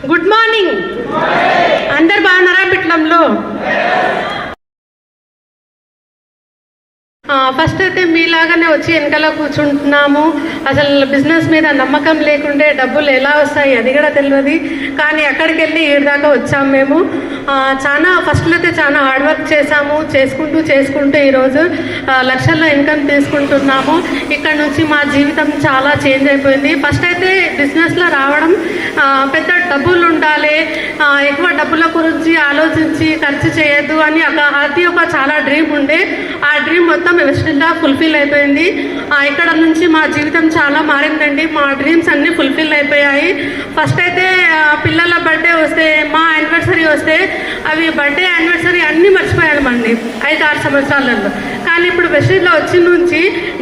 Good morning. అందరు బాగున్నారా పిట్లంలో? First అయితే మీలాగానే వచ్చి వెనకాల కూర్చుంటున్నాము. అసలు బిజినెస్ మీద నమ్మకం లేకుంటే డబ్బులు ఎలా వస్తాయి అది కూడా తెలియదు. కానీ అక్కడికి వెళ్ళి దాకా వచ్చాము మేము. ఫస్ట్లో అయితే చాలా హార్డ్ వర్క్ చేసాము. చేసుకుంటూ ఈరోజు లక్షల్లో ఇన్కమ్ తీసుకుంటున్నాము. ఇక్కడ నుంచి మా జీవితం చాలా చేంజ్ అయిపోయింది. ఫస్ట్ అయితే బిజినెస్లో రావడం పెద్ద డబ్బులు ఉండాలి, ఎక్కువ డబ్బుల గురించి ఆలోచించి ఖర్చు చేయొద్దు అని అది ఒక చాలా డ్రీమ్ ఉండే. ఆ డ్రీమ్ మొత్తం వెస్టిల్లా ఫుల్ఫిల్ అయిపోయింది. ఇక్కడ నుంచి మా జీవితం చాలా మారిందండి. మా డ్రీమ్స్ అన్నీ ఫుల్ఫిల్ అయిపోయాయి. ఫస్ట్ అయితే పిల్లల బర్త్డే వస్తే, మా యానివర్సరీ వస్తే అవి బర్త్డే యానివర్సరీ అన్నీ మర్చిపోయామండి 5-6 సంవత్సరాలలో. కానీ ఇప్పుడు వెస్టిల్లో వచ్చిన నుంచి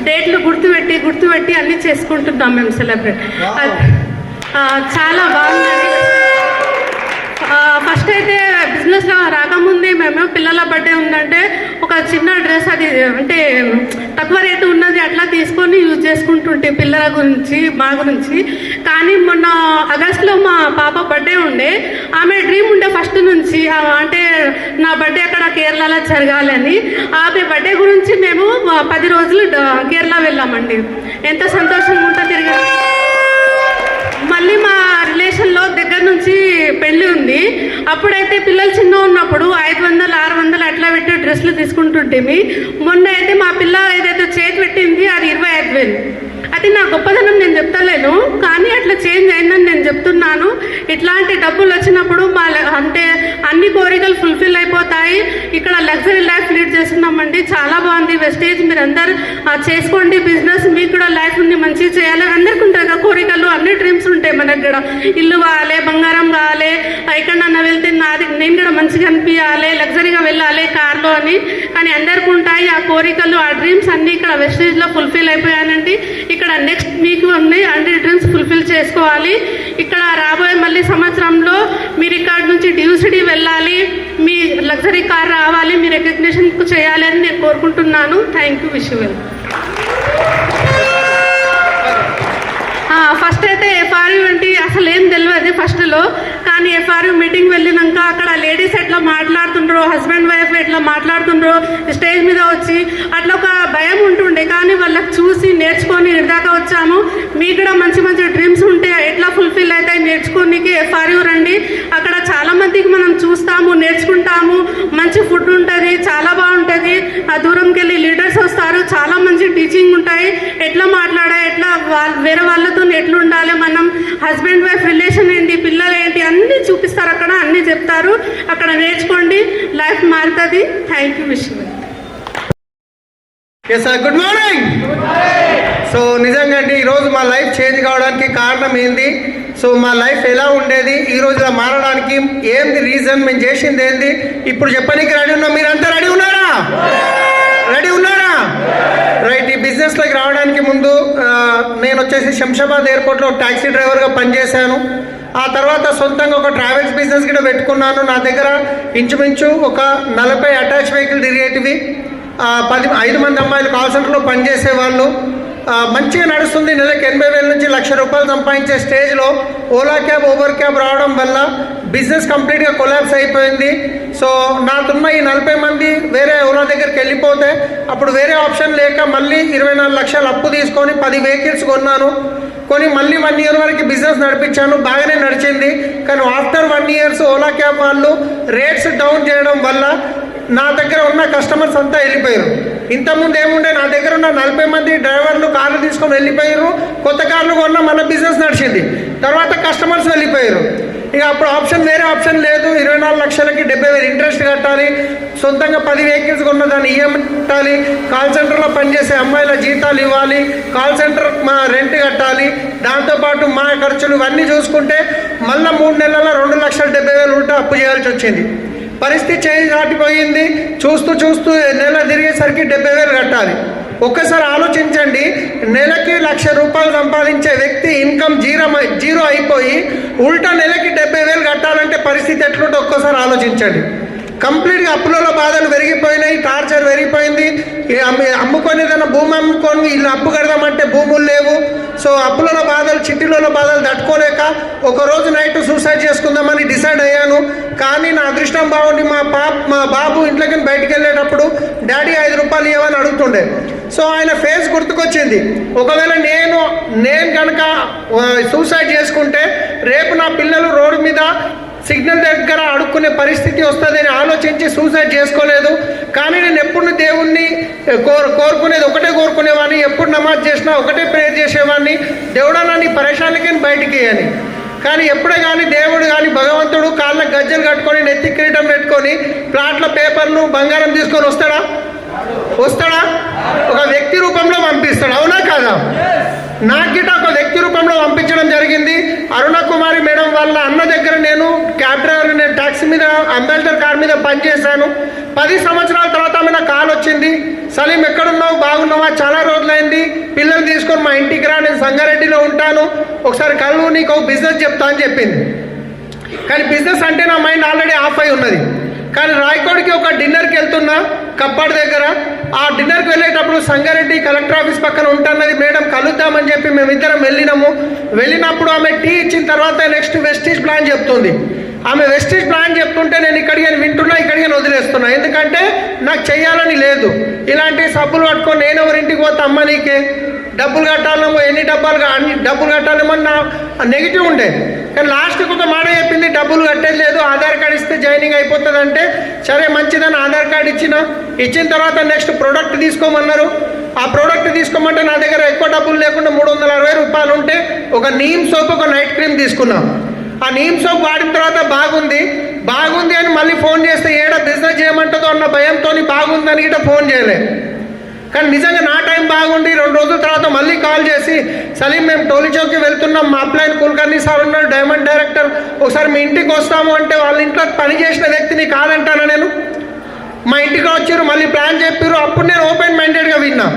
డేట్లు గుర్తుపెట్టి అన్నీ చేసుకుంటున్నాం మేము సెలబ్రేట్. చాలా బాగుందండి. ఫస్ట్ అయితే బిజినెస్లో రాకముందే మేము పిల్లల బర్త్డే ఉందంటే ఒక చిన్న డ్రెస్, అది అంటే తక్కువ రేటు ఉన్నది అట్లా తీసుకొని యూజ్ చేసుకుంటుంటే పిల్లల గురించి మా గురించి. కానీ మొన్న ఆగస్టులో మా పాప బర్త్డే ఉండే. ఆమె డ్రీమ్ ఉండే ఫస్ట్ నుంచి, అంటే నా బర్త్డే అక్కడ కేరళలో జరగాలని. ఆమె బర్త్డే గురించి మేము 10 రోజులు కేరళ వెళ్ళామండి. ఎంత సంతోషంగా ఉంటుందో తిరిగి. మళ్ళీ మా రిలేషన్లో దగ్గర నుంచి పెళ్ళి ఉంది. అప్పుడైతే పిల్లలు చిన్న ఉన్నప్పుడు 500-600 అట్లా పెట్టి డ్రెస్సులు తీసుకుంటుంటేమి. మొన్న అయితే మా పిల్ల ఏదైతే చేతి పెట్టింది అది 25,000. అది నా గొప్పదనం నేను చెప్తలేను, కానీ అట్లా చేంజ్ అయిందని నేను చెప్తున్నాను. ఇట్లాంటి డబ్బులు వచ్చినప్పుడు అంటే అన్ని కోరికలు ఫుల్ఫిల్ అయిపోతాయి. ఇక్కడ లగ్జరీ లైఫ్ లీడ్ చేస్తున్నామండి. చాలా బాగుంది వెస్టేజ్. మీరు అందరు చేసుకోండి బిజినెస్. మీకు కూడా లైఫ్ ఉంది, మంచిగా చేయాలి. అందరికీ ఉంటాయి కదా కోరికలు, అన్ని డ్రీమ్స్ ఉంటాయి మనకు కూడా. ఇల్లు కావాలి, బంగారం కావాలి, ఎక్కడన్నా వెళ్తే నేను కూడా మంచిగా అనిపించాలి, లగ్జరీగా వెళ్ళాలి కార్లో అని. కానీ అందరికీ ఉంటాయి ఆ కోరికలు, ఆ డ్రీమ్స్ అన్నీ ఇక్కడ వెస్టేజ్లో ఫుల్ఫిల్ అయిపోయానండి. ఇక్కడ నెక్స్ట్ వీక్ ఉన్నాయి, అన్ని డ్రీమ్స్ ఫుల్ఫిల్ చేసుకోవాలి. ఇక్కడ రాబోయే మళ్ళీ సంవత్సరంలో మీరు ఇక్కడ నుంచి డ్యూసిటీ వెళ్ళాలి, మీ లగ్జరీ కార్ రావాలి, మీ రికగ్నిషన్ చేయాలి అని నేను కోరుకుంటున్నాను. Thank you. Wish you well. First అయితే ఎఫ్ఆర్యూ అంటే అసలు ఏం తెలియదు ఫస్ట్లో. కానీ ఎఫ్ఆర్యూ మీటింగ్ వెళ్ళినాక అక్కడ లేడీస్ ఎట్లా మాట్లాడుతుండ్రో, హస్బెండ్ వైఫ్ ఎట్లా మాట్లాడుతుండ్రో స్టేజ్ మీద వచ్చి, అట్లా ఒక భయం ఉంటుండే. కానీ వాళ్ళకి చూసి నేర్చుకొని ఇదాకా వచ్చాము. మీకు కూడా మంచి మంచి డ్రీమ్స్ ఉంటే ఎట్లా ఫుల్ఫిల్ అవుతాయి నేర్చుకోనికి ఎఫ్ఆర్యూ రండి. అక్కడ చాలా మందికి మనం చూస్తాము, నేర్చుకుంటాము. మంచి ఫుడ్ ఉంటుంది, చాలా బాగుంటుంది. ఆ దూరంకి వెళ్ళి లీడర్స్ వస్తారు, చాలా మంచి టీచింగ్ ఉంటాయి. ఎట్లా మాట్లాడాలి, ఎట్లా వేరే వాళ్ళతో ఎట్లుండాలి, మనం హస్బెండ్ వైఫ్ రిలేషన్ ఏంటి, పిల్లలు ఏంటి అన్నీ చూపిస్తారు. అక్కడ అన్నీ చెప్తారు. అక్కడ నేర్చుకోండి, లైఫ్ మారుతుంది. Thank you. Wish you. Yes sir, good morning. So నిజంగా అండి ఈరోజు మా లైఫ్ చేంజ్ కావడానికి కారణం ఏంది, సో మా లైఫ్ ఎలా ఉండేది, ఈ రోజు ఇలా మారడానికి ఏంది రీజన్, మేము చేసింది ఏంది, ఇప్పుడు చెప్పడానికి రెడీ ఉన్నాం. మీరంతా రెడీ ఉన్నారా? రైట్. ఈ బిజినెస్లోకి రావడానికి ముందు నేను వచ్చేసి శంషాబాద్ ఎయిర్పోర్ట్లో ట్యాక్సీ డ్రైవర్గా పనిచేశాను. ఆ తర్వాత సొంతంగా ఒక ట్రావెల్స్ బిజినెస్ కూడా పెట్టుకున్నాను. నా దగ్గర ఇంచుమించు ఒక 40 అటాచ్ వెహికల్ తిరిగేటివి, 5 మంది అమ్మాయిలు కాల్ సెంటర్లో పనిచేసేవాళ్ళు. మంచిగా నడుస్తుంది. నెలకు 80,000 నుంచి ₹1,00,000 సంపాదించే స్టేజ్లో ఓలా క్యాబ్, ఊబర్ క్యాబ్ రావడం వల్ల బిజినెస్ కంప్లీట్గా కొలాప్స్ అయిపోయింది. సో నాకున్న ఈ 40 మంది వేరే ఓలా దగ్గరికి వెళ్ళిపోతే అప్పుడు వేరే ఆప్షన్ లేక మళ్ళీ 24 లక్షలు అప్పు తీసుకొని 10 వెహికల్స్ కొన్నాను. మళ్ళీ 1 ఇయర్ వరకు బిజినెస్ నడిపించాను. బాగానే నడిచింది. కానీ ఆఫ్టర్ 1 ఇయర్స్ ఓలా క్యాబ్ వాళ్ళు రేట్స్ డౌన్ చేయడం వల్ల నా దగ్గర ఉన్న కస్టమర్స్ అంతా వెళ్ళిపోయారు. ఇంతకుముందు ఏముండే, నా దగ్గర ఉన్న 40 మంది డ్రైవర్లు కార్లు తీసుకొని వెళ్ళిపోయారు. కొత్త కార్లు కొన్నా మన బిజినెస్ నడిచింది. తర్వాత కస్టమర్స్ వెళ్ళిపోయారు. ఇక అప్పుడు వేరే ఆప్షన్ లేదు. 24 లక్షలకి 70,000 ఇంట్రెస్ట్ కట్టాలి. సొంతంగా 10 వెహికల్స్ కొన్న దాన్ని ఈఎంఐ కట్టాలి. కాల్ సెంటర్లో పనిచేసే అమ్మాయిల జీతాలు ఇవ్వాలి. కాల్ సెంటర్ మా రెంట్ కట్టాలి. దాంతోపాటు మా ఖర్చులు ఇవన్నీ చూసుకుంటే మళ్ళీ 3 నెలల 2,70,000 ఉంటే అప్పు చేయాల్సి వచ్చింది. పరిస్థితి చేంజ్ దాటిపోయింది. చూస్తూ నెల తిరిగేసరికి 70,000 కట్టాలి. ఒక్కసారి ఆలోచించండి, నెలకి ₹1,00,000 సంపాదించే వ్యక్తి ఇన్కమ్ జీరో అయిపోయి ఉల్టా నెలకి 70,000 కట్టాలంటే పరిస్థితి ఎట్లుంటే ఒక్కసారి ఆలోచించండి. కంప్లీట్గా అప్పులలో బాధలు పెరిగిపోయినాయి, టార్చర్ పెరిగిపోయింది. అమ్ముకొని ఏదైనా భూమి అమ్ముకొని ఇల్లు అప్పు కడదామంటే భూములు లేవు. సో అప్పులలో బాధలు, చిట్టీలలో బాధలు తట్టుకోలేక ఒకరోజు నైట్ సూసైడ్ చేసుకుందాం కానీ నా అదృష్టం బాగుండి మా బాబు ఇంట్లోకి బయటికి వెళ్ళేటప్పుడు డాడీ 5 రూపాయలు ఇవ్వని అడుగుతుండే. సో ఆయన ఫేస్ గుర్తుకొచ్చింది. ఒకవేళ నేను కనుక సూసైడ్ చేసుకుంటే రేపు నా పిల్లలు రోడ్డు మీద సిగ్నల్ దగ్గర అడుక్కునే పరిస్థితి వస్తుందని ఆలోచించి సూసైడ్ చేసుకోలేదు. కానీ నేను ఎప్పుడు దేవుణ్ణి కోరుకునేది ఒకటే కోరుకునేవాడిని, ఎప్పుడు నమాజ్ చేసినా ఒకటే ప్రేయర్ చేసేవాడిని, దేవుడా నన్ను పరేషాన్లకి బయటికి అని. కానీ ఎప్పుడే కానీ దేవుడు కానీ భగవంతుడు కాళ్ళకు గజ్జలు కట్టుకొని నెత్తి కిరీటం పెట్టుకొని ప్లాట్ల పేపర్లు బంగారం తీసుకొని వస్తాడా? ఒక వ్యక్తి రూపంలో పంపిస్తాడు, అవునా కాదా? నాకు గిట్ట ఒక వ్యక్తి రూపంలో పంపించడం జరిగింది. అరుణ కుమారి మేడం వాళ్ళ అన్న దగ్గర నేను క్యాబ్ డ్రైవర్, నేను ట్యాక్సీ మీద అంబాసిడర్ కార్ మీద పనిచేశాను. 10 సంవత్సరాల తర్వాత ఆమె నాకు కాల్ వచ్చింది, సలీం ఎక్కడున్నావు, బాగున్నావా, చాలా రోజులైంది, పిల్లలు తీసుకొని మా ఇంటికి రా, నేను సంగారెడ్డిలో ఉంటాను, ఒకసారి కలువు, నీకు ఒక బిజినెస్ చెప్తా అని చెప్పింది. కానీ బిజినెస్ అంటే నా మైండ్ ఆల్రెడీ ఆఫ్ అయి ఉన్నది. కానీ రాయకోడికి ఒక డిన్నర్కి వెళ్తున్నా కప్పాడు దగ్గర. ఆ డిన్నర్కి వెళ్ళేటప్పుడు సంగారెడ్డి కలెక్టర్ ఆఫీస్ పక్కన ఉంటున్నది మేడం, కలుద్దామని చెప్పి మేమిద్దరం వెళ్ళినప్పుడు ఆమె టీ ఇచ్చిన తర్వాత నెక్స్ట్ వెస్టీజ్ ప్లాన్ చెప్తుంది. ఆమె వెస్టీజ్ ప్లాన్ చెప్తుంటే నేను ఇక్కడికి వింటున్నా, ఇక్కడికి వదిలేస్తున్నా. ఎందుకంటే నాకు చెయ్యాలని లేదు. ఇలాంటి సబ్బులు పట్టుకొని నేను ఎవరింటికి పోతే అమ్మ నీకే డబ్బులు కట్టాలేమో, అన్ని డబ్బులు కట్టాలేమో నా నెగిటివ్ ఉండే. కానీ లాస్ట్కి ఒక మాట చెప్పింది, డబ్బులు కట్టేది లేదు, ఆధార్ కార్డు ఇస్తే జాయినింగ్ అయిపోతుంది అంటే సరే మంచిదని ఆధార్ కార్డు ఇచ్చిన తర్వాత నెక్స్ట్ ప్రోడక్ట్ తీసుకోమన్నారు. ఆ ప్రోడక్ట్ తీసుకోమంటే నా దగ్గర ఎక్కువ డబ్బులు లేకుండా 360 రూపాయలు ఉంటే ఒక నీమ్ సోప్, ఒక నైట్ క్రీమ్ తీసుకున్నాం. ఆ నీమ్ సోప్ వాడిన తర్వాత బాగుంది అని మళ్ళీ ఫోన్ చేస్తే ఏడ బిజినెస్ చేయమంటుందో అన్న భయంతో బాగుందని గిట్ట ఫోన్ చేయలే. కానీ నిజంగా నా టైం బాగుండి 2 రోజుల తర్వాత మళ్ళీ కాల్ చేసి, సలీం మేము టోలీ చౌక్కి వెళ్తున్నాం, మా అప్లైన్ కుల్కర్ణి సార్ ఉన్నారు, డైమండ్ డైరెక్టర్, ఒకసారి మీ ఇంటికి వస్తాము అంటే వాళ్ళ ఇంట్లో పని చేసిన వ్యక్తిని కాదంటానా నేను? మా ఇంటికి వచ్చారు, మళ్ళీ ప్లాన్ చెప్పారు. అప్పుడు నేను ఓపెన్ మైండెడ్గా విన్నా.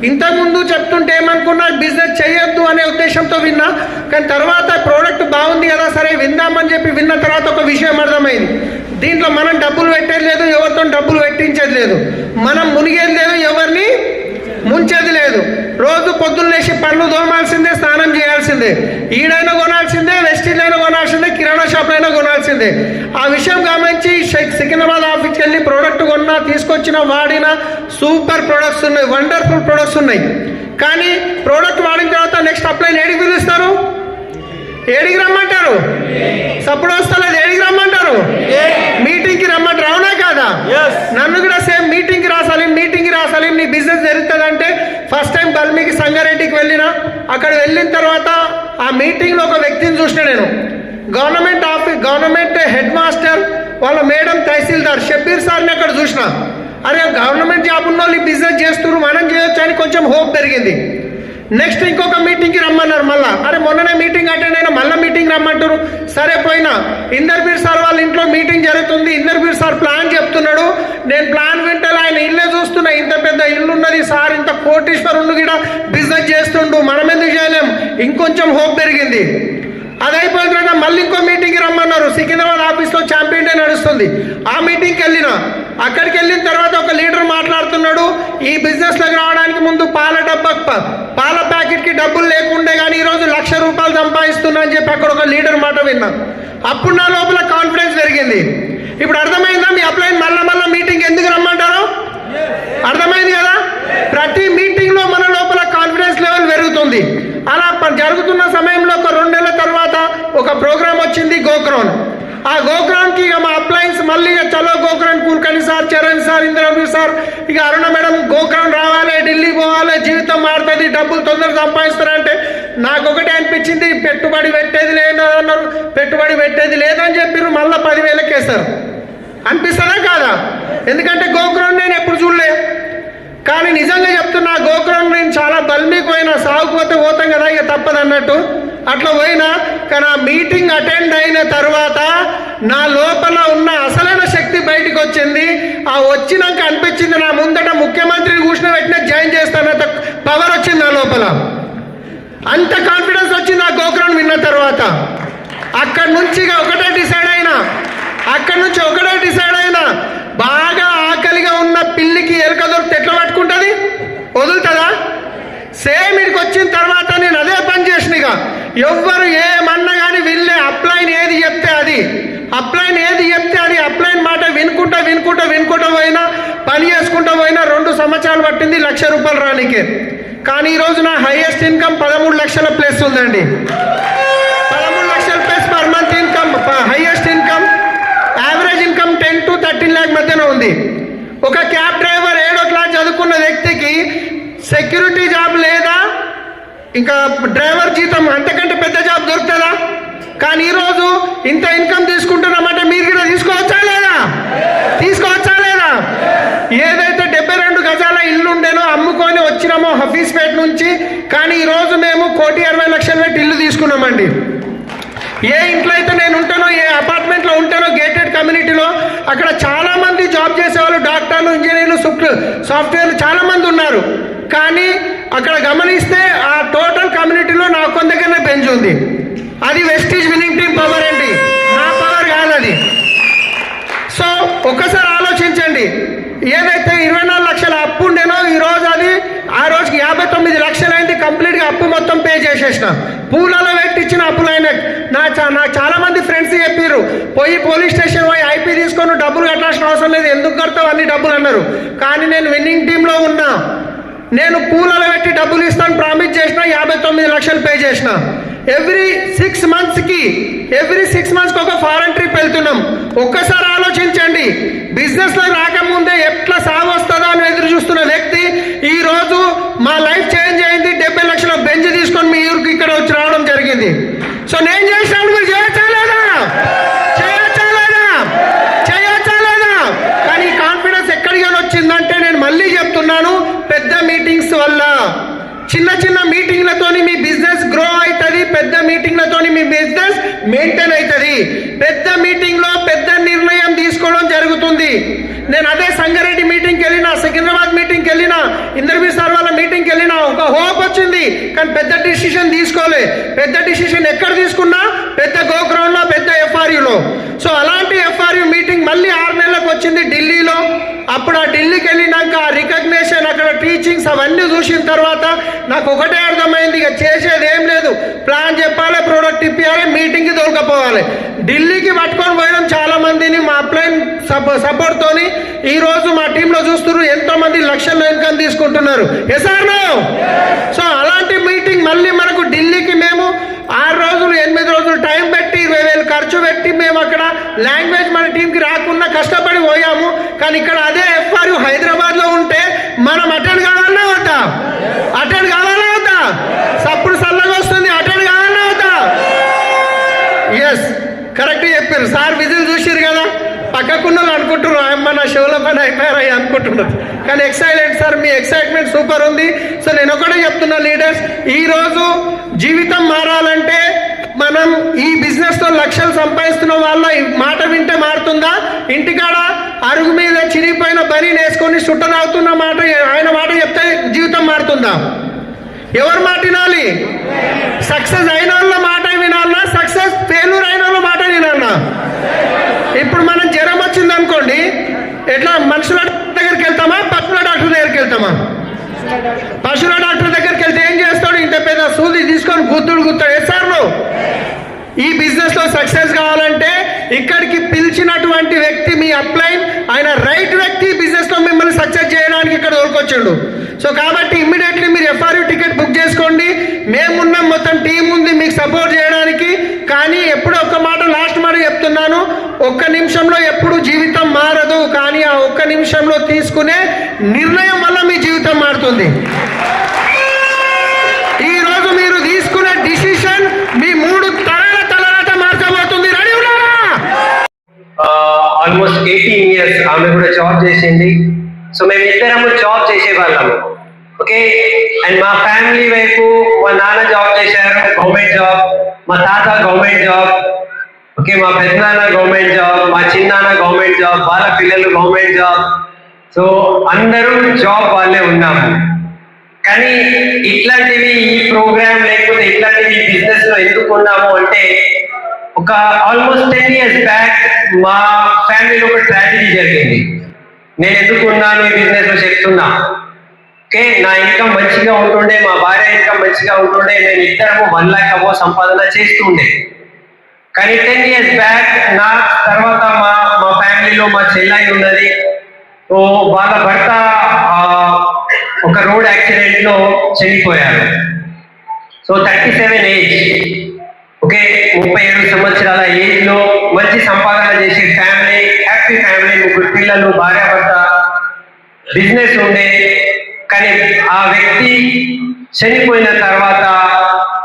ఇంతకుముందు చెప్తుంటే ఏమనుకున్నా, బిజినెస్ చేయొద్దు అనే ఉద్దేశంతో విన్నా. కానీ తర్వాత ప్రోడక్ట్ బాగుంది కదా, సరే విందామని చెప్పి విన్న తర్వాత ఒక విషయం అర్థమైంది. దీంట్లో మనం డబ్బులు పెట్టేది లేదు, ఎవరితో డబ్బులు పెట్టించేది లేదు, మనం మునిగేది లేదు, ఎవరిని ముంచేది లేదు. రోజు పొద్దున్న లేచి పళ్ళు తోమాల్సిందే, స్నానం చేయాల్సిందే, ఈడైనా కొనాల్సిందే, వెస్టిన్లైనా కొనాల్సిందే, కిరాణా షాప్లైనా కొనాల్సిందే. ఆ విషయం గమనించి సికింద్రాబాద్ ఆఫీస్కి వెళ్ళి ప్రోడక్ట్ కొన్నా, తీసుకొచ్చిన వాడిన సూపర్ ప్రొడక్ట్స్ ఉన్నాయి, వండర్ఫుల్ ప్రొడక్ట్స్ ఉన్నాయి. కానీ ప్రోడక్ట్ వాడిన తర్వాత నెక్స్ట్ అప్లైన్ ఏడికి పిలుస్తారు? ఏడికి రమ్మంటారు? సప్పుడు వస్తలేదు, ఏడికి రమ్మంటారు? మీటింగ్కి రమ్మంటారు, అవునా కాదా? నన్ను కూడా సేమ్ మీటింగ్కి రాసాలి, నీ బిజినెస్ జరుగుతుందంటే ఫస్ట్ టైం బల్మికి సంగారెడ్డికి వెళ్ళినా. అక్కడ వెళ్ళిన తర్వాత ఆ మీటింగ్లో ఒక వ్యక్తిని చూసిన నేను. గవర్నమెంట్ హెడ్ మాస్టర్ వాళ్ళ మేడం తహసీల్దార్ షబ్బీర్ సార్ని అక్కడ చూసిన. అరే గవర్నమెంట్ జాబ్ ఉన్న వాళ్ళు బిజినెస్ చేస్తున్నారు, మనం చేయొచ్చు అని కొంచెం హోప్ పెరిగింది. నెక్స్ట్ ఇంకొక మీటింగ్కి రమ్మన్నారు మళ్ళా. అరే మొన్ననే మీటింగ్ అటెండ్ అయినా, మళ్ళీ మీటింగ్ రమ్మంటారు. సరే పోయినా. ఇందర్బీర్ సార్ వాళ్ళ ఇంట్లో మీటింగ్ జరుగుతుంది. ఇందర్బీర్ సార్ ప్లాన్ చెప్తున్నాడు. నేను ప్లాన్ వింటాను, ఆయన ఇల్లే చూస్తున్నా, ఇంత పెద్ద ఇల్లు ఉన్నది సార్, ఇంత కోటీశ్వరుడు కూడా బిజినెస్ చేస్తుండు, మనం ఎందుకు చేయలేం? ఇంకొంచెం హోప్ పెరిగింది. అది అయిపోయిన తర్వాత మళ్ళీ ఇంకో మీటింగ్కి రమ్మన్నారు. సికింద్రాబాద్ ఆఫీస్లో ఛాంపియన్ డే నడుస్తుంది. ఆ మీటింగ్కి వెళ్ళిన. అక్కడికి వెళ్ళిన తర్వాత ఒక లీడర్ మాట్లాడుతున్నాడు, ఈ బిజినెస్లోకి రావడానికి ముందు పాల ప్యాకెట్కి డబ్బులు లేకుండే కానీ ఈరోజు 1,00,000 రూపాయలు సంపాదిస్తున్నా అని చెప్పి అక్కడ ఒక లీడర్ మాట విన్నా. అప్పుడు నా లోపల కాన్ఫిడెన్స్ పెరిగింది. ఇప్పుడు అర్థమైందా మీ అప్లైన్ మళ్ళా మీటింగ్ ఎందుకు రమ్మంటారో? అర్థమైంది కదా? ప్రతి మీటింగ్లో మన లోపల కాన్ఫిడెన్స్ లెవెల్ పెరుగుతుంది. అలా జరుగుతున్న సమయంలో ఒక 2 నెలల తర్వాత ఒక ప్రోగ్రామ్ వచ్చింది, గోక్రాన్. ఆ గోక్రాన్కి ఇక మా అప్లయన్స్ మళ్ళీ చలో గోక్రాన్, Kulkarni sir, Charan sir, Indraveer sir, ఇక అరుణ మేడం గోక్రాన్ రావాలి, ఢిల్లీ పోవాలి, జీవితం మారుతుంది, డబ్బులు తొందరగా సంపాదిస్తారంటే నాకు ఒకటే అనిపించింది, పెట్టుబడి పెట్టేది లేదన్నారు. పెట్టుబడి పెట్టేది లేదని చెప్పారు, మళ్ళీ 10,000 వేస్తారు. అనిపిస్తుందా కాదా? ఎందుకంటే గోక్రాన్ నేను ఎప్పుడు చూడలే. కానీ నిజంగా చెప్తున్నా, గోక్రాన్ నేను చాలా బల్మీకి పోయినా, సాగుపోతే పోతాం కదా ఇక తప్పదన్నట్టు అట్లా పోయినా. కానీ ఆ మీటింగ్ అటెండ్ అయిన తర్వాత నా లోపల ఉన్న అసలైన శక్తి బయటకు వచ్చింది. ఆ వచ్చినాక అనిపించింది, నా ముందట ముఖ్యమంత్రిని కూర్చోబెట్టిన జాయిన్ చేస్తానంత పవర్ వచ్చింది నా లోపల. అంత కాన్ఫిడెన్స్ వచ్చింది ఆ గోక్రాన్ విన్న తర్వాత. అక్కడి నుంచి ఒకటే డిసైడ్ అయినా, బాగా ఆకలిగా ఉన్న పిల్లికి ఎలుక దొరికితే ఎట్లా పట్టుకుంటుంది? వదులుతుందా? సేమ్ ఇక్కడికి వచ్చిన తర్వాత నేను అదే పని చేసినగా. ఎవ్వరు ఏమన్నా కానీ వీళ్ళే అప్లైన్ ఏది చెప్తే అది వినుకుంటూ పోయినా, పని చేసుకుంటూ పోయినా 2 సంవత్సరాలు పట్టింది 1 లక్ష రూపాయలు రానికే. కానీ ఈరోజు నా హైయెస్ట్ ఇన్కమ్ 13 లక్షల ప్లస్ ఉందండి. 13 లక్షల plus per month income, highest income. Average income 10 to 13 lakh మధ్యన ఉంది. ఒక క్యాబ్ డ్రైవర్ 7వ క్లాస్ చదువుకున్న వ్యక్తికి సెక్యూరిటీ జాబ్ లేదా, ఇంకా డ్రైవర్ జీతం అంతకంటే పెద్ద జాబ్ దొరుకుతుందా? కానీ ఈరోజు ఇంత ఇన్కమ్ తీసుకుంటున్నామంటే మీరు కూడా తీసుకోవచ్చా లేదా? తీసుకోవచ్చా లేదా? ఏదైతే 72 గజాల ఇల్లు ఉండేనో అమ్ముకొని వచ్చినామో హఫీజ్పేట నుంచి, కానీ ఈరోజు మేము 1,60,00,000 పెట్టి ఇల్లు తీసుకున్నామండి. ఏ ఇంట్లో అయితే నేను ఉంటానో, ఏ అపార్ట్మెంట్లో ఉంటానో గేటెడ్ కమ్యూనిటీలో, అక్కడ చాలా మంది జాబ్ చేసేవాళ్ళు, డాక్టర్లు, ఇంజనీర్లు, సాఫ్ట్వేర్లు చాలా మంది ఉన్నారు. కానీ అక్కడ గమనిస్తే ఆ టోటల్ కమ్యూనిటీలో నా కొంత దగ్గరనే బెంచ్ ఉంది. అది వెస్టీజ్ విన్నింగ్ టీమ్ పవర్ అండి, నా పవర్ కాదు అది. సో ఒక్కసారి ఆలోచించండి, ఏదైతే 24 లక్షల అప్పు ఉండేనో ఈరోజు అది ఆ రోజుకి 59 లక్షలు అయింది. కంప్లీట్గా అప్పు మొత్తం పే చేసేసిన. పూలలో పెట్టించిన అప్పులు అయినా నాకు చాలా మంది ఫ్రెండ్స్ చెప్పారు, పోయి పోలీస్ స్టేషన్ పోయి ఐపీ తీసుకొని డబ్బులు కట్టాల్సిన అవసరం లేదు, ఎందుకు కడతావు అన్ని డబ్బులు అన్నారు. కానీ నేను విన్నింగ్ టీంలో ఉన్నా, నేను పూలలో పెట్టి డబ్బులు ఇస్తాను ప్రామిస్ చేసిన, 59 లక్షలు పే చేసిన. ఎవ్రీ 6 మంత్స్కి ఒక ఫారెన్ ట్రిప్ వెళ్తున్నాం. ఒక్కసారి ఆలోచించండి, బిజినెస్లో రాకముందే ఎట్లా సాగు వస్తుందో అని ఎదురు చూస్తున్న వ్యక్తి ఈరోజు మా లైఫ్ చేంజ్ అయింది. 70 లక్షల బెంచ్ తీసుకొని మీ ఊరికి ఇక్కడ వచ్చి రావడం జరిగింది. సో నేను చేసినప్పుడు మీరు చేయొచ్చా లేదా? చేయొచ్చా లేదా? చేయొచ్చా లేదా? కానీ కాన్ఫిడెన్స్ ఎక్కడికి వచ్చిందంటే, నేను మళ్ళీ చెప్తున్నాను, పెద్ద మీటింగ్స్ వల్ల. చిన్న మీటింగ్లతోని మీ బిజినెస్ గ్రో అవుతుంది, పెద్ద మీటింగ్లతోని మీ బిజినెస్ మెయింటైన్ అవుతుంది. పెద్ద మీటింగ్లో పెద్ద నిర్ణయం తీసుకోవడం జరుగుతుంది. నేను అదే సంగారెడ్డి మీటింగ్కి వెళ్ళినా, సికింద్రాబాద్ మీటింగ్కి వెళ్ళినా, ఇంద్రవీ సార్ వాళ్ళ మీటింగ్కి వెళ్ళినా, ఒక హోప్ వచ్చింది, కానీ పెద్ద డిసిషన్ తీసుకోలే. పెద్ద డిసిషన్ ఎక్కడ తీసుకున్నా? పెద్ద గోగ్రౌండ్లో, పెద్ద ఎఫ్ఆర్యూలో. సో అలాంటి ఎఫ్ఆర్యూ మీటింగ్ మళ్ళీ 6 నెలలకు వచ్చింది ఢిల్లీలో. అప్పుడు ఆ ఢిల్లీకి వెళ్ళినాక ఆ రికగ్నేషన్, అక్కడ టీచింగ్స్ అవన్నీ చూసిన తర్వాత నాకు ఒకటే అర్థమైంది, ఇక చేసేది ఏం లేదు, ప్లాన్ చెప్పాలి, ప్రోడక్ట్ ఇప్పించాలి, మీటింగ్కి దొరకపోవాలి. ఢిల్లీకి పట్టుకొని పోయడం చాలా మందిని మా అప్లైన్ సపోర్ట్తోని ఈరోజు మా టీంలో చూస్తున్నారు, ఎంతో మంది లక్షల్లో ఇన్కమ్ తీసుకుంటున్నారు. Yes or no? సో అలాంటి మీటింగ్ మళ్ళీ మనకు ఢిల్లీకి మేము 6 రోజులు 8 రోజులు టైం పెట్టి 20,000 ఖర్చు పెట్టి మేము అక్కడ లాంగ్వేజ్ మన టీంకి రాకుండా కష్టపడి పోయాము. కానీ ఇక్కడ అదే ఎఫ్ఆర్యూ హైదరాబాద్లో ఉంటే మనం అటెండ్ కావాలన్నా వద్దా? అటెండ్ కావాలా వద్దా? సప్పుడు సల్లగా వస్తుంది, అటెండ్ కావాలన్నా వద్దా? ఎస్, కరెక్ట్ చెప్పారు సార్. విజిల్ చూసిరు కదా, పక్కకున్న వాళ్ళు అనుకుంటున్నారు అమ్మ నా షోలో పని అయిపోయారని అనుకుంటున్నారు. కానీ ఎక్సైటెడ్ సార్, మీ ఎక్సైట్మెంట్ సూపర్ ఉంది. సో నేను ఒకటే చెప్తున్నా లీడర్స్, ఈరోజు జీవితం మారాలంటే మనం ఈ బిజినెస్తో లక్షలు సంపాదిస్తున్న వాళ్ళ మాట వింటే మారుతుందా? ఇంటికాడ అరుగు మీద చిరిగిపోయిన బని వేసుకొని చుట్టదాగుతున్న మాట, ఆయన మాట చెప్తే జీవితం మారుతుందా? ఎవరి మాట వినాలి? సక్సెస్ అయిన వాళ్ళ మాట వినాలన్నా, సక్సెస్ ఫెయిల్యూర్ అయిన వాళ్ళ మాట వినాలన్నా? ఇప్పుడు మనం జ్వరం వచ్చింది అనుకోండి, ఎట్లా మనుషుల దగ్గరికి వెళ్తామా, పశువుల డాక్టర్ దగ్గరికి వెళ్తామా? పశువుల డాక్టర్ దగ్గరికి వెళ్తే ఏం చేస్తాడు? ఇంత పెద్ద సూది తీసుకొని గుత్తాడు. ఎస్ఆర్ను ఈ బిజినెస్లో సక్సెస్ కావాలంటే ఇక్కడికి పిలిచినటువంటి వ్యక్తి మీ అప్లైన్, ఆయన రైట్ వ్యక్తి బిజినెస్లో మిమ్మల్ని సక్సెస్ చేయడానికి ఇక్కడ దొరకొచ్చాడు. సో కాబట్టి ఇమ్మీడియట్లీ మీరు ఎఫ్ఆర్యూ టికెట్ బుక్ చేసుకోండి. మేమున్నాం, మొత్తం టీం ఉంది మీకు సపోర్ట్ చేయడానికి. కానీ ఎప్పుడు ఒక్క మాట, లాస్ట్ మాట చెప్తున్నాను, ఒక్క నిమిషంలో ఎప్పుడు జీవితం మారదు, కానీ ఆ ఒక్క నిమిషంలో తీసుకునే నిర్ణయం వల్ల మీ జీవితం మారుతుంది. ఈరోజు మీరు తీసుకునే డిసిషన్ మీ 3 తరాల తర్వాత మార్చబోతుంది. రెడీ ఉన్నారా? ఆల్మోస్ట్ 18 years ఆమె కూడా జాబ్ చేసింది. సో మేము ఇద్దరము జాబ్ చేసేవాళ్ళము. ఓకే, అండ్ మా ఫ్యామిలీ వైపు మా నాన్న జాబ్ చేశారు, గవర్నమెంట్ జాబ్, మా తాత గవర్నమెంట్ జాబ్, ఓకే, మా పెద్దనాన్న గవర్నమెంట్ జాబ్, మా చిన్నాన్న గవర్నమెంట్ జాబ్, వాళ్ళ పిల్లలు గవర్నమెంట్ జాబ్. సో అందరూ జాబ్ వాళ్ళే ఉన్నాము. కానీ ఇట్లాంటివి ఈ ప్రోగ్రామ్ లేకపోతే ఇట్లాంటివి బిజినెస్ లో ఎందుకు ఉన్నాము అంటే, ఒక ఆల్మోస్ట్ 10 years బ్యాక్ మా ఫ్యామిలీలో ఒక ట్రాజడీ జరిగింది. నేను ఎందుకు ఉన్నాను ఈ బిజినెస్ లో చెప్తున్నా. ఓకే, నా ఇన్కమ్ మంచిగా ఉంటుండే, మా భార్య ఇన్కమ్ మంచిగా ఉంటుండే, నేను ఇద్దరము 1 lakh అబో సంపాదన చేస్తుండే. కానీ 10 years బ్యాక్ నా తర్వాత మా ఫ్యామిలీలో మా చెల్లాయి ఉన్నది, సో వాళ్ళ భర్త ఒక రోడ్ యాక్సిడెంట్ లో చనిపోయారు. సో 37 ఏజ్, ఓకే, 37 సంవత్సరాల ఏజ్ లో మంచి సంపాదన చేసే ఫ్యామిలీ, హ్యాపీ ఫ్యామిలీ, 3 పిల్లలు, భార్యాభర్త, బిజినెస్ ఉండే. కానీ ఆ వ్యక్తి చనిపోయిన తర్వాత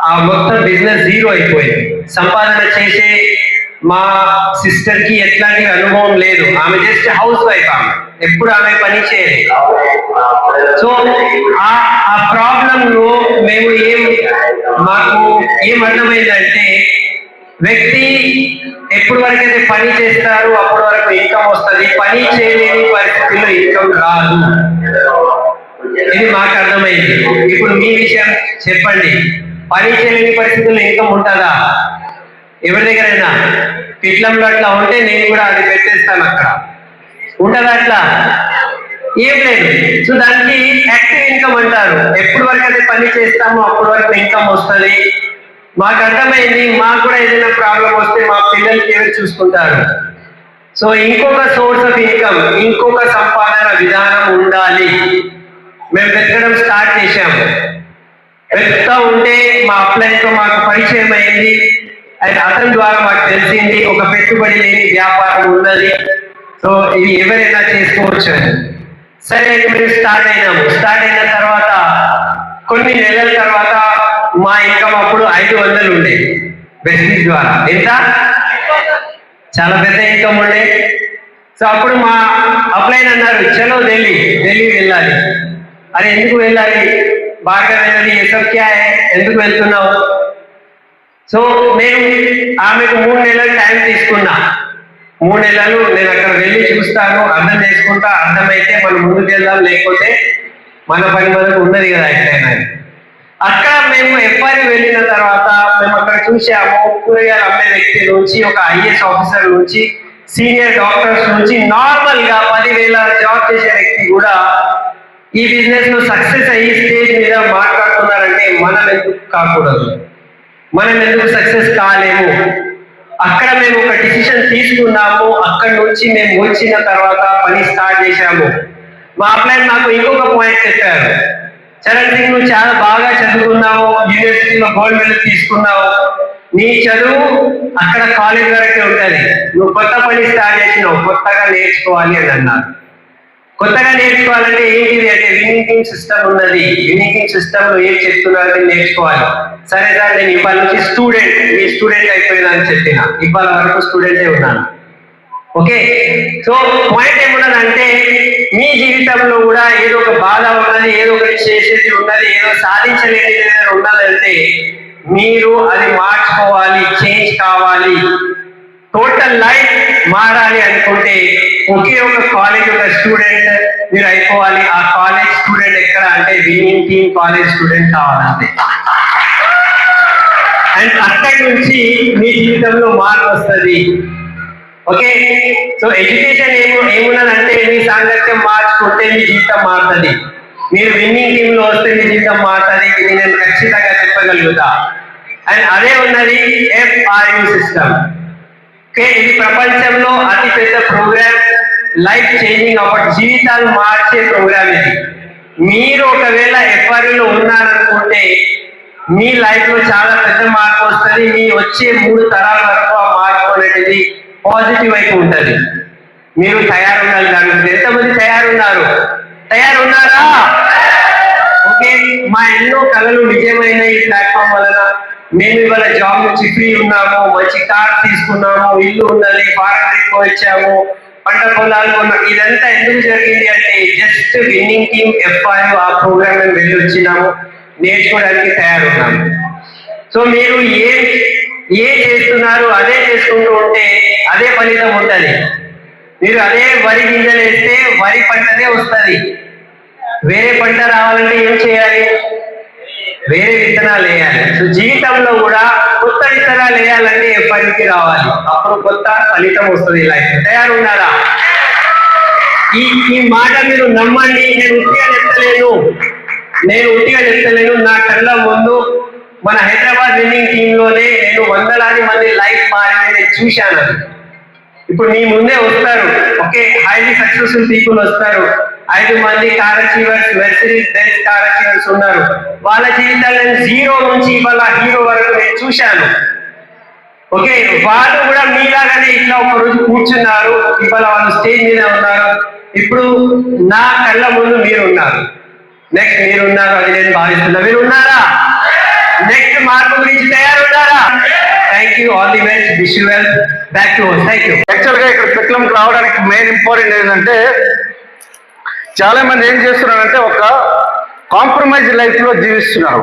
ఆ మొత్తం బిజినెస్ జీరో అయిపోయింది. సంపాదన చేసే మా సిస్టర్ కి ఎట్లాంటి అనుభవం లేదు. ఆమె జస్ట్ హౌస్ వైఫ్, ఆమె ఎప్పుడు ఆమె పని చేయలేదు. సో ఆ ప్రాబ్లం లో మేము మాకు ఏం అర్థమైందంటే, వ్యక్తి ఎప్పుడు వరకు అయితే పని చేస్తారు అప్పటి వరకు ఇన్కమ్ వస్తుంది, పని చేయలేని పరిస్థితుల్లో ఇన్కమ్ రాదు. ఇది మాకు అర్థమైంది. ఇప్పుడు మీ విషయం చెప్పండి, పని చేయలేని పరిస్థితుల్లో ఇన్కమ్ ఉంటుందా? ఎవరి దగ్గరైనా పిట్లంలో అట్లా ఉంటే నేను కూడా అది పెట్టేస్తాను, అక్కడ ఉంటుందా? అట్లా ఏం లేదు. సో దానికి యాక్టివ్ ఇన్కమ్ అంటారు. ఎప్పుడు వరకు అయితే పని చేస్తామో అప్పటి వరకు ఇన్కమ్ వస్తుంది. మాకు అర్థమైంది, మాకు కూడా ఏదైనా ప్రాబ్లం వస్తే మా పిల్లలకి ఎవరు చూసుకుంటారు. సో ఇంకొక సోర్స్ ఆఫ్ ఇన్కమ్, ఇంకొక సంపాదన విధానం ఉండాలి. మేము వెతకడం స్టార్ట్ చేశాము. వెతుకుతా ఉంటే మా అప్లైన్తో మాకు పరిచయం అయింది. అతని ద్వారా మాకు తెలిసింది ఒక పెట్టుబడి లేని వ్యాపారం ఉన్నది. సో ఇది ఎవరైనా చేసుకోవచ్చు అని. సరే మేము స్టార్ట్ అయినాము. స్టార్ట్ అయిన తర్వాత కొన్ని నెలల తర్వాత మా ఇన్కమ్ అప్పుడు 500 ఉండే బెస్టీస్ ద్వారా. ఎంత? చాలా పెద్ద ఇన్కమ్ ఉండే. సో అప్పుడు మా అప్లైన్ అన్నారు, చలో ఢిల్లీ వెళ్ళాలి. అరే ఎందుకు వెళ్ళాలి? బాగా వెళ్ళాలి, ఎందుకు వెళ్తున్నావు? సో నేను ఆమెకు 3 నెలలు టైం తీసుకున్నా. 3 నెలలు నేను అక్కడ వెళ్ళి చూస్తాను, అర్థం చేసుకుంటా. అర్థమైతే మనం ముందుకు వెళ్దాం, లేకపోతే మన పని మనకు ఉన్నది కదా ఎక్కడైనా. అక్కడ మేము ఎఫ్ఆర్యూ వెళ్ళిన తర్వాత మేము అక్కడ చూసాము, కూరగాయలు అమ్మే వ్యక్తి నుంచి, ఒక ఐఏఎస్ ఆఫీసర్ నుంచి, సీనియర్ డాక్టర్స్ నుంచి, నార్మల్ గా 10,000 జాబ్ చేసే వ్యక్తి కూడా ఈ బిజినెస్ లో సక్సెస్ అయ్యి స్టేజ్ మీద మాట్లాడుతున్నారంటే మనం ఎందుకు కాకూడదు? మనం ఎందుకు సక్సెస్ కాలేము? అక్కడ మేము ఒక డిసిషన్ తీసుకున్నాము. అక్కడ నుంచి మేము వచ్చిన తర్వాత పని స్టార్ట్ చేశాము. మా అప్లైన్ నాకు ఇంకొక పాయింట్ చెప్పారు, చరణ్ సింగ్ నువ్వు చాలా బాగా చదువుకున్నావు, యూనివర్సిటీలో గోల్డ్ మెడల్ తీసుకున్నావు, నీ చదువు అక్కడ కాలేజ్ వరకే ఉంటుంది, నువ్వు కొత్త పని స్టార్ట్ చేసినావు, కొత్తగా నేర్చుకోవాలి అని అన్నారు. కొత్తగా నేర్చుకోవాలంటే ఏంటిది అంటే విన్నింగ్ టీమ్ సిస్టమ్ ఉన్నది. విన్నింగ్ టీమ్ సిస్టమ్ లో ఏం చెప్తున్నారని నేర్చుకోవాలి. సరే సార్, నేను ఇవాళ నుంచి మీ స్టూడెంట్ అయిపోయినా అని చెప్పిన, ఇవాళ వరకు స్టూడెంటే ఉన్నాను. ఓకే, సో పాయింట్ ఏమున్నదంటే, మీ జీవితంలో కూడా ఏదో ఒక బాధ ఉన్నది, ఏదో ఒకటి చేసేది ఉన్నది, ఏదో సాధించలేని ఉన్నదంటే మీరు అది మార్చుకోవాలి, చేంజ్ కావాలి. టోటల్ లైఫ్ మారాలి అనుకుంటే ఒకే ఒక కాలేజ్ ఒక స్టూడెంట్ మీరు అయిపోవాలి. ఆ కాలేజ్ స్టూడెంట్ ఎక్కడ అంటే విన్నింగ్ టీమ్ కాలేజ్ స్టూడెంట్ కావాలంటే. అండ్ అక్కడి నుంచి మీ జీవితంలో మార్పు వస్తుంది. ఓకే, సో ఎడ్యుకేషన్ ఏమున్నదంటే మీ సాంగత్యం మార్చుకుంటే మీ జీవితం మారుతుంది. మీరు విన్నింగ్ టీమ్ లో వస్తే మీ జీవితం మారుతుంది. ఇది నేను ఖచ్చితంగా చెప్పగలుగుతా. అండ్ అదే ఉన్నది FRU సిస్టమ్. ఓకే, ఇది ప్రపంచంలో అతి పెద్ద ప్రోగ్రామ్, లైఫ్ చేంజింగ్ జీవితాలు మార్చే ప్రోగ్రామ్ ఇది. మీరు ఒకవేళ FRUలో ఉన్నారనుకుంటే మీ లైఫ్ లో చాలా పెద్ద మార్పు వస్తుంది. మీ వచ్చే 3 తరాల వరకు ఆ మార్పు అనేది పాజిటివ్ వైపు ఉంటుంది. మీరు తయారున్నారు. దాని ఎంతమంది తయారున్నారా? ఓకే, మా ఎన్నో కళలు నిజమైన ఈ ప్లాట్ఫామ్ వలన మేము ఇవాళ జాబ్ నుంచి ఫ్రీ ఉన్నాము, మంచి కార్ తీసుకున్నాము, ఇల్లు ఉన్నది, ఫారెన్ ట్రిప్ వచ్చాము, పంట పొలాలు ఉన్నాము. ఇదంతా ఎందుకు జరిగింది అంటే జస్ట్ విన్నింగ్ టీమ్ FRU ఆ ప్రోగ్రామ్ మేము వెళ్ళి వచ్చినాము, నేర్చుకోవడానికి తయారున్నాము. సో మీరు ఏ చేస్తున్నారు అదే చేసుకుంటూ ఉంటే అదే ఫలితం ఉంటుంది. మీరు అదే వరి గింజలు వేస్తే వరి పంటనే వస్తుంది. వేరే పంట రావాలంటే ఏం చేయాలి? వేరే విత్తనాలు వేయాలి. సో జీవితంలో కూడా కొత్త విత్తనాలు వేయాలంటే FRUకి రావాలి, అప్పుడు కొత్త ఫలితం వస్తుంది. లైఫ్ తయారున్నారా? ఈ మాట మీరు నమ్మండి. నేను ఉట్టిగా చెప్తలేను. నా కళ్ళ ముందు మన హైదరాబాద్ విన్నింగ్ టీమ్ లోనే నేను వందలాది మంది లైఫ్ మారి నేను చూశాను. ఇప్పుడు మీ ముందే వస్తారు, ఓకే, హైలీ సక్సెస్ఫుల్ పీపుల్ వస్తారు. 5 మంది car achievers, Mercedes Benz car achievers ఉన్నారు. వాళ్ళ జీవితాలను 0 నుంచి ఇవాళ హీరో వరకు నేను చూశాను. ఓకే, వాళ్ళు కూడా మీలాగానే ఇట్లా ఒక రోజు కూర్చున్నారు, ఇవాళ వాళ్ళు స్టేజ్ మీద ఉన్నారు. ఇప్పుడు నా కళ్ళ ముందు మీరు ఉన్నారు, నెక్స్ట్ మీరు ఉన్నారు, అది నేను భావిస్తున్నా. మీరు ఉన్నారా? నెక్స్ట్ మార్పు గురించి తయారున్నారా? Thank you, all the best, wish you well, back to host. Thank you. యాక్చువల్గా ఇక్కడ పిట్లంకి రావడానికి మెయిన్ ఇంపార్టెంట్ ఏంటంటే, చాలా మంది ఏం చేస్తున్నారంటే ఒక కాంప్రమైజ్ లైఫ్లో జీవిస్తున్నారు.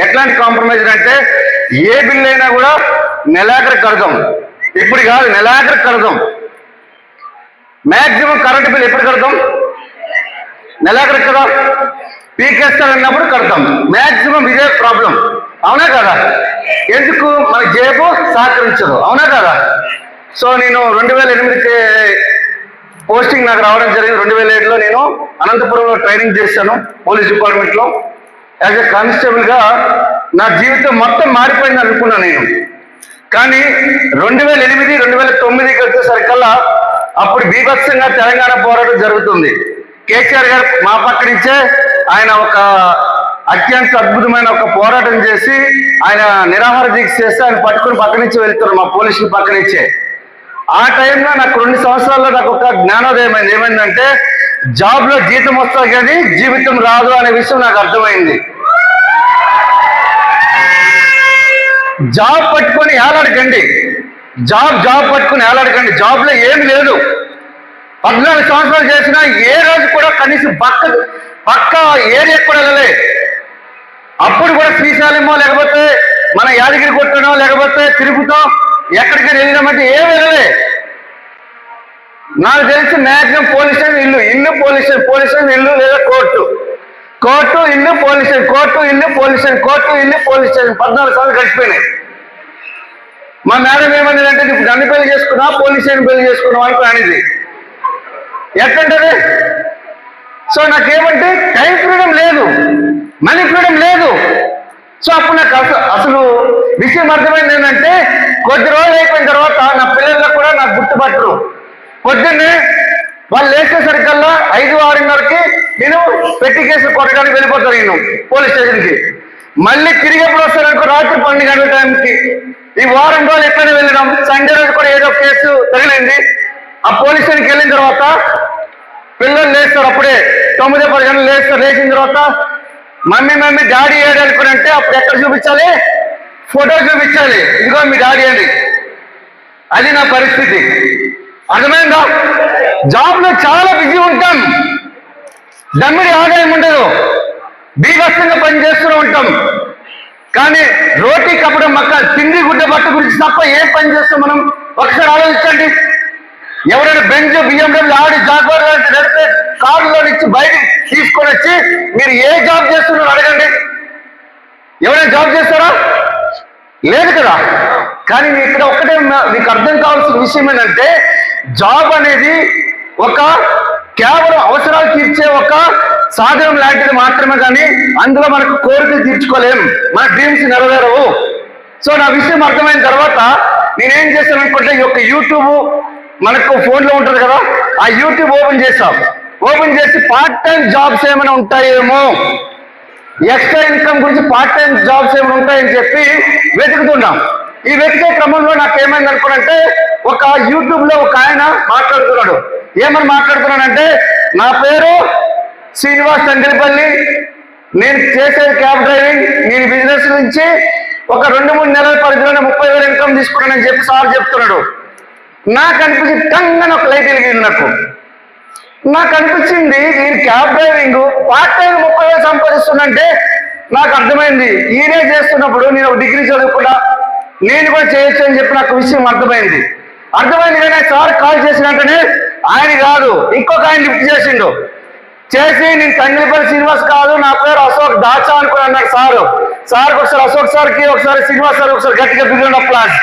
ఎట్లాంటి కాంప్రమైజ్ అంటే, ఏ బిల్ అయినా కూడా నెలాఖరు కడదాం, ఇప్పుడు కాదు నెలాఖరు కడదాం. మ్యాక్సిమం కరెంట్ బిల్ ఎప్పుడు కడతాం? నెలాఖరు కదా, పీకేస్తారన్నప్పుడు కడతాం. మ్యాక్సిమం ఇదే ప్రాబ్లం, అవునా కదా? ఎందుకు? మన జేబు సహకరించదు, అవునా కదా? సో నేను 2008కి పోస్టింగ్ నాకు రావడం జరిగింది. 2007లో నేను అనంతపురంలో ట్రైనింగ్ చేశాను పోలీస్ డిపార్ట్మెంట్లో యాజ్ ఎ కానిస్టేబుల్గా. నా జీవితం మొత్తం మారిపోయింది అనుకున్నాను నేను. కానీ 2008, 2009కి వచ్చేసరికల్లా అప్పుడు బీభత్సంగా తెలంగాణ పోరాటం జరుగుతుంది. కేసీఆర్ గారు మా పక్క నుంచే ఆయన ఒక అత్యంత అద్భుతమైన ఒక పోరాటం చేసి ఆయన నిరాహార దీక్ష చేస్తే ఆయన పట్టుకుని పక్క నుంచి వెళ్తున్నారు, మా పోలీసులు పక్క నుంచే. ఆ టైంలో నాకు 2 సంవత్సరాల్లో నాకు ఒక జ్ఞానోదయం అయింది. ఏమైందంటే, జాబ్లో జీతం వస్తుంది కానీ జీవితం రాదు అనే విషయం నాకు అర్థమైంది. జాబ్ పట్టుకొని ఏలాడకండి, జాబ్ పట్టుకొని ఏలాడకండి. జాబ్లో ఏమి లేదు. 14 సంవత్సరాలు చేసినా ఏ రోజు కూడా కనీసం పక్క ఏరియా కూడా వెళ్ళలే. అప్పుడు కూడా శ్రీశైలమో లేకపోతే మన యాదగిరి కొట్టనో లేకపోతే తిరుపతో ఎక్కడికి వెళ్ళినామంటే ఏం వెళ్ళలే. నాకు తెలిసి మ్యాక్సిమం పోలీస్ స్టేషన్, ఇల్లు పోలీస్ స్టేషన్, ఇల్లు లేదా కోర్టు, ఇల్లు పోలీస్ స్టేషన్, పోలీస్ స్టేషన్ 14 సార్లు గడిచిపోయినాయి. మా మేడం ఏమన్నదంటే, ఇప్పుడు నన్ను పెళ్లి చేసుకున్నా పోలీస్ స్టేషన్ పెళ్లి చేసుకున్నావు అని అనేది ఎట్లంటది? సో నాకేమంటే టైం ఫ్రీడమ్ లేదు, మనీ ఫ్రీడమ్ లేదు. సో అప్పుడు నాకు అసలు విషయం అర్థమైంది ఏంటంటే, కొద్ది రోజులు అయిపోయిన తర్వాత నా పిల్లల్లో కూడా నాకు గుర్తుపట్టరు. పొద్దున్నే వాళ్ళు లేచేసరికల్లా 5, 6:30కి నేను పెట్టి కేసులు కొట్టడానికి వెళ్ళిపోతాను నేను పోలీస్ స్టేషన్కి. మళ్ళీ తిరిగి ఎప్పుడు వస్తారనుకో, రాత్రి 12 గంటల టైంకి. ఈ వారం రోజులు ఎక్కడైనా వెళ్ళినాం, సండే రోజు కూడా ఏదో కేసు తగిలింది. ఆ పోలీస్ స్టేషన్కి వెళ్ళిన తర్వాత పిల్లలు లేస్తారు, అప్పుడే 9, 10 గంటలు లేస్తారు. లేచిన తర్వాత మమ్మీ డాడీ ఏడు అనుకుని అప్పుడు ఎక్కడ చూపించాలి? ఫోటో చూపించాలి, ఇదిగో మీ డాడీ అని. అది నా పరిస్థితి, అర్థమైందా? జాబ్లో చాలా బిజీ ఉంటాం, దమ్మిడి ఆదాయం ఉండదు, బీభత్సంగా పనిచేస్తూ ఉంటాం. కానీ రోటీ కప్పడం మక్క తిండి గుడ్డ బట్ట గురించి తప్ప ఏం పని చేస్తాం మనం? ఒకసారి ఆలోచించండి. ఎవరైనా బెంజ్, BMW, ఆడి, జాగ్వార్ లాంటి నడిపే కారులో నుంచి బయటకు తీసుకొని వచ్చి మీరు ఏ జాబ్ చేస్తున్నారో అడగండి. ఎవరైనా జాబ్ చేస్తారా? లేదు కదా. కానీ ఇక్కడ ఒక్కటే మీకు అర్థం కావాల్సిన విషయం ఏంటంటే, జాబ్ అనేది ఒక కేవలం అవసరాలు తీర్చే ఒక సాధనం లాంటిది మాత్రమే, కానీ అందులో మనకు కోరికలు తీర్చుకోలేం, మన డ్రీమ్స్ నెరవేరవు. సో నా విషయం అర్థమైన తర్వాత నేనేం చేశాను అనుకుంటే, ఈ యొక్క యూట్యూబ్ మనకు ఫోన్లో ఉంటుంది కదా, ఆ యూట్యూబ్ ఓపెన్ చేసి పార్ట్ టైం జాబ్స్ ఏమైనా ఉంటాయేమో, ఎక్స్ట్రా ఇన్కమ్ గురించి పార్ట్ టైం జాబ్స్ ఏమైనా ఉంటాయని చెప్పి వెతుకుతున్నాం. ఈ వెతికే క్రమంలో నాకు ఏమైంది అనుకున్నంటే, ఒక యూట్యూబ్లో ఒక ఆయన మాట్లాడుతున్నాడు. ఏమని మాట్లాడుతున్నానంటే, నా పేరు శ్రీనివాస్ తంగిలిపల్లి, నేను చేసేది క్యాబ్ డ్రైవింగ్, నేను బిజినెస్ నుంచి ఒక 2-3 నెలల పరిధిలోనే 30,000 ఇన్కమ్ తీసుకున్నానని చెప్పి సార్ చెప్తున్నాడు. నాకు అనిపించింది, టంగని ఒక లైట్ వెలిగింది. నాకు అనిపించింది, ఈయన క్యాబ్ డ్రైవింగ్ పార్ట్ టైం 30,000 సంపాదిస్తుందంటే నాకు అర్థమైంది, ఈయనే చేస్తున్నప్పుడు నేను ఒక డిగ్రీ చదువుకున్నా, నేను కూడా చేయొచ్చు అని చెప్పి నాకు విషయం అర్థమైంది. కానీ సార్ కాల్ చేసిన వెంటనే ఆయన కాదు, ఇంకొక ఆయన లిఫ్ట్ చేసి నేను తంగిలిపల్లి శ్రీనివాస్ కాదు, నా పేరు అశోక్ దాచా అనుకుని అన్నాడు సార్. ఒకసారి అశోక్ సార్కి, ఒకసారి శ్రీనివాస్ సార్ ఒకసారి గట్టిగా బిగిన అప్లాజ్.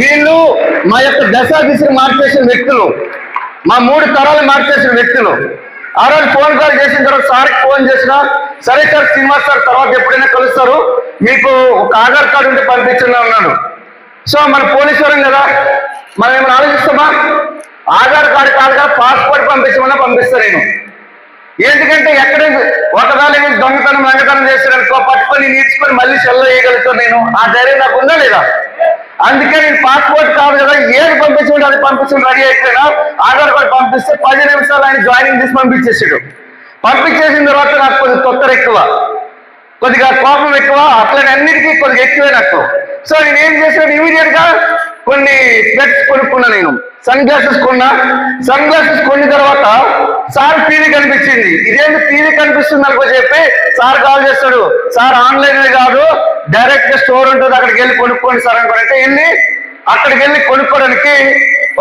వీళ్ళు మా యొక్క దశాదిశను మార్చేసిన వ్యక్తులు, మా 3 తరాలు మార్చేసిన వ్యక్తులు. ఆ రోజు ఫోన్ కాల్ చేసిన తర్వాత సార్కి ఫోన్ చేసిన, సరే సార్ శ్రీనివాస్ సార్ తర్వాత ఎప్పుడైనా కలుస్తారు, మీకు ఒక ఆధార్ కార్డు ఉంటే పంపించండి అన్నాడు. సో మన పోలీసు వారం కదా, మనం ఏమైనా ఆలోచిస్తామా? ఆధార్ కార్డు కాదు కదా, పాస్పోర్ట్ పంపించమన్నా పంపిస్తాను నేను. ఎందుకంటే ఎక్కడ ఒకవేళ నేను దొంగతనం రంగతనం చేస్తాననుకో, పట్టుకొని నేర్చుకొని మళ్ళీ సెల్లో వేయగలుగుతాను నేను. ఆ ధైర్యం నాకు ఉందా లేదా? అందుకే నేను పాస్పోర్ట్ కాదు కదా, ఏది పంపించమంటే అది పంపించడం రెడీ అయిపోయినా. ఆధార్ కార్డు పంపిస్తే 10 నిమిషాలు ఆయన జాయినింగ్ తీసి పంపించేసాడు. పంపించేసిన తర్వాత నాకు కొద్దిగా తొత్తర ఎక్కువ, కొద్దిగా కోపం ఎక్కువ, అట్లనే అన్నిటికీ కొద్దిగా ఎక్కువే నాకు. సో నేను ఏం చేశాను, ఇమీడియట్ గా కొన్ని స్పెక్స్ కొనుక్కున్నా. నేను సన్ గ్లాసెస్ కొన్నా. సన్ గ్లాసెస్ కొన్న తర్వాత సార్ టీవీ కనిపించింది. ఇదేంటి టీవీ కనిపిస్తుంది అనుకో చెప్పి సార్ కాల్ చేస్తాడు. సార్ ఆన్లైన్ కాదు, డైరెక్ట్ స్టోర్ ఉంటుంది, అక్కడికి వెళ్ళి కొనుక్కోండి సార్ అనుకోండి. వెళ్ళి అక్కడికి వెళ్ళి కొనుక్కోవడానికి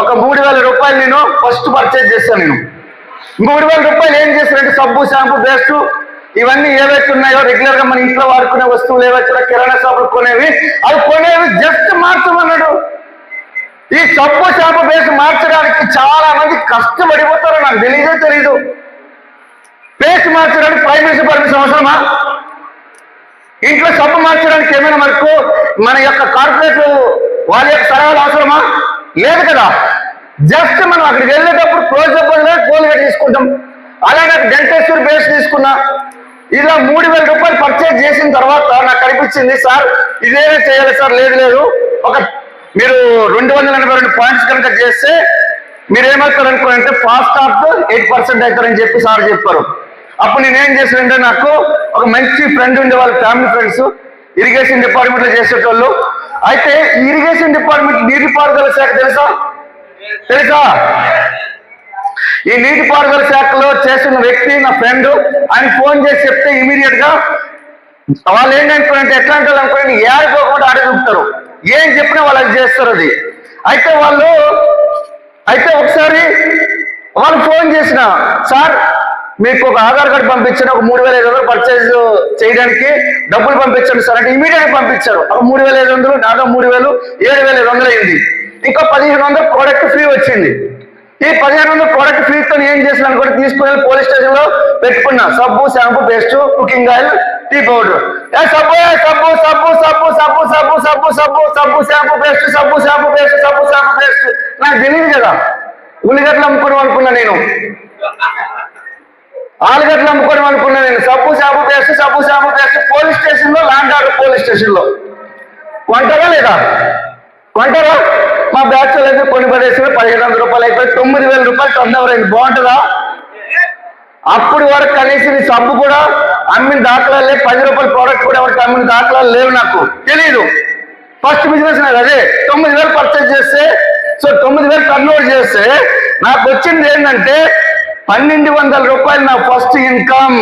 ఒక 3000 రూపాయలు నేను ఫస్ట్ పర్చేజ్ చేస్తాను. నేను 3000 రూపాయలు ఏం చేస్తానంటే సబ్బు, షాంపూ, పేస్ట్ ఇవన్నీ ఏవైతే ఉన్నాయో రెగ్యులర్ గా మన ఇంట్లో వాడుకునే వస్తువులు ఏవైతే కిరాణా షాపులు కొనేవి, అవి కొనేవి జస్ట్ మార్చమన్నాడు. ఈ సబ్బు, షాంపూ, పేస్ట్ మార్చడానికి చాలా మంది కష్టపడిపోతారో నాకు తెలీదు. పేస్ట్ మార్చడానికి ప్రైమ్ మినిస్టర్ పర్మిషన్ అవసరమా? ఇంట్లో సబ్బు మార్చడానికి ఏమైనా మనకు మన యొక్క కార్పొరేట్ వాళ్ళ యొక్క సలహాలు అవసరమా? లేదు కదా. జస్ట్ మనం అక్కడికి వెళ్ళేటప్పుడు క్లోజ్అప్ కోల్గేట్ తీసుకుంటాం. అలాగే డెంటేశ్వర్ పేస్ట్ తీసుకున్నా. ఇలా 3000 రూపాయలు పర్చేజ్ చేసిన తర్వాత నాకు అనిపించింది, సార్ ఇదేనే చేయాలి సార్. లేదు ఒక మీరు 282 పాయింట్స్ కనుక చేస్తే మీరు ఏమవుతారు అనుకోండి, ఫాస్ట్ ఆఫ్ 8% అవుతారని చెప్పి సార్ చెప్పారు. అప్పుడు నేనేం చేశానంటే, నాకు ఒక మంచి ఫ్రెండ్ ఉండే వాళ్ళ ఫ్యామిలీ ఫ్రెండ్స్ ఇరిగేషన్ డిపార్ట్మెంట్ లో చేసేటోళ్ళు. అయితే ఈ ఇరిగేషన్ డిపార్ట్మెంట్ నీటిపారుదల శాఖ తెలుసా? ఈ నీటిపారుదల శాఖలో చేస్తున్న వ్యక్తి నా ఫ్రెండ్. ఆయన ఫోన్ చేసి చెప్తే ఇమీడియట్ గా వాళ్ళు ఏంటనుకోండి, ఎట్లాంటి వాళ్ళు అనుకోండి, ఏడుకోకుండా అడుగుతారు. ఏం చెప్పినా వాళ్ళు అది చేస్తారు. అది అయితే ఒకసారి వాళ్ళు ఫోన్ చేసిన, సార్ మీకు ఒక ఆధార్ కార్డు పంపించాను, ఒక 3500 పర్చేజ్ చేయడానికి డబ్బులు పంపించండి సార్ అంటే ఇమీడియట్ పంపించారు. ఒక 3500, నాదో 3000, 7500 అయింది. ఇంకా 1500 ప్రోడక్ట్ ఫ్రీ వచ్చింది. ఈ 1500 ప్రోడక్ట్ ఫ్రీతో ఏం చేసినాను కూడా తీసుకుని పోలీస్ స్టేషన్ లో పెట్టుకున్నా. సబ్బు, shampoo, paste, cooking oil, tea powder. సబ్బు షాంపూ పేస్ట్ నాకు తెలియదు కదా. ఉల్లిగడ్డలు అమ్ముకోవడం అనుకున్నా నేను, ఆలుగడ్డలు అమ్ముకోవడం అనుకున్నా నేను. సబ్బు షాంపూ పేస్ట్ పోలీస్ స్టేషన్ లో, ల్యాండ్ ఆర్డర్ పోలీస్ స్టేషన్ లో కొంటారా లేదా? కొంటారా? మా బ్యాచ్ అయితే కొన్ని ప్రదేశంలో 1500 రూపాయలు అయిపోయి 9000 రూపాయలు టర్నోవర్ అయింది. బాగుంటుందా? అప్పుడు వరకు కనీసం ఈ సబ్బు కూడా అమ్మిన దాఖలాలు లేవు. 10 రూపాయల ప్రోడక్ట్ కూడా ఎవరికి అమ్మిన దాఖలాలు లేవు. నాకు తెలీదు. ఫస్ట్ బిజినెస్ నాకు అదే. 9000 పర్చేజ్ చేస్తే, సో 9000 టర్నోవర్ చేస్తే నాకు వచ్చింది ఏంటంటే 1200 రూపాయలు నా ఫస్ట్ ఇన్కమ్.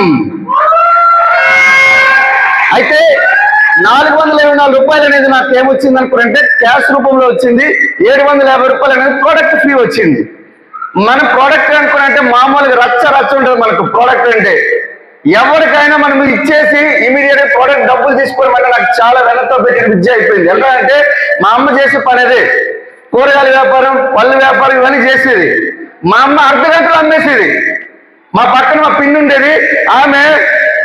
అయితే 424 రూపాయలు అనేది నాకు ఏమొచ్చింది అనుకుంటే క్యాష్ రూపంలో వచ్చింది. 750 రూపాయలు అనేది ప్రోడక్ట్ ఫ్రీ వచ్చింది. మన ప్రోడక్ట్ అనుకున్నంటే మామూలుగా రచ్చ ఉంటుంది మనకు. ప్రోడక్ట్ అంటే ఎవరికైనా మనం ఇచ్చేసి ఇమీడియట్ ప్రోడక్ట్ డబ్బులు తీసుకోవడం అంటే నాకు చాలా వెనతో పెట్టిన విద్య అయిపోయింది. ఎలా అంటే మా అమ్మ చేసే పని అదే. కూరగాయల వ్యాపారం, పళ్ళు వ్యాపారం ఇవన్నీ చేసేది. మా అమ్మ అర్ధగంటలో అమ్మేసేది. మా పక్కన మా పిన్ని ఉండేది, ఆమె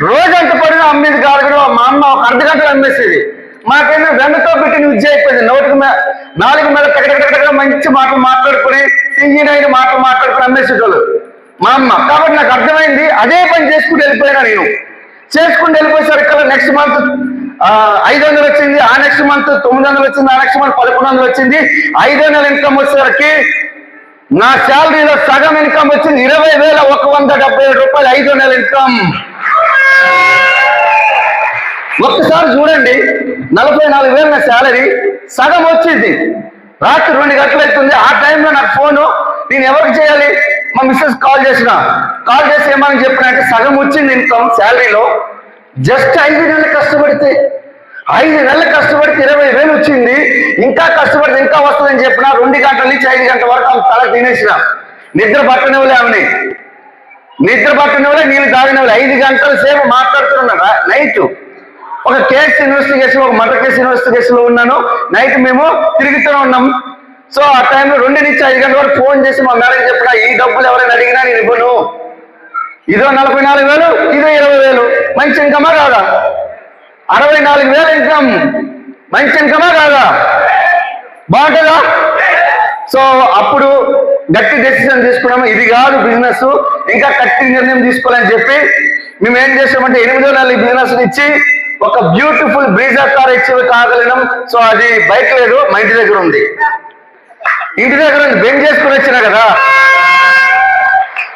రోజంత పడినా అమ్మేది కాదు కూడా. మా అమ్మ ఒక అర్ధగంటలో అమ్మేసేది. మాకేమో వెన్నతో పెట్టిన విద్య అయిపోయింది. నాలుగు మీద టకటకటక మంచి మాటలు మాట్లాడుకుని, తీయనైన మాటలు మాట్లాడుకుని అమ్మేసేటోళ్ళు మా అమ్మ. కాబట్టి నాకు అర్థమైంది, అదే పని చేసుకుంటూ వెళ్ళిపోయినా నేను. చేసుకుంటూ వెళ్ళిపోయేసరికి నెక్స్ట్ మంత్ 500 వచ్చింది, ఆ నెక్స్ట్ మంత్ 900 వచ్చింది, ఆ నెక్స్ట్ మంత్ 1100 వచ్చింది. 5 నెలల ఇన్కమ్ వచ్చేసరికి నా శాలరీలో సగం ఇన్కమ్ వచ్చింది. 20,177 రూపాయలు 5 నెలల ఇన్కమ్. ఒక్కసారి చూడండి, 44,000 నా శాలరీ, సగం వచ్చింది. రాత్రి 2 గంటలు అవుతుంది. ఆ టైంలో నాకు ఫోను, నేను ఎవరికి చేయాలి? మా మిస్సెస్ కాల్ చేసి ఏమని చెప్పినంటే సగం వచ్చింది ఇన్కమ్ శాలరీలో. జస్ట్ 5 నెలలు కష్టపడితే 20,000 వచ్చింది. ఇంకా కష్టపడితే ఇంకా వస్తుందని చెప్పిన 2 గంటల నుంచి 5 గంటల వరకు ఆమె తల తినేసిన. నిద్ర పట్టనివ్వలే ఆమెని, నీళ్ళు తాగినవ్వలే. 5 గంటల సేపు మాట్లాడుతున్నా. నైట్ ఒక కేసు ఇన్వెస్టిగేషన్, ఒక మర్డర్ కేసు ఇన్వెస్టిగేషన్ లో ఉన్నాను. నైట్ మేము తిరుగుతూనే ఉన్నాం. సో ఆ టైంలో 2 నుంచి 5 గంటల వరకు ఫోన్ చేసి మా మేడం చెప్పిన, ఈ డబ్బులు ఎవరైనా అడిగినా నేను ఇవ్వను. ఇదో 44,000, ఇదో 20,000. మంచి ఇన్కమా కాదా? 64,000 ఇన్కమ్ మంచి ఇన్కమా కాదా? బాగుంటుందా? సో అప్పుడు గట్టి డెసిషన్ తీసుకున్నాము, ఇది కాదు బిజినెస్, ఇంకా గట్టి నిర్ణయం తీసుకోవాలని చెప్పి మేము ఏం చేసామంటే 8వ నెల ఈ బిజినెస్ ఇచ్చి ఒక బ్యూటిఫుల్ బ్రీజా కార్ అచీవ్ కాగలిగినాం. సో అది బైక్ లేదు, మా ఇంటి దగ్గర ఉంది. ఇంటి దగ్గర ఉంది, బెంచ్ చేసుకుని వచ్చినా కదా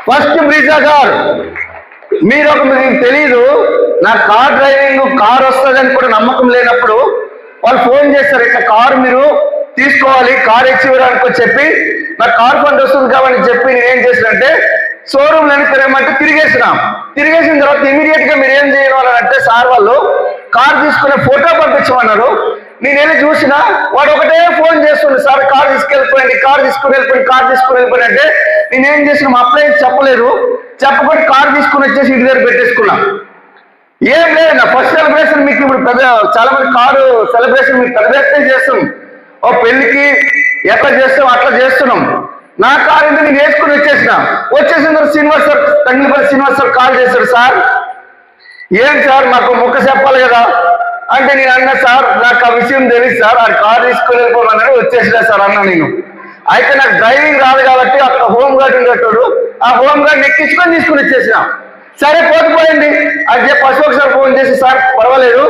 ఫస్ట్ బ్రీజా కార్. మీకు తెలీదు, నా కార్ డ్రైవింగ్, కార్ వస్తుందని కూడా నమ్మకం లేనప్పుడు వాళ్ళు ఫోన్ చేస్తారు, ఇట్లా కారు మీరు తీసుకోవాలి, కార్ ఇచ్చివ్వడానికి చెప్పి నాకు కార్ ఫండ్ వస్తుంది కాబట్టి చెప్పి నేనేం చేసినంటే షోరూమ్ అని తిరగమంటే తిరిగేసిన తర్వాత ఇమీడియట్ గా మీరు ఏం చేయాలి అంటే సార్ వాళ్ళు కార్ తీసుకునే ఫోటో పంపించమన్నారు. నేనేమి చూసినా వాడు ఒకటే ఫోన్ చేస్తుండే, సార్ కార్ తీసుకుని వెళ్ళిపోయి అంటే నేనేం చేసిన మా అప్లై చెప్పలేదు, చెప్పకుండా కార్ తీసుకుని వచ్చేసి ఇంటి దగ్గర పెట్టేసుకున్నా. ఏం లేదు, నా ఫస్ట్ సెలబ్రేషన్ మీకు ఇప్పుడు పెద్ద చాలా మంది కారు సెలబ్రేషన్ మీకు పెద్ద చేస్తాం, ఓ పెళ్లికి ఎట్లా చేస్తాం అట్లా చేస్తున్నాం. నా కారు ఇంటి నేను వేసుకుని వచ్చేసిన తర్వాత తంగిలిపల్లి శ్రీనివాస్ సార్ కాల్ చేశాడు, సార్ ఏం సార్ మాకు మొక్క చెప్పాలి కదా అంటే నేను అన్నా, సార్ నాకు ఆ విషయం తెలియదు సార్, ఆ కారు తీసుకుని వెళ్ళిపోమన్నాడు, వచ్చేసినా సార్ అన్నా నేను. అయితే నాకు డ్రైవింగ్ రాదు కాబట్టి అక్కడ హోమ్ గార్డ్ ఉండేటోడు, ఆ హోమ్ గార్డ్ ఎక్కించుకొని తీసుకుని వచ్చేసిన. సరే పోకపోయింది అని చెప్పి అశోక్ సార్ ఫోన్ చేసి, సార్ పర్వాలేదు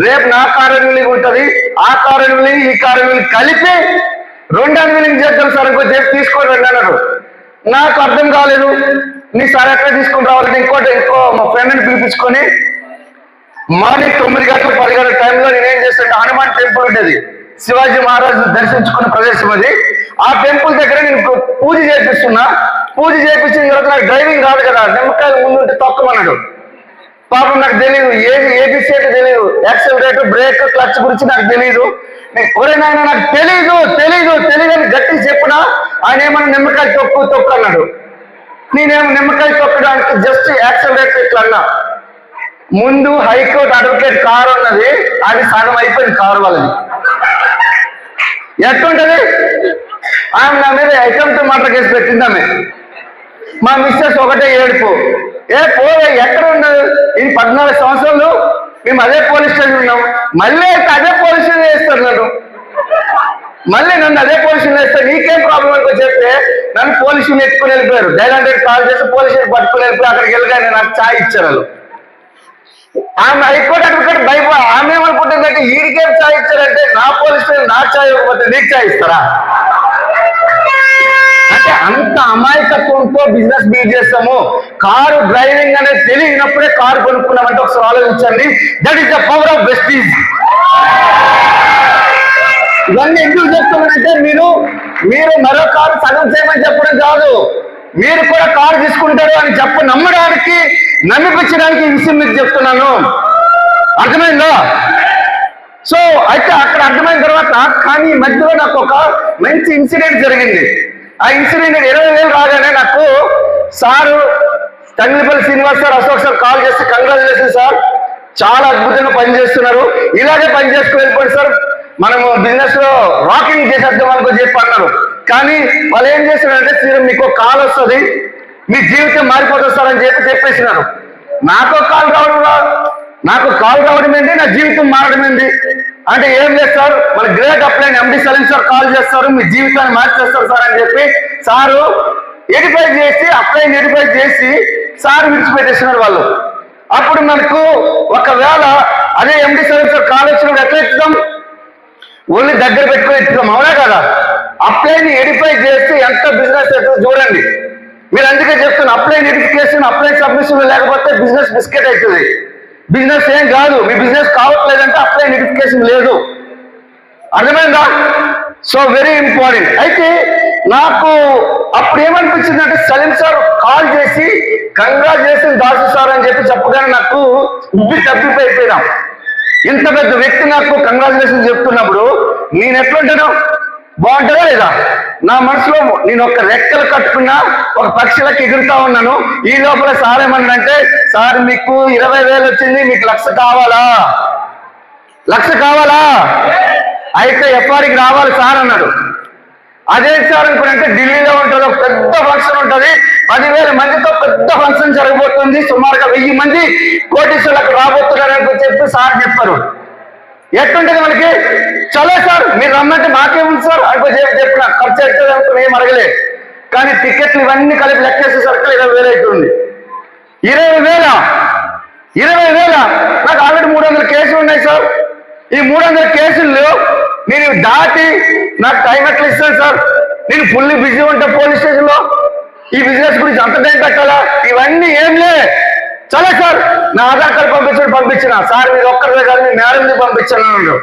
రేపు నా కార్ రెన్యూలింగ్ ఉంటుంది, ఆ కార్ రెన్యూలింగ్ ఈ కార్ రెన్యూలింగ్ కలిపి 2 రెన్యూలింగ్ చేద్దాం సార్, ఇంకో చెప్పి తీసుకోండి అన్నాడు. నాకు అర్థం కాలేదు, నీ సార్ ఎక్కడ తీసుకుని రావాలంటే ఇంకో మా ఫ్రెండ్ని పిలిపించుకొని మార్నింగ్ 9 గంటల 10 గంటల టైంలో నేనేం చేస్తాను, హనుమాన్ టెంపుల్ ఉండేది, శివాజీ మహారాజు దర్శించుకున్న ప్రదేశం అది. ఆ టెంపుల్ దగ్గర నేను పూజ చేపిస్తున్నా. పూజ చేయించిన తర్వాత నాకు డ్రైవింగ్ రాదు కదా, నిమ్మకాయలు ముందుంటే తొక్కమన్నాడు. పాపం నాకు తెలియదు, ఏబిసి అంటే తెలియదు, యాక్సిలరేటర్ బ్రేక్ క్లచ్ గురించి నాకు తెలియదు. ఎవరైనా నాకు తెలీదు అని గట్టి చెప్పినా ఆయన ఏమన్నా నిమ్మకాయ తొక్కు అన్నాడు. నేనేమో నిమ్మకాయ తొక్కడానికి జస్ట్ యాక్సిలరేటర్ ఇట్లా అన్నా. ముందు హైకోర్టు అడ్వకేట్ కారు ఉన్నది, అది సగం అయిపోయింది కారు వాళ్ళది. ఎట్లుంటది, ఆమె నా మీద అటెంప్ట్ మర్డర్ కేసు పెట్టిందామె. మా మిస్సెస్ ఒకటే ఏడుపు, పోవే ఎక్కడ ఉండదు, ఇది 14 సంవత్సరాలు మేము అదే పోలీస్ స్టేషన్ ఉన్నాం, మళ్ళీ అదే పోలీస్ స్టేషన్ వేస్తారు నన్ను అదే పోలీస్ స్టేషన్ వేస్తారు, నీకేం ప్రాబ్లం అనుకో చెప్తే నన్ను పోలీసులు ఎత్తుకుని వెళ్ళిపోయారు. డైల్ 100 కాల్ చేసి పోలీసులు పట్టుకుని వెళ్ళిపోయి అక్కడికి వెళ్ళగానే నాకు ఛాయ్ ఇచ్చారు వాళ్ళు. ఆమె హైకోర్టు అడ్వకేట్ భయపడి ఆమె ఏమనుకుంటుందంటే ఈడికేం ఛాయ్ ఇచ్చారంటే నా పోలీస్ స్టేషన్ నా ఛాయ్ ఇవ్వకపోతే నీకు ఛాయ్ ఇస్తారా అంటే అంత అమాయకత్వంతో బిజినెస్ బిల్డ్ చేస్తాము. కారు డ్రైవింగ్ అనేది తెలియనప్పుడే కారు కొనుక్కున్నామంటే ఒకసారి ఆలోచించండి. That is the power of Vestige. ఇవన్నీ ఎందుకు చెప్తున్నానంటే మీరు మరో కారు సగం చేయమని చెప్పడం కాదు, మీరు కూడా కారు తీసుకుంటారు అని నమ్మడానికి నమ్మిపించడానికి ఈ విషయం మీకు చెప్తున్నాను. అర్థమైందా? సో అయితే అక్కడ అర్థమైన తర్వాత కానీ మధ్యలో నాకు ఒక మంచి ఇన్సిడెంట్ జరిగింది. ఆ ఇన్సిడెంట్ 20,000 రాగానే నాకు sir Thangilipalli Srinivas sir, Ashok sir call చేస్తే కంగ్రాచులేషన్ సార్, చాలా అద్భుతంగా పనిచేస్తున్నారు, ఇలాగే పని చేసుకుని వెళ్ళిపోండి సార్, మనము బిజినెస్ లో రాకింగ్ చేసేద్దాం అనుకో చెప్పి అన్నారు. కానీ వాళ్ళు ఏం చేస్తున్నారంటే మీకు కాల్ వస్తుంది, మీ జీవితం మారిపోతుంది సార్ అని చెప్పేసినారు. నాకు కాల్ రావడం ఏంటి, నా జీవితం మారడం ఏంటి అంటే ఏం లేదు సార్, మన గ్రేట్ అప్లైన్ ఎండి సలీం సార్ కాల్ చేస్తారు, మీ జీవితాన్ని మార్చేస్తారు సార్ అని చెప్పి సారు ఎడిఫై చేసి అప్లైన్ ఎడిఫై చేసి సార్ విడిచిపెట్టేస్తున్నారు వాళ్ళు. అప్పుడు మనకు ఒకవేళ అదే ఎండి సలీం సార్ కాల్ వచ్చినప్పుడు ఎట్లా ఇస్తాం, ఓన్లీ దగ్గర పెట్టుకుని ఇస్తాం, అవునా కదా? అప్లైన్ ఎడిఫై చేస్తే ఎంత బిజినెస్ అవుతుందో చూడండి. మీరు అందుకే చెప్తున్నా, అప్లైన్ ఎడిఫికేషన్ అప్లైన్ సబ్మిషన్ లేకపోతే బిజినెస్ బిస్కెట్ అవుతుంది. బిజినెస్ ఏం కాదు, మీ బిజినెస్ కావట్లేదంటే అప్లైన్ ఎడిఫికేషన్ లేదు. అర్థమైందా? So very important. అయితే నాకు అప్పుడు ఏమనిపించిందంటే సలీం సార్ కాల్ చేసి కంగ్రాచులేషన్ దాసు సార్ అని చెప్పగానే నాకు తప్పిపోయిపోయినా. ఇంత పెద్ద వ్యక్తి నాకు కంగ్రాచులేషన్ చెప్తున్నప్పుడు నేను ఎట్లుంటాను, బాగుంటుందా లేదా? నా మనసులో నేను ఒక రెక్కలు కట్టుకున్నా ఒక పక్షులకు ఎగురుతా ఉన్నాను. ఈ లోపల సార్ ఏమన్నాడంటే, సార్ మీకు 20,000 వచ్చింది, మీకు 1,00,000 కావాలా? 1,00,000 కావాలా? అయితే ఎఫ్ఆర్కి రావాలి సార్ అన్నాడు. అదే సార్ అనుకుంటే ఢిల్లీలో ఉంటుంది, ఒక పెద్ద ఫంక్షన్ ఉంటుంది, 10,000 మందితో పెద్ద ఫంక్షన్ జరగబోతుంది, సుమారుగా 1000 మంది కోటీశ్వరులకు రాబోతున్నారని చెప్పి సార్ చెప్పారు. ఎట్లుంటుంది మనకి? చలో సార్ మీరు రమ్మంటే మాకేముంది సార్ అంటే చెప్పిన ఖర్చు అవుతుంది అనుకుని ఏం అడగలే. కానీ టికెట్లు ఇవన్నీ కలిపి లెక్కేసేసరికి 20,000 అవుతుంది. 20,000 నాకు ఆల్రెడీ 300 కేసులు ఉన్నాయి సార్. ఈ 300 కేసుల్లో నేను దాటి నాకు టైం ఎట్లా ఇస్తాను సార్? నేను ఫుల్లీ బిజీ ఉంటా పోలీస్ స్టేషన్లో. ఈ బిజినెస్ గురించి అంత టైం పెట్టాలా? ఇవన్నీ ఏం లే. చలో సార్ నా ఆధార్ కార్డు పంపించిన సార్ మీరు ఒక్కరిదే కాదు మీ మేడంది పంపించాను అన్నాడు.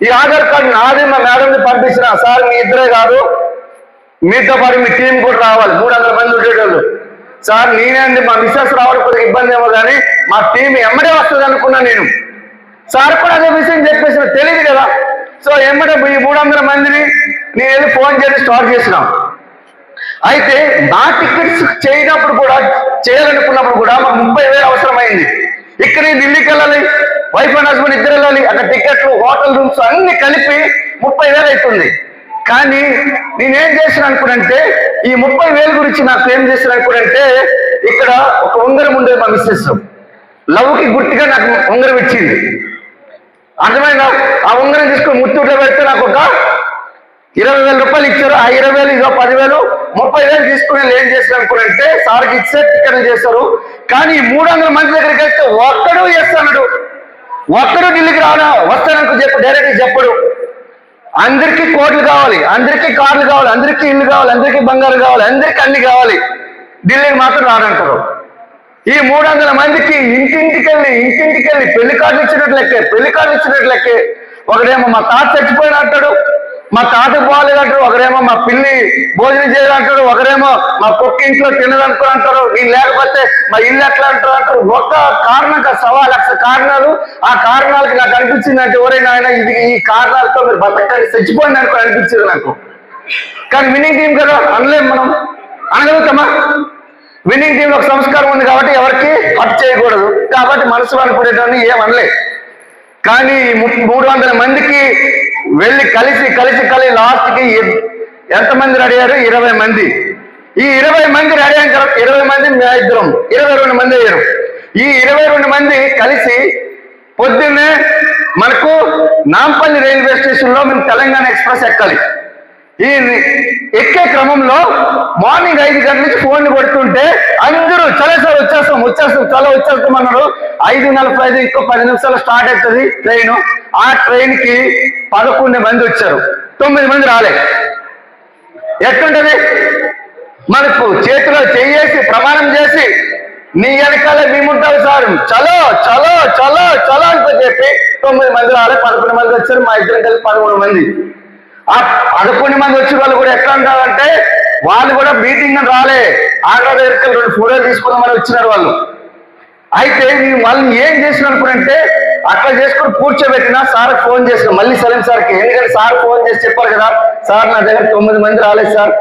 ఈ ఆధార్ కార్డు నాది మా మేడంది పంపించిన సార్ మీ ఇద్దరే కాదు మీతో పాటు మీ టీం కూడా రావాలి 300 మంది ఉండేటోళ్ళు. సార్ నేనే మా మిస్సెస్ రావడం కొద్దిగా ఇబ్బంది ఏమో కానీ మా టీం ఎమ్మడే వస్తుంది అనుకున్నా నేను. సార్ కూడా అదే విషయం చెప్పేసిన తెలియదు కదా. సో ఎమ్మడే ఈ 300 మందిని నేను వెళ్ళి ఫోన్ చేసి స్టార్ట్ చేసినాం. అయితే నా టికెట్స్ చేయాలనుకున్నప్పుడు కూడా మాకు 30,000 అవసరమైంది. ఇక్కడ ఢిల్లీకి వెళ్ళాలి, వైఫ్ అండ్ హస్బెండ్ ఇద్దరు వెళ్ళాలి, అక్కడ టికెట్లు హోటల్ రూమ్స్ అన్ని కలిపి 30,000 అవుతుంది. కానీ నేనేం చేసిన అనుకున్నంటే ఈ 30,000 గురించి నాకు ఏం చేసిన అనుకున్నంటే ఇక్కడ ఒక ఉంగరం ఉండేది మా మిస్సెస్ లవ్కి గుర్తుగా నాకు ఉంగరం ఇచ్చింది. అర్థమైందా? ఆ ఉంగరం తీసుకుని ముత్తూట్లో పెడితే నాకు ఒక 20,000 రూపాయలు ఇచ్చారు. ఆ 20,000 ఇదో 10,000 30,000 తీసుకుని ఏం చేస్తారు అనుకున్నంటే సార్కి ఇచ్చే టికెట్ చేస్తారు. కానీ 300 మంది దగ్గరికి వెళ్తే ఒక్కడు చేస్తాడు, ఒక్కడు ఢిల్లీకి రావడా వస్తాననుకు చెప్పు డైరెక్ట్ చెప్పడు. అందరికీ కోట్లు కావాలి, అందరికీ కార్లు కావాలి, అందరికీ ఇల్లు కావాలి, అందరికీ బంగారం కావాలి, అందరికీ అన్ని కావాలి, ఢిల్లీకి మాత్రం రాడంటారు. ఈ 300 మందికి ఇంటింటికి వెళ్ళి పెళ్లి కార్డులు ఇచ్చినట్లు లెక్కే ఒకడేమో మా తాత చచ్చిపోయిన అంటాడు, మా తాతకు పోలేదు అంటారు, ఒకరేమో మా పిల్లి భోజనం చేయాలంటారు, ఒకరేమో మా కుక్క ఇంట్లో తినదనుకో అంటారు, నేను లేకపోతే మా ఇల్లు ఎట్లా అంటారు. ఒక్క కారణం 1,00,000 కారణాలు. ఆ కారణాలకు నాకు అనిపించింది అంటే ఎవరైనా ఆయన ఈ కారణాలతో మీరు బతకడానికి చచ్చిపోయింది అనుకో అనిపించింది నాకు. కానీ విన్నింగ్ టీం కదా అనలేము, మనం అనగలుగుతామా? విన్నింగ్ టీంలో ఒక సంస్కారం ఉంది కాబట్టి ఎవరికి హర్ట్ చేయకూడదు కాబట్టి మనసు అనుకునేటవన్నీ ఏమనలే. కానీ 300 మందికి వెళ్ళి కలిసి లాస్ట్కి ఎంతమంది రెడీ అయ్యారు? 20 మంది. ఈ 20 మంది రెడీ అయిన తర్వాత 20 మంది మేము ఇద్దరం 22 మంది అయ్యారు. ఈ 22 మంది కలిసి పొద్దున్నే మనకు నాంపల్లి రైల్వే స్టేషన్లో మేము తెలంగాణ ఎక్స్ప్రెస్ ఎక్కాలి. ఈ ఎక్కే క్రమంలో మార్నింగ్ 5 గంటల నుంచి ఫోన్లు కొడుతుంటే అందరూ చలో సార్ వచ్చేస్తాం అన్నారు. 5:45 ఇంకో 10 నిమిషాలు స్టార్ట్ అవుతుంది ట్రైన్. ఆ ట్రైన్కి 11 మంది వచ్చారు, 9 మంది రాలే. ఎట్లుంటది? మనకు చేతిలో చేసి ప్రమాణం చేసి నీ వెనకాల మేముంటారు సార్ చలో అని చెప్పి 9 మంది రాలే, 11 మంది వచ్చారు. మా ఇద్దరం కలిసి 13 మంది. ఆ 11 మంది వచ్చిన వాళ్ళు కూడా ఎట్లా అంటారంటే వాళ్ళు కూడా మీటింగ్ రాలే, ఆగ్రా దగ్గరికి 2 ఫోటోలు తీసుకుందామని వచ్చినారు వాళ్ళు. అయితే నేను వాళ్ళని ఏం చేసిన అనుకున్నంటే అట్లా చేసుకుని కూర్చోబెట్టినా సార్ ఫోన్ చేసిన మళ్ళీ సలీం సార్కి. ఎందుకంటే సార్ ఫోన్ చేసి చెప్పారు కదా సార్ నా దగ్గర 9 మంది రాలేదు సార్,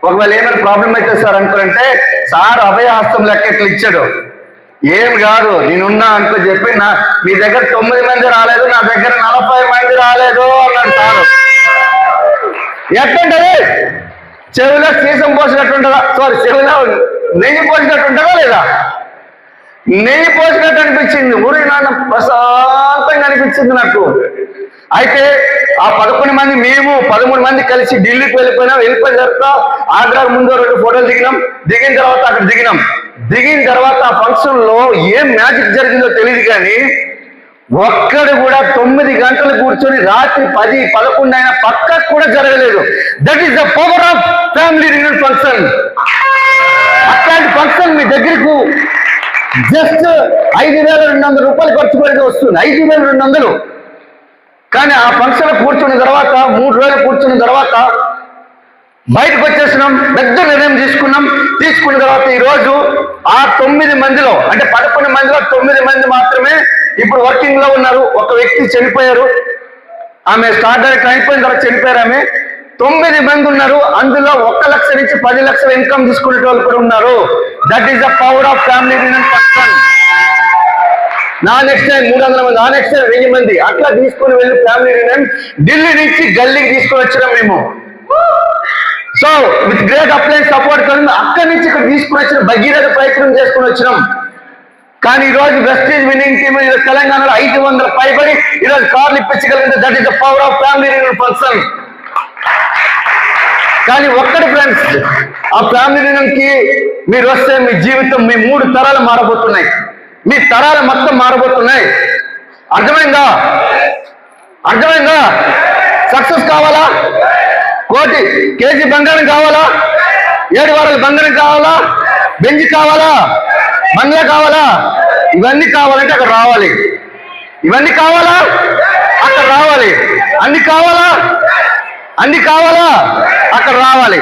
ఒకవేళ ఏమైనా ప్రాబ్లం అయితే సార్ అనుకుంటే సార్ అభయహస్తం లెక్క ఎట్లా ఇచ్చాడు. ఏం కాదు నేనున్నా అనుకో చెప్పి మీ దగ్గర 9 మంది రాలేదు, నా దగ్గర 40 మంది రాలేదు అన్నాడు సారు. ఎట్లుంటది? చెవిలో సీసం పోసినట్టుంటదా? చెవిలో నెయ్యి పోసినట్టుంటదా లేదా? నెయ్యి పోసినట్టు అనిపించింది. ఊరి నాన్న ప్రశాంతంగా అనిపించింది నాకు. అయితే ఆ 11 మంది మేము 13 మంది కలిసి ఢిల్లీకి వెళ్ళిపోయిన తర్వాత ఆగ్రాకు ముందు 2 ఫోటోలు దిగిన తర్వాత అక్కడ దిగిన తర్వాత ఆ ఫంక్షన్ లో ఏం మ్యాజిక్ జరిగిందో తెలియదు కానీ ఒక్కడు కూడా 9 గంటలు కూర్చొని రాత్రి 10, 11 అయినా పక్కకు కూడా జరగలేదు. That is the power of family reunion function. అట్లాంటి ఫంక్షన్ మీ దగ్గరకు జస్ట్ 5,200 రూపాయలు ఖర్చు పెడితే వస్తుంది, 5,200. కానీ ఆ ఫంక్షన్ కూర్చున్న తర్వాత 3 రోజులు కూర్చున్న తర్వాత బయటకు వచ్చేసినాం, పెద్ద నిర్ణయం తీసుకున్న తర్వాత ఈరోజు ఆ 9 మందిలో అంటే 11 మందిలో 9 మంది మాత్రమే ఇప్పుడు వర్కింగ్ లో ఉన్నారు. ఒక వ్యక్తి చనిపోయారు, ఆమె స్టార్ట్ డైరెక్ట్ అయిపోయిన తర్వాత చనిపోయారు ఆమె. 9 మంది ఉన్నారు, అందులో 1 లక్ష నుంచి 10 లక్షల ఇన్కమ్ తీసుకునే వాళ్ళు కూడా ఉన్నారు. That is the power of family reunion function. నా నెక్స్ట్ టైం 300 మంది, ఆ నెక్స్ట్ టైం 1000 మంది అట్లా తీసుకుని వెళ్ళి ఫ్యామిలీ రియూనియన్ ఢిల్లీ నుంచి గల్లీకి తీసుకొని వచ్చినాం మేము. సో విత్ గ్రేట్ అప్లైన్స్ సపోర్ట్ కలిసి అక్కడి నుంచి ఇక్కడ తీసుకుని వచ్చిన భగీరథ ప్రయత్నం చేసుకుని వచ్చినాం. కానీ ఈరోజు వెస్టీజ్ విన్నింగ్ టీమ్ తెలంగాణలో 500 పైబడి ఈరోజు కార్లు ఇప్పించగలిగింది. That is the power of family reunion function. కానీ ఒక్కటి ఫ్రెండ్స్, ఆ ఫ్యామిలీ రియూనియన్కి మీరు వస్తే మీ జీవితం, మీ 3 తరాలు మారబోతున్నాయి, మీ తరాలు మొత్తం మారబోతున్నాయి. అర్థమైందా? అర్థమైందా? సక్సెస్ కావాలా? కోటి కేజీ బంగారం కావాలా? 7 వారాల బంగారం కావాలా? బెంజ్ కావాలా? బంగ్లా కావాలా? ఇవన్నీ కావాలంటే అక్కడ రావాలి. ఇవన్నీ కావాలా? అక్కడ రావాలి. అన్ని కావాలా? అన్ని కావాలా? అక్కడ రావాలి.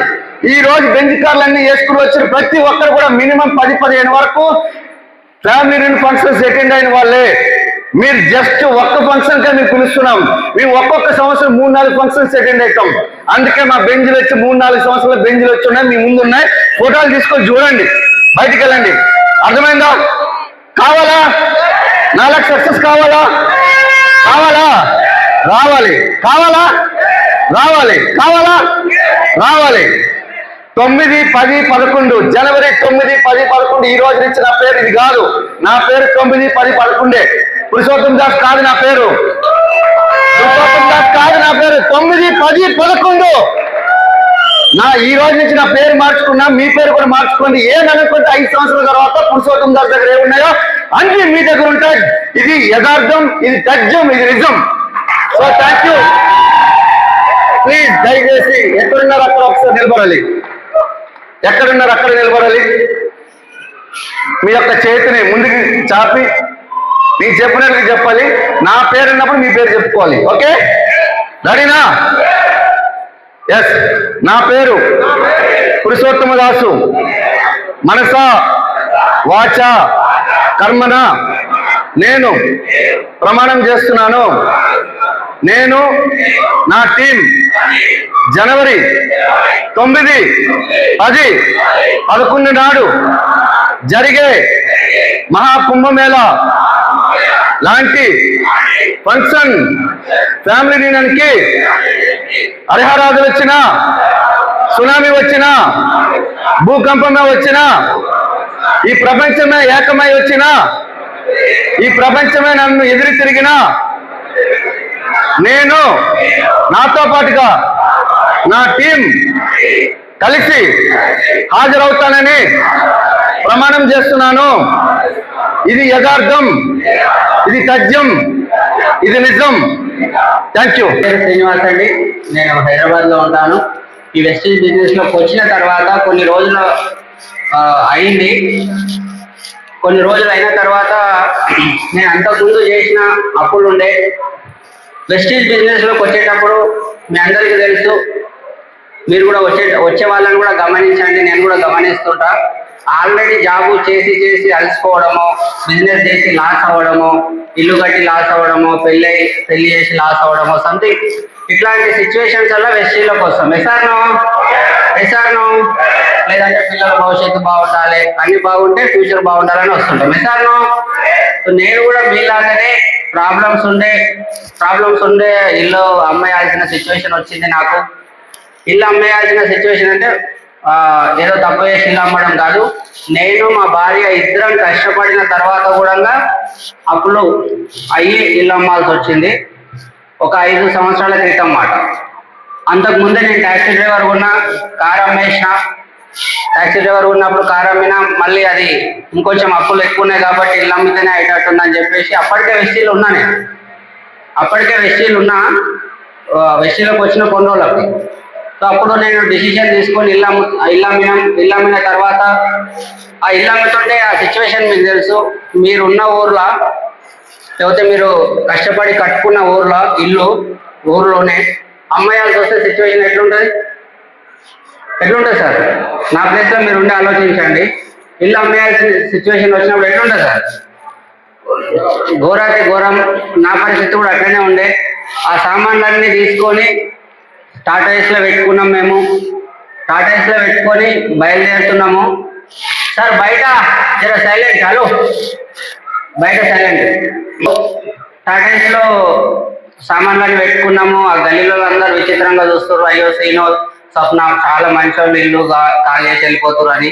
ఈ రోజు బెంజ్ కార్లన్నీ వేసుకుని వచ్చిన ప్రతి ఒక్కరు కూడా మినిమం 10-15 వరకు ఫ్యామిలీ రియూనియన్ ఫంక్షన్స్ అటెండ్ అయిన వాళ్ళే. మీరు జస్ట్ ఒక్క ఫంక్షన్ కే మేము పిలుస్తున్నాం. మేము ఒక్కొక్క సంవత్సరం 3-4 ఫంక్షన్స్ అటెండ్ అవుతాం. అందుకే మా బెంజ్లు వచ్చి 3-4 సంవత్సరాల బెంజ్లు వచ్చి ఉన్నాయి, మీ ముందు ఉన్నాయి. ఫోటోలు తీసుకొని చూడండి, బయటికి వెళ్ళండి. అర్థమైందా? కావాలా? 4 సక్సెస్ కావాలా? కావాలా? రావాలి. కావాలా? రావాలి. కావాలా? రావాలి. 9, 10, 11 జనవరి 9, 10, 11 ఈ రోజు నుంచి నా పేరు ఇది కాదు. నా పేరు 9, 10, 11 పురుషోత్తం దాస్ కాదు నా పేరు. పురుషోత్తం దాస్ కాదు నా పేరు. 9, 10, 11 ఈ రోజు నుంచి నా పేరు మార్చుకున్నా, మీ పేరు కూడా మార్చుకోండి. ఏమనుకుంటే 5 సంవత్సరాల తర్వాత పురుషోత్తం దాస్ దగ్గర ఏమున్నాయో అన్ని మీ దగ్గర ఉంటాయి. ఇది యథార్థం, ఇది తథ్యం, ఇది నిజం. So thank you. ప్లీజ్ దయచేసి ఎక్కడున్నారు అక్కడ ఒకసారి నిలబడాలి. ఎక్కడున్నారు అక్కడ నిలబడాలి. మీ యొక్క చేతిని ముందుకు చాపి నేను చెప్పినట్టుగా చెప్పాలి. నా పేరు ఉన్నప్పుడు మీ పేరు చెప్పుకోవాలి. ఓకే, రెడీనా? ఎస్. నా పేరు పురుషోత్తమ దాసు. మనస వాచ కర్మన నేను ప్రమాణం చేస్తున్నాను. నేను నా టీం జనవరి 9, 10, 11 నాడు జరిగే మహాకుంభమేళా లాంటి ఫంక్షన్ ఫ్యామిలీ రియూనియన్కి హరిహరాదులు వచ్చినా, సునామీ వచ్చినా, భూకంపమే వచ్చినా, ఈ ప్రపంచమే ఏకమై వచ్చినా, ఈ ప్రపంచమే నన్ను ఎదురు తిరిగినా, నేను నాతో పాటుగా నా టీం కలిసి హాజరవుతానని ప్రమాణం చేస్తున్నాను. ఇది యథార్థం, ఇది తథ్యం, ఇది నిజం. Thank you. శ్రీనివాస్ అండి. నేను హైదరాబాద్ లో ఉంటాను. ఈ వెస్టేజ్ బిజినెస్ లోకి వచ్చిన తర్వాత కొన్ని రోజులు అయింది. కొన్ని రోజులు అయిన తర్వాత నేను అంతకుముందు చేసిన అప్పులు ఉండే. వెస్టేజ్ బిజినెస్ లోకి వచ్చేటప్పుడు మీ అందరికీ తెలుసు, మీరు కూడా వచ్చే వాళ్ళని కూడా గమనించండి, నేను కూడా గమనిస్తుంటా. ఆల్రెడీ జాబు చేసి అలసిపోవడము, బిజినెస్ చేసి లాస్ అవ్వడము, ఇల్లు కట్టి లాస్ అవ్వడము, పెళ్లి చేసి లాస్ అవ్వడము, సంథింగ్ ఇట్లాంటి సిచ్యువేషన్స్ వల్ల వెస్టేజ్లోకి వస్తాం. ఎస్ఆర్నో లేదంటే పిల్లల భవిష్యత్తు బాగుండాలి, అన్ని బాగుంటే ఫ్యూచర్ బాగుండాలని వస్తుంటాం. ఎస్ఆర్నో. నేను కూడా మీలాగానే ప్రాబ్లమ్స్ ఉండే ఇల్లు అమ్మేయాల్సిన సిచ్యువేషన్ వచ్చింది నాకు. ఇల్లు అమ్మేయాల్సిన సిచ్యువేషన్ అంటే ఏదో తప్పు చేసి ఇల్లు అమ్మడం కాదు. నేను మా భార్య ఇద్దరం కష్టపడిన తర్వాత కూడా అప్పులు అయ్యి ఇల్లు అమ్మాల్సి వచ్చింది. ఒక 5 సంవత్సరాల క్రితం మాట. అంతకుముందే నేను ట్యాక్సీ డ్రైవర్ ఉన్నా, కార్ అమ్మేసిన. ట్యాక్సీ డ్రైవర్ ఉన్నప్పుడు కార్ అమ్మినా, మళ్ళీ అది ఇంకొంచెం అప్పులు ఎక్కువ ఉన్నాయి కాబట్టి ఇల్లు అమ్మితేనే అయ్యేటట్టుందని చెప్పేసి అప్పటికే వెస్టీలు ఉన్నా. వెస్టీలోకి వచ్చిన కొన్ని రోజులకి. సో అప్పుడు నేను డిసిషన్ తీసుకొని ఇల్లు అమ్మిన తర్వాత ఆ ఇల్లు అమ్ముతుంటే ఆ సిచ్యువేషన్ మీకు తెలుసు. మీరున్న ఊర్లో లేకపోతే మీరు కష్టపడి కట్టుకున్న ఊర్లోనే అమ్మేయాల్సి వస్తే సిచ్యువేషన్ ఎట్లుంటుంది సార్? నా ప్లేస్లో మీరు ఉండి ఆలోచించండి. ఇల్లు అమ్మేయాల్సిన సిచ్యువేషన్ వచ్చినప్పుడు ఎట్లుంటుంది సార్? ఘోరాతి ఘోరం. నా పరిస్థితి కూడా అట్లనే ఉండే. ఆ సామాన్లన్నీ తీసుకొని టాటాయిస్లో పెట్టుకున్నాం. మేము టాటాయిస్లో పెట్టుకొని బయలుదేరుతున్నాము. సార్ బయట జర సైలెంట్, హలో బయట సైలెంట్. టాటాయిస్లో సామాన్లన్నీ పెట్టుకున్నాము. ఆ గల్లీలో అందరూ విచిత్రంగా చూస్తారు. అయ్యో శ్రీను, స్వప్న చాలా మంచి వాళ్ళు ఇల్లు ఖాళీ చేసి వెళ్ళిపోతారు అని.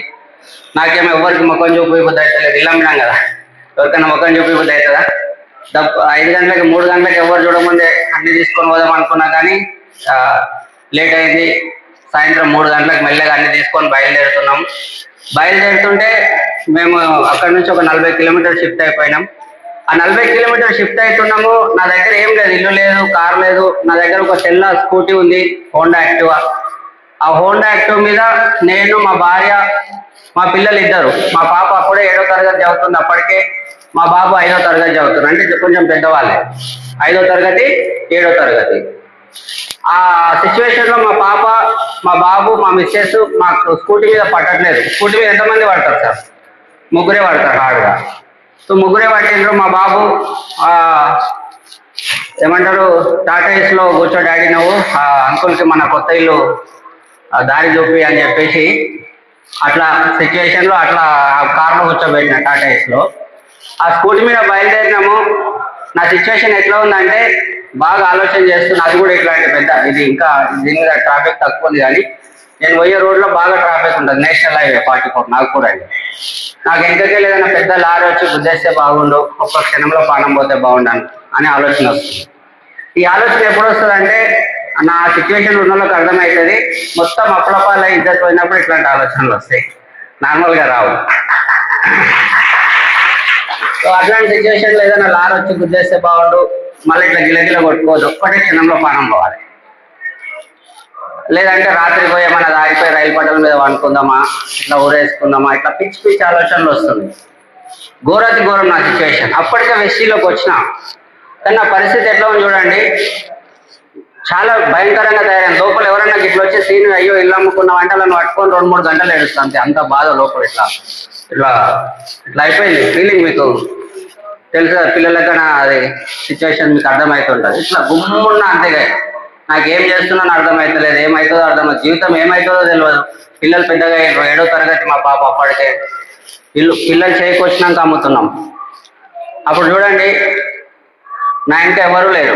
నాకేమో ఎవరికి ముఖం చూపిపోతే ఇల్లు అమ్మినాం కదా, ఎవరికైనా ముఖం చూపిబుద్ధి అవుతుందా? 5 గంటలకి 3 గంటలకి ఎవరు చూడముందే అన్ని తీసుకొని పోదాం అనుకున్నా కానీ లేట్ అయింది. సాయంత్రం 3 గంటలకు మెల్లగా అన్ని తీసుకొని బయలుదేరుతున్నాం. బయలుదేరుతుంటే మేము అక్కడ నుంచి ఒక 40 కిలోమీటర్ షిఫ్ట్ అయిపోయినాం. ఆ 40 కిలోమీటర్ షిఫ్ట్ అవుతున్నాము. నా దగ్గర ఏం లేదు, ఇల్లు లేదు, కారు లేదు. నా దగ్గర ఒక తెల్ల స్కూటీ ఉంది, హోండా యాక్టివా. ఆ హోండా యాక్టివ్ మీద నేను, మా భార్య, మా పిల్లలు ఇద్దరు. మా పాప అప్పుడే 7వ తరగతి చదువుతుంది. అప్పటికే మా బాబు 5వ తరగతి చదువుతుంది. అంటే కొంచెం పెద్దవాళ్ళే, 5వ తరగతి 7వ తరగతి. ఆ సిచ్యువేషన్ లో మా పాప, మా బాబు, మా మిస్సెస్ మాకు స్కూటీ మీద పట్టట్లేదు. స్కూటీ మీద ఎంతమంది పడతారు సార్? 3 పడతారు హార్డ్గా. సో 3 పట్టిండ్రు. మా బాబు ఏమంటారు, టాటా ఏస్ లో కూర్చో డాడీ నువ్వు, అంకుల్కి మన కొత్త ఇల్లు దారి చూపి అని చెప్పేసి అట్లా సిచ్యువేషన్ లో అట్లా కార్లో కూర్చోబెట్టిన టాటా ఏస్ లో. ఆ స్కూటీ మీద బయలుదేరినాము. నా సిచ్యువేషన్ ఎట్లా ఉందంటే బాగా ఆలోచన చేస్తున్నా. అది కూడా ఇట్లాంటి పెద్ద ఇది ఇంకా దీని మీద ట్రాఫిక్ తక్కువ ఉంది, కానీ నేను పోయే రోడ్లో బాగా ట్రాఫిక్ ఉంటుంది. National highway 44 Nagpur highway. నాకు ఎంతకెళ్ళి ఏదైనా పెద్ద లారీ వచ్చి గుద్దేస్తే బాగుండు, ఒక్క క్షణంలో ప్రాణం పోతే బాగుండాను అని ఆలోచన వస్తుంది. ఈ ఆలోచన ఎప్పుడు వస్తుంది అంటే నా సిచ్యువేషన్ ఉన్న వాళ్ళకి అర్థమవుతుంది. మొత్తం అప్పులపాల ఇజ్జత్ పోయినప్పుడు ఇట్లాంటి ఆలోచనలు వస్తాయి, నార్మల్గా రావు. సో అట్లాంటి సిచ్యువేషన్లో ఏదైనా లారీ వచ్చి గుద్దేస్తే బాగుండు, మళ్ళీ ఇట్లా గిలగిల కొట్టుకోవద్దు, ఒక్కటే క్షణంలో ప్రాణం పోవాలి. లేదంటే రాత్రి పోయి మన దారిపోయి రైలు పట్టాల మీద వండుకుందామా, ఇట్లా ఊరేసుకుందామా, ఇట్లా పిచ్చి పిచ్చి ఆలోచనలు వస్తుంది. ఘోరాతి ఘోరం నా సిచ్యువేషన్. అప్పటికే వెస్టీలోకి వచ్చిన, కానీ నా పరిస్థితి ఎట్లా ఉంది చూడండి, చాలా భయంకరంగా తయారైంది. లోపల ఎవరైనా ఇట్లా వచ్చి సీన్ అయ్యో ఇల్లు అమ్ముకున్న వంటలను పట్టుకొని 2-3 గంటలు ఏడుస్తాం అంతే. అంత బాధ లోపల ఇట్లా ఇట్లా ఇట్లా అయిపోయింది ఫీలింగ్. మీకు తెలుసు పిల్లలకన్నా అది సిచ్యువేషన్ మీకు అర్థమవుతుంటుంది. ఇట్లా గుమ్మున్నా అంతేగా, నాకేం చేస్తున్నాను అర్థమవుతలేదు, ఏమవుతుందో అర్థమవుతుంది, జీవితం ఏమవుతుందో తెలియదు. పిల్లలు పెద్దగా 7వ తరగతి మా పాప. అప్పటికే పిల్లలు చేకొచ్చినాక అమ్ముతున్నాం. అప్పుడు చూడండి నా ఇంకా ఎవరు లేరు.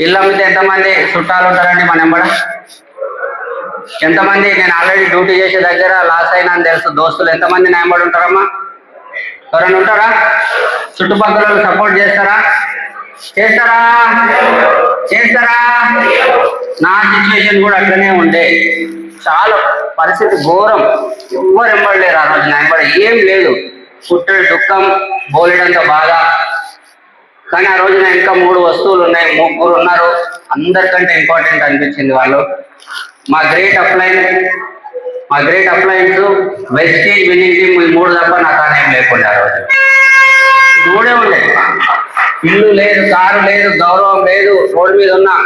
ఇల్లు అమ్మితే ఎంతమంది చుట్టాలు ఉంటారండి మన ఎంబడ? ఎంతమంది, నేను ఆల్రెడీ డ్యూటీ చేసే దగ్గర లాస్ అయినా అని తెలుసు, దోస్తులు ఎంతమంది నా ఎంబడి ఉంటారమ్మా? ఎవరైనా ఉంటారా? చుట్టుపక్కల సపోర్ట్ చేస్తారా? చేస్తారా? నా సిచ్యువేషన్ కూడా అట్లనే ఉండే. చాలా పరిస్థితి ఘోరం. ఎవ్వరు ఎంబడలేరు ఆ రోజు నా ఎంబడి, ఏం లేదు. పుట్టడి దుఃఖం, బోలెడంత బాధ. కానీ ఆ రోజు నా ఇంకా 3 వస్తువులు ఉన్నాయి, 3 ఉన్నారు. అందరికంటే ఇంపార్టెంట్ అనిపించింది వాళ్ళు. మా great appliance, wastage winning team, ఈ 3 తప్ప నాకు అనేం లేకుండా ఆ రోజు 3 ఉండే. ఇల్లు లేదు, కారు లేదు, గౌరవం లేదు, రోడ్డు మీద ఉన్నా.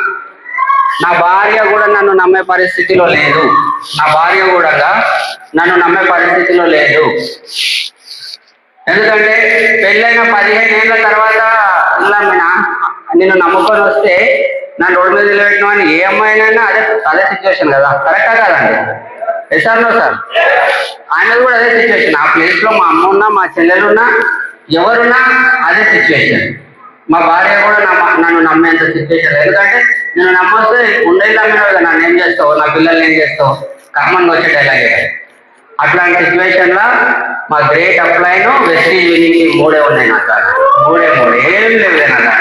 నా భార్య కూడా నన్ను నమ్మే పరిస్థితిలో లేదు. ఎందుకంటే పెళ్ళైన 15 ఏళ్ళ తర్వాత నిన్ను నమ్ముకొని వస్తే నన్ను రోడ్డు మీద నిలబెట్టిన అని ఏ అమ్మాయినైనా అదే సిచ్యువేషన్ కదా, కరెక్టా కాదండి? సార్ నో సార్, ఆయనది కూడా అదే సిచ్యువేషన్. ఆ ప్లేస్లో మా అమ్మ ఉన్నా, మా చెల్లెలు ఉన్నా, ఎవరున్నా అదే సిచ్యువేషన్. మా భార్య కూడా నన్ను నమ్మేంత సిచ్యువేషన్. ఎందుకంటే నేను నమ్మొస్తే ఉండేది నమ్మినావు కదా, నన్ను ఏం చేస్తావు, నా పిల్లల్ని ఏం చేస్తావు, కర్మంగా వచ్చే డైలాగే. అట్లాంటి సిచ్యువేషన్ లా మా గ్రేట్ అప్లైన్, వెస్టీజ్ విన్నింగ్ 3 ఉన్నాయి నా కాడ. 3 ఏం లేదు నా కాడ.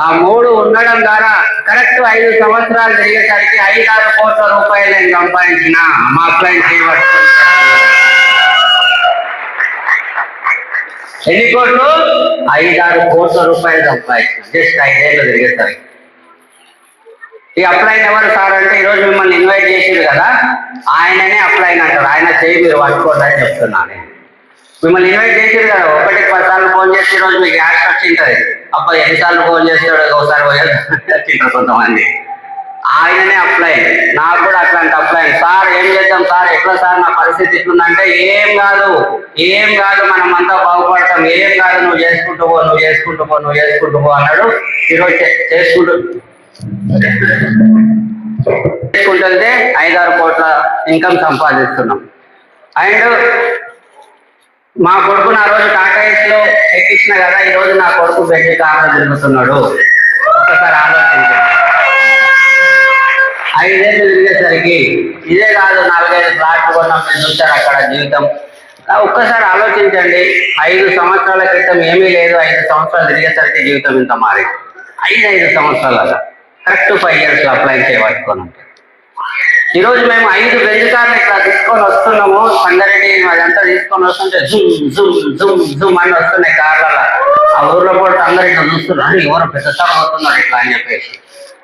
ఆ 3 ఉండడం ద్వారా కరెక్ట్ 5 సంవత్సరాలు జరిగేసరికి 5-6 కోట్ల రూపాయలు నేను సంపాదించిన. మా అప్లైన్ చేయబడుతుంది. ఎన్ని కోట్లు? 5-6 కోట్ల రూపాయలు సంపాదించిన జస్ట్ 5 ఏళ్ళు తిరిగేసరికి. ఈ అప్లైన్ ఎవరు సార్ అంటే, ఈరోజు మిమ్మల్ని ఇన్వైట్ చేసారు కదా, ఆయననే అప్లైన్ అంటారు. ఆయన చేయి మీరు పట్టుకోండి అని చెప్తున్నాను నేను. మిమ్మల్ని ఇన్వైట్ చేసారు కదా, 1-10 సార్లు ఫోన్ చేసి ఈరోజు మీకు యాడ్ వచ్చింటది. అబ్బాయి ఎన్నిసార్లు ఫోన్ చేస్తాడు, ఒకసారి వచ్చింటారు కొంతమంది. ఆయననే అప్లైన్. నాకు కూడా అట్లాంటి అప్లైన్. సార్ ఏం చేద్దాం సార్, ఎట్లా సార్ నా పరిస్థితి ఇట్లుందంటే, ఏం కాదు మనం అంతా బాగుపడతాం, ఏం కాదు, నువ్వు చేసుకుంటూ పో అన్నాడు. ఈరోజు చేసుకుంటుంటే 5-6 కోట్ల ఇన్కమ్ సంపాదిస్తున్నాం. అండ్ మా కొడుకుని ఆ రోజు టాటా ఏస్ లో ఎక్కించిన కదా, ఈరోజు నా కొడుకు బెంజ్ కార్లో తిరుగుతున్నాడు. ఒక్కసారి ఆలోచించండి. 5 ఏళ్ళు తిరిగేసరికి ఇదే కాదు, 4-5 ఫ్లాట్లు కొన్నాం. చూస్తారు అక్కడ జీవితం ఒక్కసారి ఆలోచించండి, 5 సంవత్సరాల క్రితం ఏమీ లేదు, 5 సంవత్సరాలు తిరిగేసరికి జీవితం ఇంత మారింది. 5 సంవత్సరాల కరెక్ట్ 5 years అప్లై చేయబట్టుకొని ఉంటాయి. ఈరోజు మేము 5 బెంజ్ కార్లు ఇట్లా తీసుకొని వస్తున్నాము, సంగారెడ్డి అదంతా తీసుకొని వస్తుంటే జుమ్ జుమ్ జుమ్ జుమ్ అని వస్తున్నాయి కార్లలో. ఆ ఊర్లో కూడా అందరు ఇట్లా చూస్తున్నారు, ఎవరో పెద్ద తరం అవుతున్నారు ఇట్లా అని చెప్పేసి.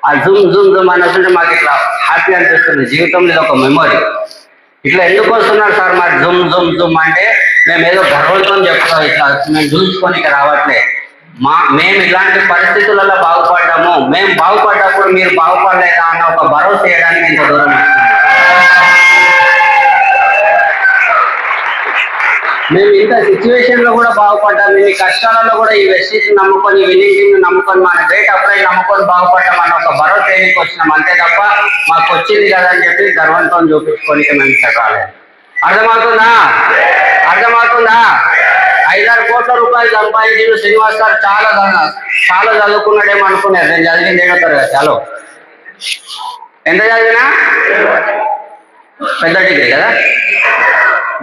ఆ జుమ్ జుమ్ జుమ్ అని వస్తుంటే మాకు ఇట్లా హ్యాపీ అనిపిస్తుంది, జీవితంలో ఇది ఒక మెమొరీ. ఇట్లా ఎందుకు వస్తున్నారు సార్ మరి జుమ్ జుమ్ జుమ్ అంటే, మేము ఏదో గర్వంతో చెప్తాం, ఇట్లా మేము చూసుకొని ఇక రావట్లే. మేము ఇలాంటి పరిస్థితులలో బాగుపడ్డాము, మేము బాగుపడ్డప్పుడు మీరు బాగుపడలేదా అన్న ఒక భరోసా చేయడానికి ఇంత దూరం వస్తున్నాం. మేము ఇంత సిచ్యువేషన్ లో కూడా బాగుపడ్డాం, మేము ఈ కష్టాలలో కూడా ఈ వెస్టీస్ నమ్ముకొని, విన్నింగ్ టీమ్ నమ్ముకొని, మన గ్రేట్ అప్లై నమ్ముకొని బాగుపడ్డాం అన్న ఒక భరోసా చేయడానికి వచ్చినాం. అంతే తప్ప మాకు వచ్చింది కదా అని చెప్పి గర్వంతో చూపించుకొని మేము చెప్పాలి. అర్థమవుతుందా? 5-6 కోట్ల రూపాయలు సంపాదించిన శ్రీనివాస్ గారు చాలా చదువుకున్నాడేమో అనుకున్నారు. నేను చదివింది 7వ తరగతి. హలో, ఎంత చదివినా? పెద్ద డిగ్రీ కదా,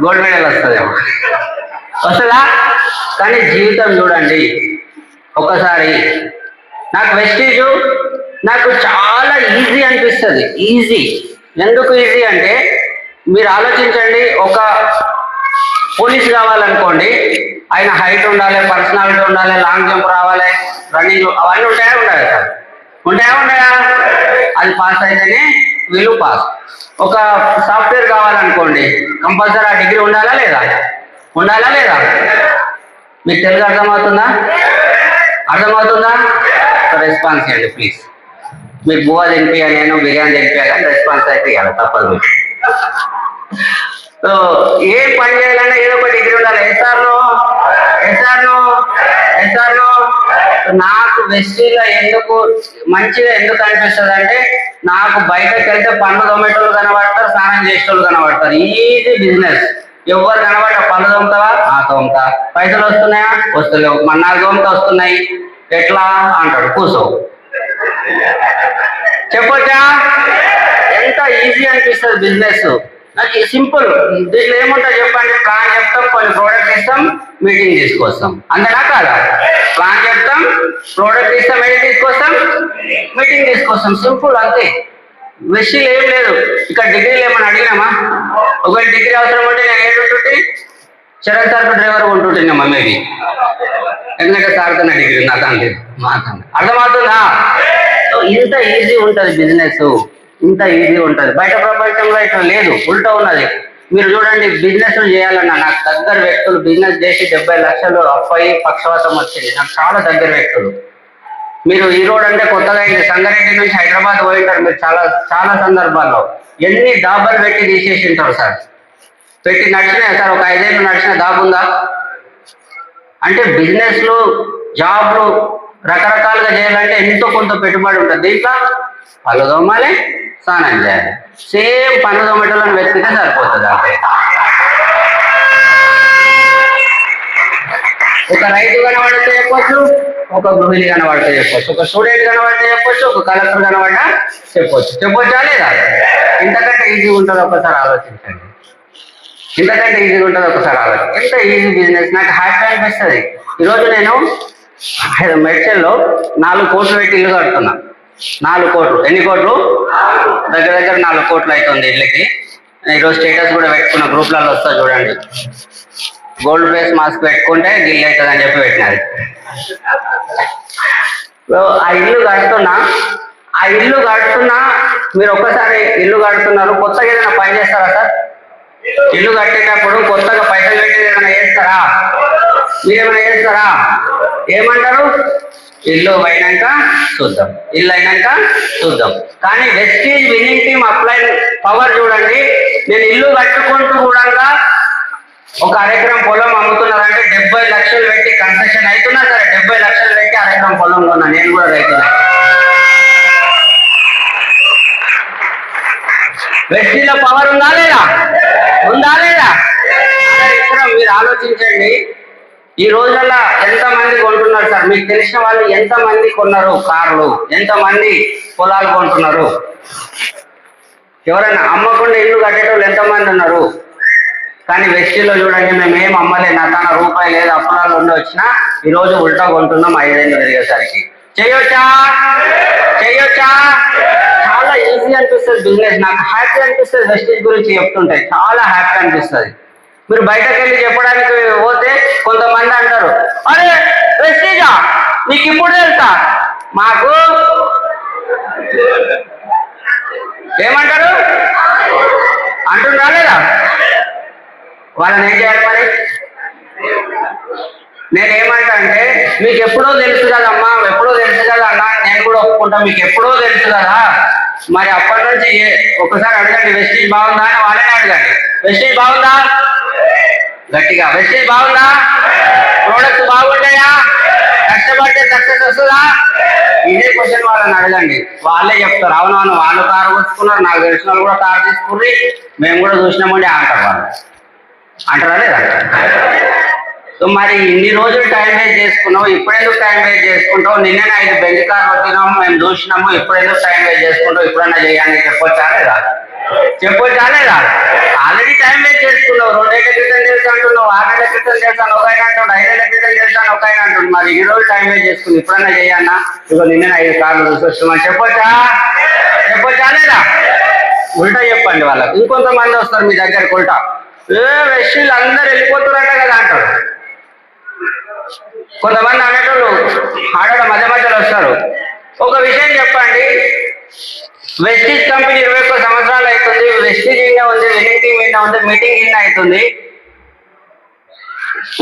గోల్డ్ మెడల్ వస్తుందేమో, వస్తుందా? కానీ జీవితం చూడండి ఒకసారి. నాకు వెస్టీజ్ నాకు చాలా ఈజీ అనిపిస్తుంది. ఈజీ ఎందుకు ఈజీ అంటే, మీరు ఆలోచించండి, ఒక పోలీస్ కావాలనుకోండి, ఆయన హైట్ ఉండాలి, పర్సనాలిటీ ఉండాలి, లాంగ్ జంప్ రావాలి, రన్నింగ్ అవన్నీ ఉంటాయా సార్? ఉంటాయా? అది పాస్ అయితేనే వీళ్ళు పాస్. ఒక సాఫ్ట్వేర్ కావాలనుకోండి, కంపల్సరీ ఆ డిగ్రీ ఉండాలా లేదా? మీకు తెలుగు అర్థమవుతుందా? రెస్పాన్స్ ఇవ్వండి ప్లీజ్. మీకు బువ్వ తినిపియా, నేను బిర్యానీ తినిపియా, కానీ రెస్పాన్స్ అయితే ఇవ్వాలి, తప్పదు. సో ఏ పని చేయాలన్నా ఏదో ఒక డిగ్రీ ఉండాలి. ఎస్ఆర్నో నాకు వెస్టీలో ఎందుకు మంచిగా ఎందుకు అనిపిస్తుంది అంటే, నాకు బయటకు వెళ్తే పన్ను తోమేటోళ్ళు కనబడతారు, స్నానం చేసేటోళ్ళు కనబడతారు. Easy business. ఎవరు కనబడ్డ పన్ను తోముతావా? తోముతా. పైసలు వస్తున్నాయా? వస్తలేవు. మన్నాళ్ళు తోముతా వస్తున్నాయి, ఎట్లా అంటాడు, కూర్చో. చెప్పొచ్చా? ఎంత ఈజీ అనిపిస్తుంది బిజినెస్. నాకు సింపుల్. దీంట్లో ఏముంటుంది చెప్పండి, ప్లాన్ చెప్తాం, కొన్ని ప్రోడక్ట్ ఇస్తాం, మీటింగ్ తీసుకొస్తాం, అంతేనా కాదా? ప్లాన్ చెప్తాం, ప్రోడక్ట్ ఇస్తాం, మీటింగ్ తీసుకొస్తాం, సింపుల్ అంతే. వెస్టీలు ఏం లేదు. ఇక్కడ డిగ్రీలు ఏమని అడిగినామా? ఒకవేళ డిగ్రీ అవసరం ఉంటే నేను ఏంటుంటే చరణ్ సార్ డ్రైవర్ ఉంటుంటేనమ్మా మేబీ, ఎందుకంటే సార్తో డిగ్రీ నాకు అంతే మాత్రం. అర్థమవుతుందా? ఇంత ఈజీ ఉంటుంది బిజినెస్, ఇంత ఈజీ ఉంటుంది. బయట ప్రపంచంలో ఇట్లా లేదు, ఉల్టా ఉన్నది. మీరు చూడండి, బిజినెస్ చేయాలన్నా నాకు దగ్గర వ్యక్తులు బిజినెస్ చేసి 70 లక్షలు అప్పయి పక్షవాతం వచ్చింది. నాకు చాలా దగ్గర వ్యక్తులు. మీరు ఈ రోడ్ అంటే కొత్తగా అయింది, సంగారెడ్డి నుంచి హైదరాబాద్ పోయింటారు మీరు చాలా సందర్భాల్లో. ఎన్ని డాబాలు పెట్టి తీసేసి ఉంటారు సార్, పెట్టి నడిచినాయి సార్. ఒక 5 ఏళ్ళు నడిచిన దాబుందా అంటే, బిజినెస్లు జాబ్లు రకరకాలుగా చేయాలంటే ఎంతో కొంత పెట్టుబడి ఉంటుంది. దీంట్లో పళ్ళు దొమ్మాలి, స్నానం చేయాలి, సేమ్ పన్ను దొమ్మటలను వెతికితే సరిపోతుంది. అంటే ఒక రైతు కనబడితే చెప్పొచ్చు, ఒక గృహిణి కనబడితే చెప్పొచ్చు, ఒక స్టూడెంట్ కనబడితే చెప్పొచ్చు, ఒక కలెక్టర్ కనబడ్డా చెప్పొచ్చా లేదా? ఇంతకంటే ఈజీ ఉంటుంది ఒకసారి ఆలోచించండి. ఎంత ఈజీ బిజినెస్. నాకు హ్యాపీ అనిపిస్తుంది. ఈరోజు నేను మెడ్చల్లో 4 కోట్లు పెట్టి ఇల్లు కడుతున్నా. 4 కోట్లు. ఎన్ని కోట్లు? దగ్గర 4 కోట్లు అవుతుంది ఇళ్ళకి. ఈరోజు స్టేటస్ కూడా పెట్టుకున్న, గ్రూప్లలో వస్తా చూడండి. గోల్డ్ ఫేస్ మాస్క్ పెట్టుకుంటే గిల్ అవుతుంది అని చెప్పి పెట్టినది. ఆ ఇల్లు కడుతున్నా. మీరు ఒక్కసారి ఇల్లు కడుతున్నారు, కొత్తగా ఏదైనా పని చేస్తారా సార్? ఇల్లు కట్టేటప్పుడు కొత్తగా పైసలు పెట్టి ఏమైనా చేస్తారా? మీరేమైనా చేస్తారా? ఏమంటారు? ఇల్లు అయినాక చూద్దాం. కానీ Vestige winning team apply power చూడండి. నేను ఇల్లు కట్టుకుంటూ కూడా ఒక అరెకరం పొలం అమ్ముతున్నారంటే 70 లక్షలు పెట్టి కన్స్ట్రక్షన్ అవుతున్నా సరే, 70 లక్షలు పెట్టి అరెకరం పొలంలో ఉన్నా. నేను కూడా రైతున్నా. వెస్టీలో పవర్ ఉందా లేదా? మీరు ఆలోచించండి. ఈ రోజుల్లో ఎంతమంది కొంటున్నారు సార్? మీకు తెలిసిన వాళ్ళు ఎంతమంది కొన్నారు కార్లు? ఎంతమంది పొలాలు కొంటున్నారు? ఎవరైనా అమ్మకుండా ఇల్లు కట్టేటోళ్ళు ఎంతమంది ఉన్నారు? కానీ వెస్టీలో చూడండి మేము ఏం అమ్మలేదు, నా తన రూపాయి లేదు, అప్పులాలు ఉండి వచ్చినా ఈరోజు ఉల్టా కొంటున్నాం 5 ఏళ్ళు తిరిగేసరికి. చేయొచ్చా? చాలా ఈజీ అనిపిస్తుంది బిజినెస్. నాకు హ్యాపీ అనిపిస్తుంది వెస్టీజ్ గురించి చెప్తుంటే, చాలా హ్యాపీ అనిపిస్తుంది. మీరు బయటకు వెళ్ళి చెప్పడానికి పోతే కొంతమంది అంటారు, అరే వెస్టీజా నీకు ఇప్పుడు తెలుసా? మాకు ఏమంటారు అంటుండ్రా లేదా? వాళ్ళని ఏం చేయాలి మరి? నేనేమంటా అంటే, మీకు ఎప్పుడో తెలుసు కదమ్మా, ఎప్పుడో తెలుసు కదా అన్న, నేను కూడా ఒప్పుకుంటా, మీకు ఎప్పుడో తెలుసు కదా, మరి అప్పటి నుంచి ఒకసారి అడగండి వెస్టీజ్ బాగుందా అని వాళ్ళని అడగండి. వెస్టీజ్ బాగుందా? గట్టిగా వెస్టీజ్ బాగుందా? ప్రోడక్ట్స్ బాగుంటాయా? కష్టపడితే సక్సెస్ వస్తుందా? ఇదే క్వశ్చన్ వాళ్ళని అడగండి, వాళ్ళే చెప్తారు. అవునవును, వాళ్ళు కారు కొట్టుకున్నారు, నాకు తెలిసిన వాళ్ళు కూడా కారు తీసుకుర్రి, మేము కూడా చూసినామండి అంటారు. వాళ్ళు అంటారా లేదా? సో మరి ఇన్ని రోజులు టైం వేస్ట్ చేసుకున్నావు, ఇప్పుడెందుకు టైం వేస్ట్ చేసుకుంటావు? నిన్నే 5 బెంచ్ కార్లు వచ్చినాము, మేము చూసినాము, ఇప్పుడెందుకు టైం వేస్ట్ చేసుకుంటావు? ఇప్పుడన్నా చేయాలని చెప్పొచ్చా లేదా? ఆల్రెడీ టైం వేస్ట్ చేసుకున్నావు. 2 ఏళ్ల క్రితం చేస్తా అంటున్నావు, 6 నెలల క్రితం చేస్తాను ఒక ఆయన అంటుండు, 5 ఏళ్ల క్రితం చేస్తాను ఒక ఆయన అంటుండు. మరి ఈ రోజు టైం వేస్ట్ చేసుకుని ఇప్పుడన్నా చేయన్నా? ఇదిగో నిన్నే 5 కార్లు చూసొస్తున్నాం చెప్పొచ్చా లేదా? ఉల్టా చెప్పండి వాళ్ళకి. ఇంకొంతమంది వస్తారు మీ దగ్గరకు ఉల్టా, వెస్టీలు అందరు వెళ్ళిపోతున్నారట కదా అంటారు. కొంతమంది అనేటోళ్ళు ఆడడం మధ్యలో వస్తారు. ఒక విషయం చెప్పండి, వెస్టీజ్ కంపెనీ 21 సంవత్సరాలు అవుతుంది, వెస్టీజ్ ఇన్న ఉంది, విన్నింగ్ టీమ్ ఇన్న ఉంది, మీటింగ్ ఇన్న అవుతుంది.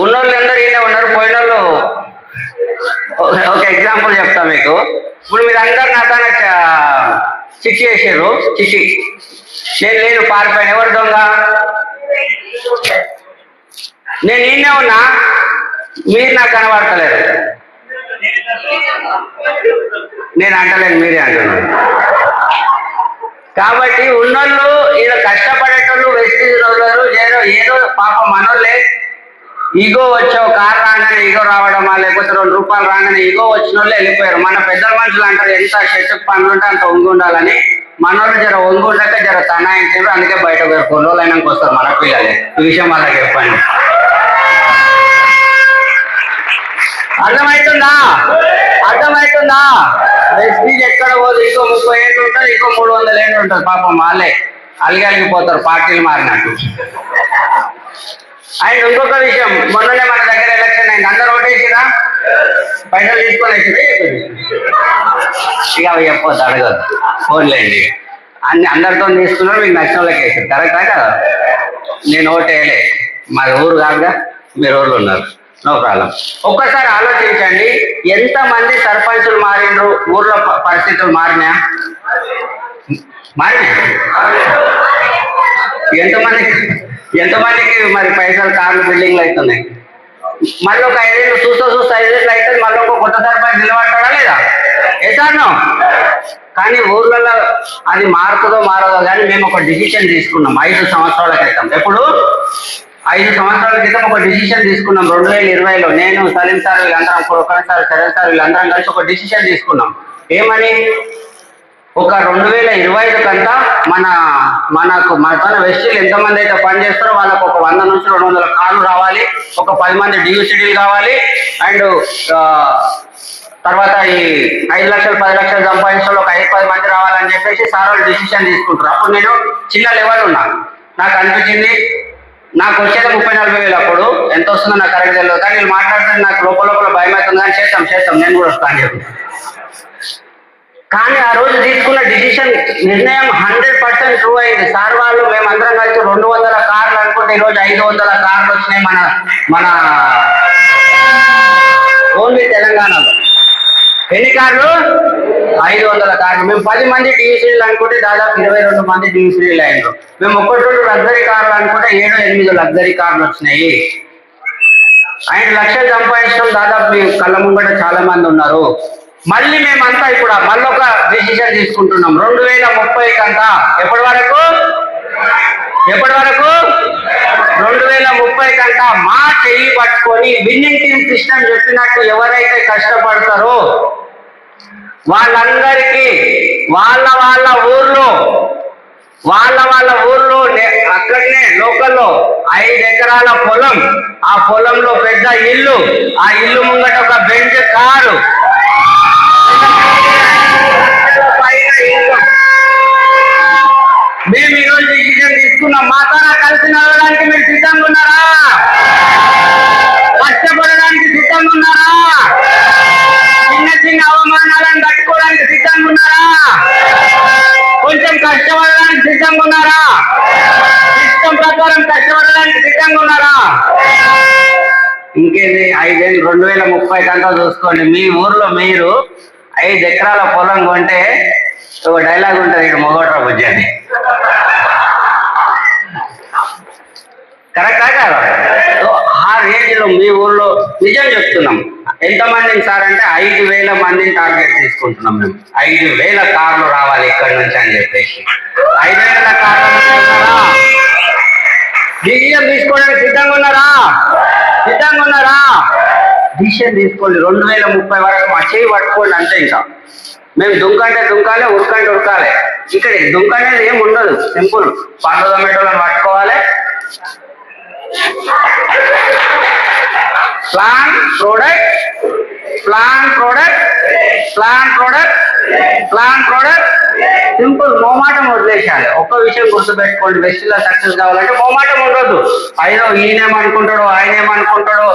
ఉన్నోళ్ళు అందరూ ఈయన ఉన్నారు, పోయిన వాళ్ళు ఒక ఎగ్జాంపుల్ చెప్తా మీకు. ఇప్పుడు మీరు అందరు నా తన చిట్టి వేసారు, చిట్టి నేను లేను, పారిపోయాను. ఎవరు దొంగ? నేను ఈయనే ఉన్నా, మీరు నాకు కనబడతలేరు. నేను అంటలేను, మీరే అంటున్నాను. కాబట్టి ఉన్నోళ్ళు ఈయన కష్టపడేటోళ్ళు వెస్టీజ్ ఉన్నారు, ఏదో పాప మనోళ్ళే ఈగో వచ్చావు, కారు రాగానే ఈగో రావడమా, లేకపోతే 2 రూపాయలు రాగానే ఈగో వచ్చిన వాళ్ళే వెళ్ళిపోయారు. మన పెద్దల మనుషులు అంటారు, ఎంత చెట్టుకు పనులు ఉంటే అంత ఒంగి ఉండాలని. మనోళ్ళు జర ఒంగి ఉండక జర తనాయించారు, అందుకే బయట పోయారు. 2 రోజులు అయినాక వస్తారు మన పిల్లలే. ఈ విషయం వాళ్ళకి చెప్పండి. అర్థమవుతుందా? వెస్టీజ్ ఎక్కడ పోదు, ఇంకో 30 ఏళ్ళు ఉంటుంది, ఇంకో 300 ఏళ్ళు ఉంటుంది. పాపం వాళ్ళే అలిగిపోతారు పార్టీలు మారినట్టు. అండ్ ఇంకొక విషయం, మొన్ననే మన దగ్గర ఎలక్షన్ అయింది, అందరూ ఓటేసిరా? పైసలు తీసుకొని వేసిరా? ఇక అవి చెప్పొద్దు, అడగదు, ఫోన్లేండి. అందరితో తీసుకున్నారు, మీకు నచ్చిన వాళ్ళకి వేసారు. కరెక్టా కదా? నేను ఓటేయలే, మాది ఊరు కాదుగా, మీరు ఊర్లో ఉన్నారు, నో ప్రాబ్లం. ఒక్కసారి ఆలోచించండి, ఎంతమంది సర్పంచులు మారిండ్రు, ఊర్లో పరిస్థితులు మారినా? ఎంతమందికి మరి పైసలు, కార్లు, బిల్డింగ్లు అవుతున్నాయి? మళ్ళీ ఒక 5 ఏళ్ళు చూస్తూ 5 ఏళ్ళు అయితే మళ్ళీ ఒక కొత్త సర్పంచ్ నిలబడతాడా లేదా? ఏసాను. కానీ ఊర్లలో అది మారుతుందో మారదో కానీ మేము ఒక డిసిషన్ తీసుకున్నాం 5 సంవత్సరాల క్రితం. ఎప్పుడు? 5 సంవత్సరాల క్రితం ఒక డిసిషన్ తీసుకున్నాం. 2020లో నేను, సలీం సార్, వీళ్ళందరం, కురకాన్ సార్, చరణ్ సార్, వీళ్ళందరం కలిసి ఒక డిసిషన్ తీసుకున్నాం. ఏమని? ఒక 2025 కంతా మన తన వెస్టీలు ఎంతమంది అయితే పనిచేస్తారో వాళ్ళకు ఒక 100 నుంచి 200 కార్లు రావాలి, ఒక 10 మంది డియూసిడీలు కావాలి, అండ్ తర్వాత ఈ 5 లక్షలు 10 లక్షలు సంపాదించడంలో ఒక 5-10 మంది రావాలని చెప్పేసి సార్ వాళ్ళు డిసిషన్ తీసుకుంటారు. అప్పుడు నేను చిన్న లెవెల్ ఉన్నాను. నాకు అనిపించింది, నాకు వచ్చేది 30-40 వేలు. అప్పుడు ఎంత వస్తుందో నాకు కరెక్ట్ తెలియదు, కానీ వీళ్ళు మాట్లాడుతుంటే నాకు లోపల భయం అవుతుంది. కానీ చేస్తాం నేను కూడా వస్తాను చెప్పి. కానీ ఆ రోజు తీసుకున్న నిర్ణయం 100% ట్రూ అయింది. సార్ వాళ్ళు మేమందరం కలిసి 200 కార్లు అనుకుంటే ఈరోజు 500 కార్లు వచ్చినాయి మన ఓన్లీ తెలంగాణలో. ఎన్ని కార్లు? 500 కార్లు. మేము 10 మంది డివిసీలు అనుకుంటే దాదాపు 22 మంది డివిసీలు అయినారు. మేము 1-2 లగ్జరీ కార్లు అనుకుంటే 7-8 లగ్జరీ కార్లు వచ్చినాయి. 5 లక్షలు సంపాదించడం దాదాపు మీ కళ్ళ ముంగట చాలా మంది ఉన్నారు. మళ్ళీ మేమంతా ఇప్పుడు మళ్ళొక డిసిషన్ తీసుకుంటున్నాం 2030 కంతా. ఎప్పటి వరకు 2030 కంతా మా చెయ్యి పట్టుకొని విన్నింగ్ టీమ్ సిస్టమ్ చెప్పినట్టు ఎవరైతే కష్టపడతారో వాళ్ళందరికీ వాళ్ళ ఊర్లో వాళ్ళ ఊర్లో అక్కడనే లోకల్లో 5 ఎకరాల పొలం, ఆ పొలంలో పెద్ద ఇల్లు, ఆ ఇల్లు ముంగట ఒక బెంచ్ కారు, మేము ఈరోజు డిసిజన్ తీసుకున్నాం. మాతో కలిసి నడవడానికి మీరు సిద్ధంగా ఉన్నారా? కష్టపడడానికి సిద్ధంగా ఉన్నారా? చిన్న అవమానాలను తట్టుకోవడానికి సిద్ధంగా ఉన్నారా? కొంచెం కష్టపడడానికి సిద్ధంగా ఉన్నారా? ఇష్టం ప్రకారం కష్టపడడానికి సిద్ధంగా ఉన్నారా? ఇంకేంది 2030 కంతా చూసుకోండి. మీ ఊర్లో మీరు 5 ఎకరాల పొలం కొంటే ఒక డైలాగ్ ఉంటుంది, ఇక్కడ మొగోట్రా బుజ్జని. కరెక్టా కాదా? ఆ రేంజ్ లో మీ ఊర్లో నిజం చెప్తున్నాం. ఎంతమందిని సార్ అంటే 5,000 మందిని టార్గెట్ తీసుకుంటున్నాం మేము. 5,000 కార్లు రావాలి ఇక్కడి నుంచి అని చెప్పేసి. 5,000 కార్లు ఉన్నారా? డిసిషన్ తీసుకోవడానికి సిద్ధంగా ఉన్నారా? సిద్ధంగా ఉన్నారా? డిసిషన్ తీసుకోండి. 2030 వరకు మా చేయి పట్టుకోండి అంతే. ఇంకా మేము దుంకంటే దుంకాలి, ఉరకంటే ఉరకాలి. ఇక్కడ దుంక అనేది ఏమి ఉండదు, సింపుల్. పండ్లు టొమాటోలను పట్టుకోవాలి, plan product, plan product, plan product, plan product, simple. మోమాటం వదిలేసాలి. ఒక్క విషయం గుర్తుపెట్టుకోండి, వెస్టిలో సక్సెస్ కావాలంటే మోమాటం ఉండొద్దు. అయినా ఈయనేమనుకుంటాడో ఆయన ఏమనుకుంటాడో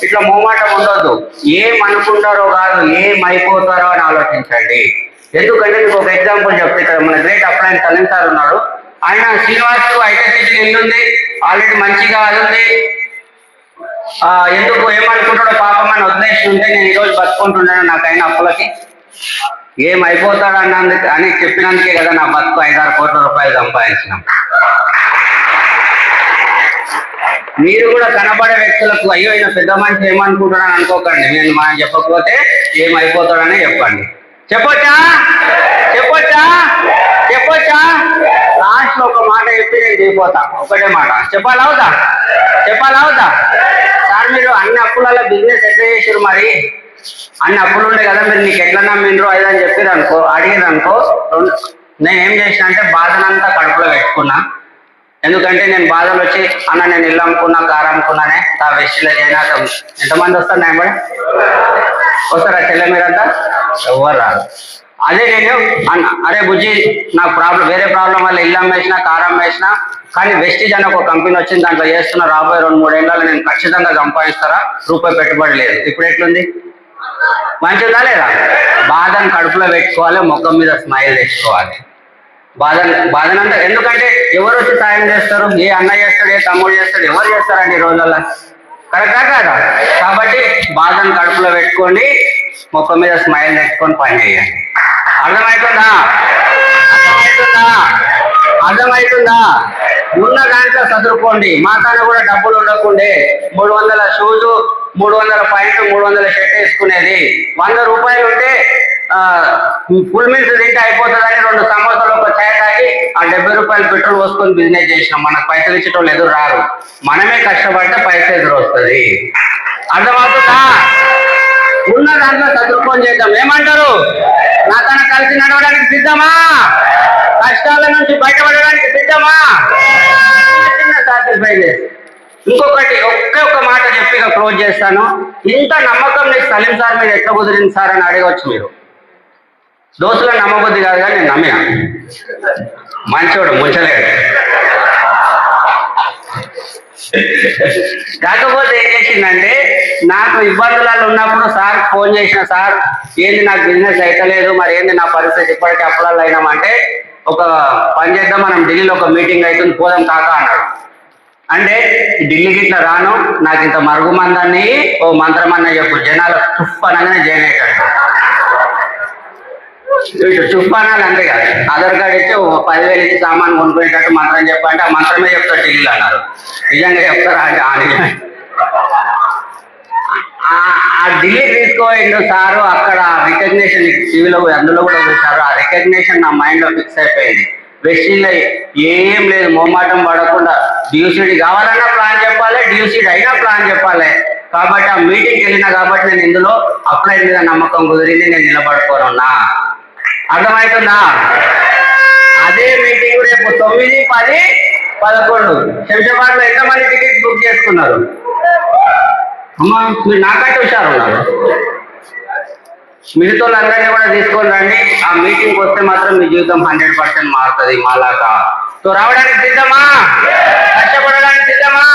ఇట్లా మోమాటం ఉండొద్దు. ఏమనుకుంటారో కాదు, ఏమైపోతారో అని ఆలోచించండి. ఎందుకంటే మీకు ఒక ఎగ్జాంపుల్ చెప్తారు. మన గ్రేట్ అప్లయన్స్ సలీం సార్ ఉన్నాడు. ఆయన శ్రీనివాస్ ఐటీ సిటీ ఇల్లు ఉంది, ఆల్రెడీ మంచిగా అది ఉంది. ఎందుకు ఏమనుకుంటాడో పాపం అని వదిలేసి ఉంటే నేను ఈరోజు బతుకుంటున్నాను. నాకైనా అప్పులకి ఏమైపోతాడు అన్నందుకు అని చెప్పినందుకే కదా నా బతుకు 5-6 కోట్ల రూపాయలు సంపాదించినాం. మీరు కూడా కనబడే వ్యక్తులకు అయ్యో ఈయన పెద్ద మనిషి ఏమనుకుంటాడని అనుకోకండి. నేను మనం చెప్పకపోతే ఏమైపోతాడని చెప్పండి. చెప్పొచ్చా? చెప్పొచ్చా? చెప్పొచ్చా? లాస్ట్ లో ఒక మాట చెప్పి నేను దిగిపోతా. ఒకటే మాట చెప్పాలి, అవుతా? చెప్పాలి, అవుతా? సార్ మీరు అన్ని అప్పులలో బిజినెస్ ఎట్లా చేసారు? మరి అన్ని అప్పులు ఉండే కదా, మీరు నీకు ఎట్లా నమ్మిండ్రు అది అని చెప్పారు అనుకో, అడిగారు అనుకో, నేను ఏం చేసిన అంటే బాధనంతా కడుపులో పెట్టుకున్నా. ఎందుకంటే నేను బాధలు వచ్చి అన్న నేను ఇల్లు అమ్ముకున్నా, కారు అమ్ముకున్నానే, ఆ వెస్టిలో చేయనాక ఎంతమంది వస్తారు? నేను కూడా వస్తారా చెల్లె మీరంతా? ఎవరు రాదు. అదే నేను అన్న అరే బుజ్జి నాకు వేరే ప్రాబ్లం వల్ల ఇల్లు అమ్మేసినా, కారు అమ్మేసినా, కానీ వెస్టిజ్ అని ఒక కంపెనీ వచ్చింది, దాంట్లో చేస్తున్నా. రాబోయే 2-3 ఏళ్ళలో నేను ఖచ్చితంగా సంపాదిస్తారా, రూపాయి పెట్టుబడి లేదు. ఇప్పుడు ఎట్లుంది? మంచిగా లేదా? బాధను కడుపులో పెట్టుకోవాలి, ముఖం మీద స్మైల్ తెచ్చుకోవాలి. బాధనంతా ఎందుకంటే ఎవరు వచ్చి సాయం చేస్తారు? ఏ అన్న చేస్తాడు, ఏ తమ్ముడు చేస్తాడు, ఎవరు చేస్తారండి ఈ రోజుల్లో? కరెక్టా కాదా? కాబట్టి బాధను కడుపులో పెట్టుకోండి, ముఖం మీద స్మైల్ తెచ్చుకొని పని చేయండి. అర్థమవుతుందా? అర్థమవుతుందా? అర్థమవుతుందా? ఉన్న దాంట్లో చదువుకోండి. మా కాడ కూడా డబ్బులు ఉండకుండే 300 షూజు, 300 పాయింట్, 300 షర్ట్ వేసుకునేది. 100 రూపాయలు ఉంటే ఫుల్ మీల్స్ తింటే అయిపోతుందని 2 సమోసాలు ఒక చాయ్ తాగి ఆ 70 రూపాయలు పెట్రోల్ పోసుకొని బిజినెస్ చేసినాం. మనకు పైసలు ఇచ్చేటోళ్ళు ఎదురు రారు, మనమే కష్టపడితే పైసలు ఎదురు వస్తుంది. అర్థమవుతుందా? ఉన్న దాంట్లో చదువుకొని చేద్దాం. ఏమంటారు? నాకన్నా కలిసి నడవడానికి సిద్ధమా? కష్టాల నుంచి బయటపడడానికి సిద్ధమా? చిన్న సాటిస్ఫైడ్. ఇంకొకటి ఒక్క మాట చెప్పి క్లోజ్ చేస్తాను. ఇంత నమ్మకం నీకు సలీం సార్ మీద ఎట్లా కుదిరింది సార్ అని అడగవచ్చు మీరు. దోస్తులను నమ్మబుద్ధి కాదు, కానీ నేను నమ్మినా. మంచోడు, ముంచలేడు. కాకపోతే ఏం చేసిందంటే, నాకు ఇబ్బందులలో ఉన్నప్పుడు సార్ ఫోన్ చేసిన, సార్ ఏంది నాకు బిజినెస్ అయితలేదు, మరి ఏంది నా పరిస్థితి, ఇప్పటికీ అప్పులలో అయినామంటే ఒక పని చేద్దాం, మనం ఢిల్లీలో ఒక మీటింగ్ అవుతుంది, పోదాం కాక అన్నాడు. అంటే ఢిల్లీకి ఇట్లా రాను, నాకు ఇంత మరుగుమందని ఓ మంత్రం అన్న చెప్పు, జనాలు చుప్ అనగానే జాయిన్ అయ్యాడు. చుప్ అనాలి అంతే కదా. ఆధార్ కార్డు ఇచ్చి 10,000 ఇచ్చి సామాన్ కొనుక్కునేటట్టు మంత్రం చెప్పంటే ఆ మంత్రమే చెప్తారు ఢిల్లీలో అన్నారు. నిజంగా చెప్తారా అంటే ఆ ఢిల్లీ తీసుకోండు సారు. అక్కడ రికగ్నేషన్ టీవీలో అందులో కూడా చూసారు. ఆ రికగ్నేషన్ నా మైండ్ లో ఫిక్స్ అయిపోయింది. వెస్టిన్లో ఏం లేదు, మొమ్మాటం పడకుండా డ్యూసీడీ కావాలన్నా ప్లాన్ చెప్పాలి, డ్యూసీడీ అయినా ప్లాన్ చెప్పాలి. కాబట్టి ఆ మీటింగ్కి వెళ్ళినా కాబట్టి నేను ఇందులో అప్లై మీద నమ్మకం కుదిరింది, నేను నిలబడుకోనున్నా. అర్థమవుతుందా? అదే మీటింగ్ రేపు 9, 10, 11 శంషాబాద్ లో ఎంతమంది టికెట్స్ బుక్ చేసుకున్నారు? అమ్మా మీరు నాకంటే హుషారు ఉన్నారు. మిగతా అందరినీ కూడా తీసుకొని రండి. ఆ మీటింగ్ వస్తే మాత్రం మీ జీవితం 100% మారుతుంది మాలాగా. సో రావడానికి సిద్ధమా? కష్టపడడానికి సిద్ధమా?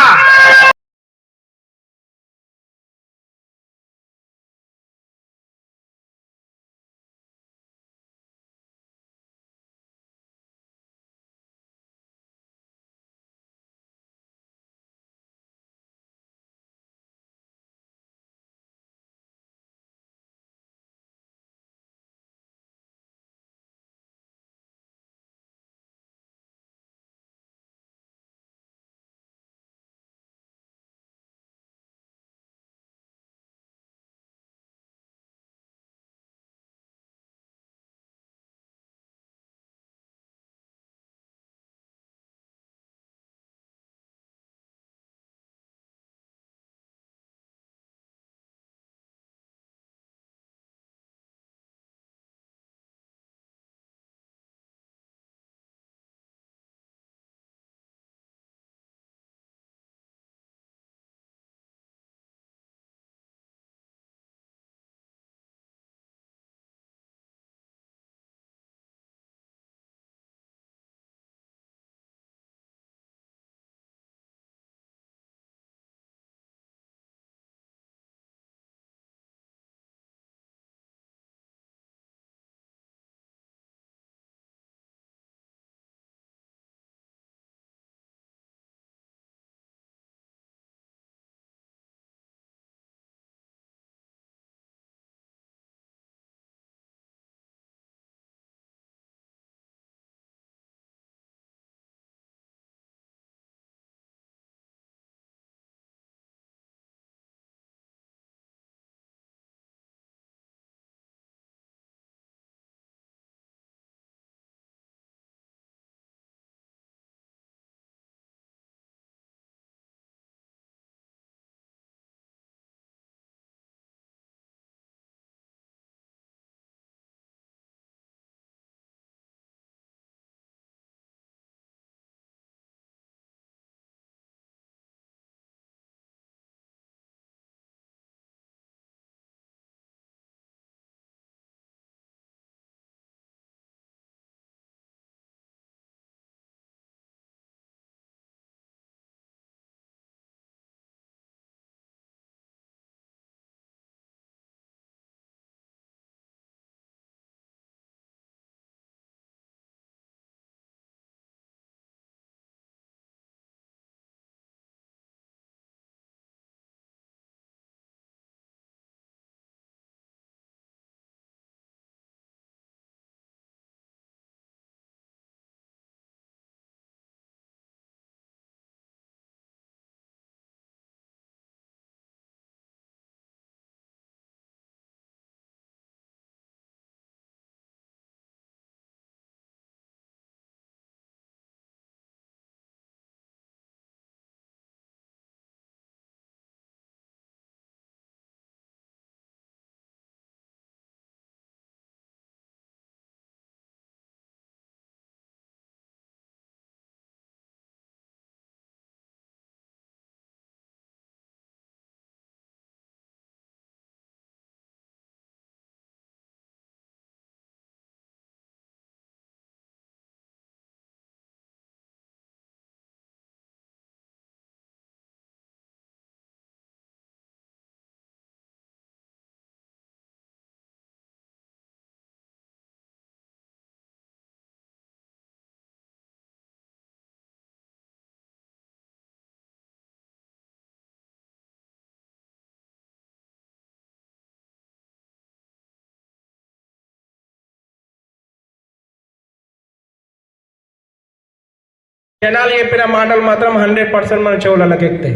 జనాలు చెప్పిన మాటలు మాత్రం 100% మన చెవులకి ఎక్కుతాయి.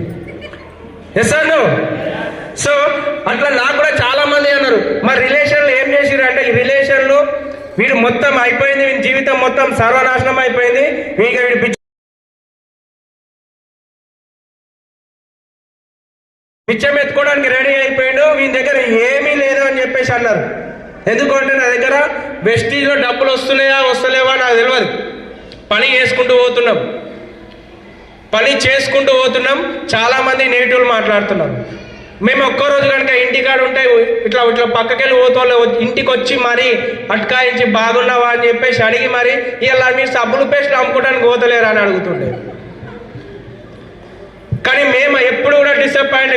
ఎస్ సార్ సో అట్లా నాకు కూడా చాలా మంది అన్నారు మరి రిలేషన్లో ఏం చేసిరు అంటే ఈ రిలేషన్లో వీడు మొత్తం అయిపోయింది, వీడి జీవితం మొత్తం సర్వనాశనం అయిపోయింది, వీడికి వీడి పిచ్చం ఎత్తుకోవడానికి రెడీ అయిపోయాడు, వీని దగ్గర ఏమీ లేదు అని చెప్పేసి అన్నారు. ఎందుకంటే నా దగ్గర వెస్టీజ్లో డబ్బులు వస్తున్నాయా వస్తలేవా నాకు తెలియదు. పని చేసుకుంటూ పోతున్నాం. చాలామంది నెగిటివ్లు మాట్లాడుతున్నారు. మేము ఒక్కరోజు కనుక ఇంటికాడ ఉంటే ఇట్లా పక్కకెళ్ళి పోతాళ్ళు ఇంటికి వచ్చి మరీ అట్కాయించి బాగున్నావా అని చెప్పేసి అడిగి మరి ఇలా మీరు సబ్బులు పేస్ట్లు అమ్ముకోవడానికి పోతలేరా అని అడుగుతుండే. కానీ మేము ఎప్పుడు కూడా డిసప్పాయింట్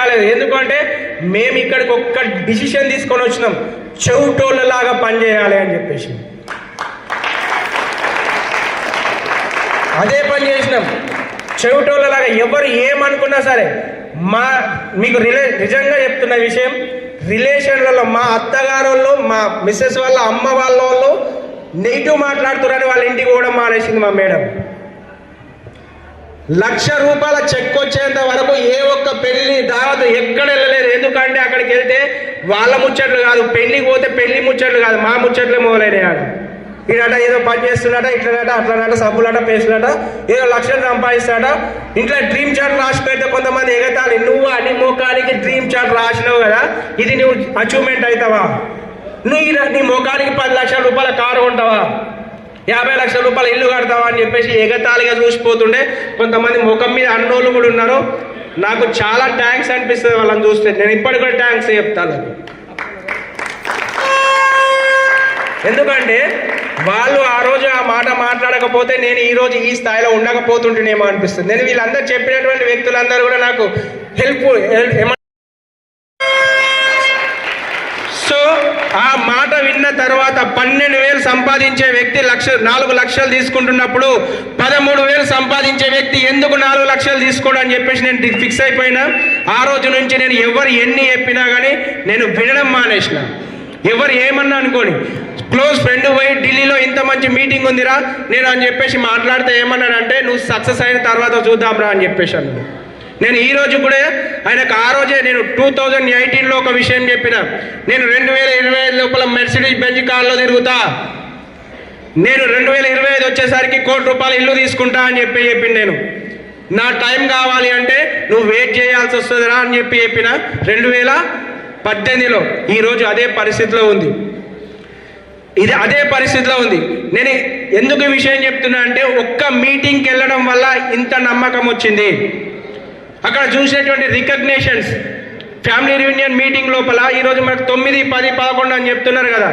కాలేదు. ఎందుకంటే మేము ఇక్కడికి ఒక్క డిసిషన్ తీసుకొని వచ్చినాం, చెవిటోళ్ళలాగా పనిచేయాలి అని చెప్పేసి అదే పని చేసినాం. చెవిటోళ్ళలాగా ఎవరు ఏమనుకున్నా సరే మీకు నిజంగా చెప్తున్న విషయం, రిలేషన్లలో మా అత్తగారోళ్ళు మా మిస్సెస్ వాళ్ళ అమ్మ వాళ్ళు నెగిటివ్ మాట్లాడుతున్నారని వాళ్ళ ఇంటికి పోవడం మానేసింది మా మేడం. ₹1,00,000 చెక్ వచ్చేంత వరకు ఏ ఒక్క పెళ్లి దావత్ ఎక్కడ వెళ్ళలేదు. ఎందుకంటే అక్కడికి వెళ్తే వాళ్ళ ముచ్చట్లు కాదు, పెళ్లికి పోతే పెళ్లి ముచ్చట్లు కాదు, మా ముచ్చట్లే మొదలైనాడు. ఈడట ఏదో పని చేస్తున్నట, ఇట్లనట అట్లనట, సబ్బులట పేస్టులట, ఏదో లక్షలు సంపాదిస్తాడ. ఇంట్లో డ్రీమ్ చార్ట్ రాసి పెడితే కొంతమంది ఎగతాలి, నువ్వు అని మోకానికి డ్రీమ్ చార్ట్ రాసినావు కదా, ఇది నువ్వు అచీవ్మెంట్ అవుతావా? నువ్వు నీ మోకానికి ₹10,00,000 కారు కొంటావా, ₹50,00,000 ఇల్లు కడతావా అని చెప్పేసి ఎగతాళిగా చూసిపోతుండే. కొంతమంది ముఖం మీద అన్నోళ్ళు కూడా ఉన్నారు. నాకు చాలా థ్యాంక్స్ అనిపిస్తుంది వాళ్ళని చూస్తే. నేను ఇప్పటికి కూడా థ్యాంక్స్ చెప్తాను. ఎందుకంటే వాళ్ళు ఆ రోజు ఆ మాట మాట్లాడకపోతే నేను ఈరోజు ఈ స్థాయిలో ఉండకపోతుంటేనేమో అనిపిస్తుంది. నేను వీళ్ళందరూ చెప్పినటువంటి వ్యక్తులందరూ కూడా నాకు సో ఆ మాట విన్న తర్వాత 12,000 సంపాదించే వ్యక్తి 4 లక్షలు తీసుకుంటున్నప్పుడు 13,000 సంపాదించే వ్యక్తి ఎందుకు 4 లక్షలు తీసుకోడు అని చెప్పేసి నేను ఫిక్స్ అయిపోయినా. ఆ రోజు నుంచి నేను ఎవరు ఎన్ని చెప్పినా కానీ నేను వినడం మానేసిన. ఎవరు ఏమన్నా అనుకోని, క్లోజ్ ఫ్రెండ్ పోయి ఢిల్లీలో ఇంత మంచి మీటింగ్ ఉందిరా నేను అని చెప్పేసి మాట్లాడితే ఏమన్నాడంటే, నువ్వు సక్సెస్ అయిన తర్వాత చూద్దాంరా అని చెప్పేసి అన్నాడు. నేను ఈ రోజు కూడా ఆయనకు ఆ రోజే నేను 2018లో ఒక విషయం చెప్పిన, నేను 2025 లోపల మెర్సిడీస్ బెంజ్ కార్లో తిరుగుతా, నేను 2025 వచ్చేసరికి ₹1,00,00,000 ఇల్లు తీసుకుంటా అని చెప్పింది. నేను నా టైం కావాలి అంటే నువ్వు వెయిట్ చేయాల్సి వస్తుందిరా అని చెప్పిన 2018లో. ఈరోజు అదే పరిస్థితిలో ఉంది. అదే పరిస్థితిలో ఉంది. నేను ఎందుకు ఈ విషయం చెప్తున్నా అంటే, ఒక్క మీటింగ్కి వెళ్ళడం వల్ల ఇంత నమ్మకం వచ్చింది. అక్కడ చూసినటువంటి రికగ్నేషన్స్, ఫ్యామిలీ రియూనియన్ మీటింగ్ లోపల ఈరోజు మనకు 9, 10, 11 అని చెప్తున్నారు కదా.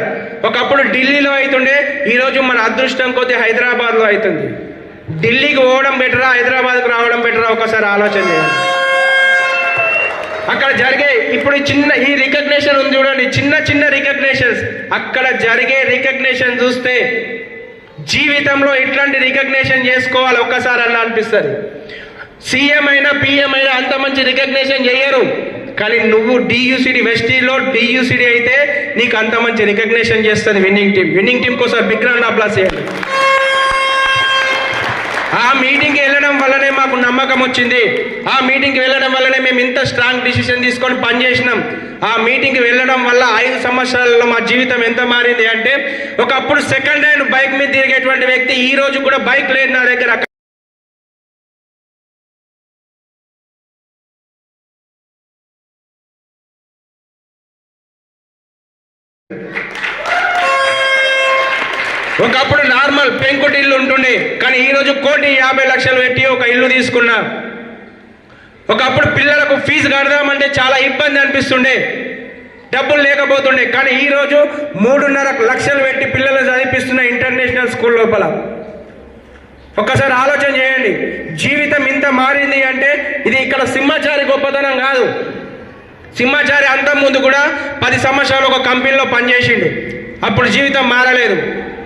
ఒకప్పుడు ఢిల్లీలో అవుతుండే, ఈరోజు మన అదృష్టం కొద్ది హైదరాబాద్లో అవుతుంది. ఢిల్లీకి పోవడం బెటరా, హైదరాబాద్కు రావడం బెటరా? ఒకసారి ఆలోచన చేయాలి. అక్కడ జరిగే ఇప్పుడు ఈ రికగ్నేషన్ ఉంది చూడండి, చిన్న రికగ్నేషన్స్, అక్కడ జరిగే రికగ్నేషన్ చూస్తే జీవితంలో ఇట్లాంటి రికగ్నేషన్ చేసుకోవాలి ఒక్కసారి అలా అనిపిస్తుంది. సీఎం అయినా పిఎం అయినా అంత మంచి రికగ్నేషన్ చేయరు, కానీ నువ్వు డియూసిడి వెస్టీలో డియూసిడి అయితే నీకు అంత మంచి రికగ్నేషన్ చేస్తుంది విన్నింగ్ టీం కోసం బిగ్ రౌండ్ అప్లాస్ చేయండి. ఆ మీటింగ్కి వెళ్ళడం వల్లనే మాకు నమ్మకం వచ్చింది. ఆ మీటింగ్కి వెళ్ళడం వల్లనే మేము ఇంత స్ట్రాంగ్ డిసిషన్ తీసుకొని పనిచేసినాం. ఆ మీటింగ్కి వెళ్ళడం వల్ల 5 సంవత్సరాలలో మా జీవితం ఎంత మారింది అంటే, ఒకప్పుడు సెకండ్ హ్యాండ్ బైక్ మీద తిరిగేటువంటి వ్యక్తి ఈ రోజు కూడా బైక్ లేదు నా దగ్గర. ఒకప్పుడు నార్మల్ పెంకుటి ఇల్లు ఉంటుండే, కానీ ఈరోజు 1,50,00,000 పెట్టి ఒక ఇల్లు తీసుకున్నా. ఒకప్పుడు పిల్లలకు ఫీజు కడదామంటే చాలా ఇబ్బంది అనిపిస్తుండే, డబ్బులు లేకపోతుండే, కానీ ఈరోజు 3.5 లక్షలు పెట్టి పిల్లలు చదివిస్తున్న ఇంటర్నేషనల్ స్కూల్ లోపల. ఒక్కసారి ఆలోచన చేయండి, జీవితం ఇంత మారింది అంటే ఇది ఇక్కడ సింహాచారి గొప్పతనం కాదు. సింహాచారి అంత ముందు కూడా 10 సంవత్సరాలు ఒక కంపెనీలో పనిచేసిండు, అప్పుడు జీవితం మారలేదు.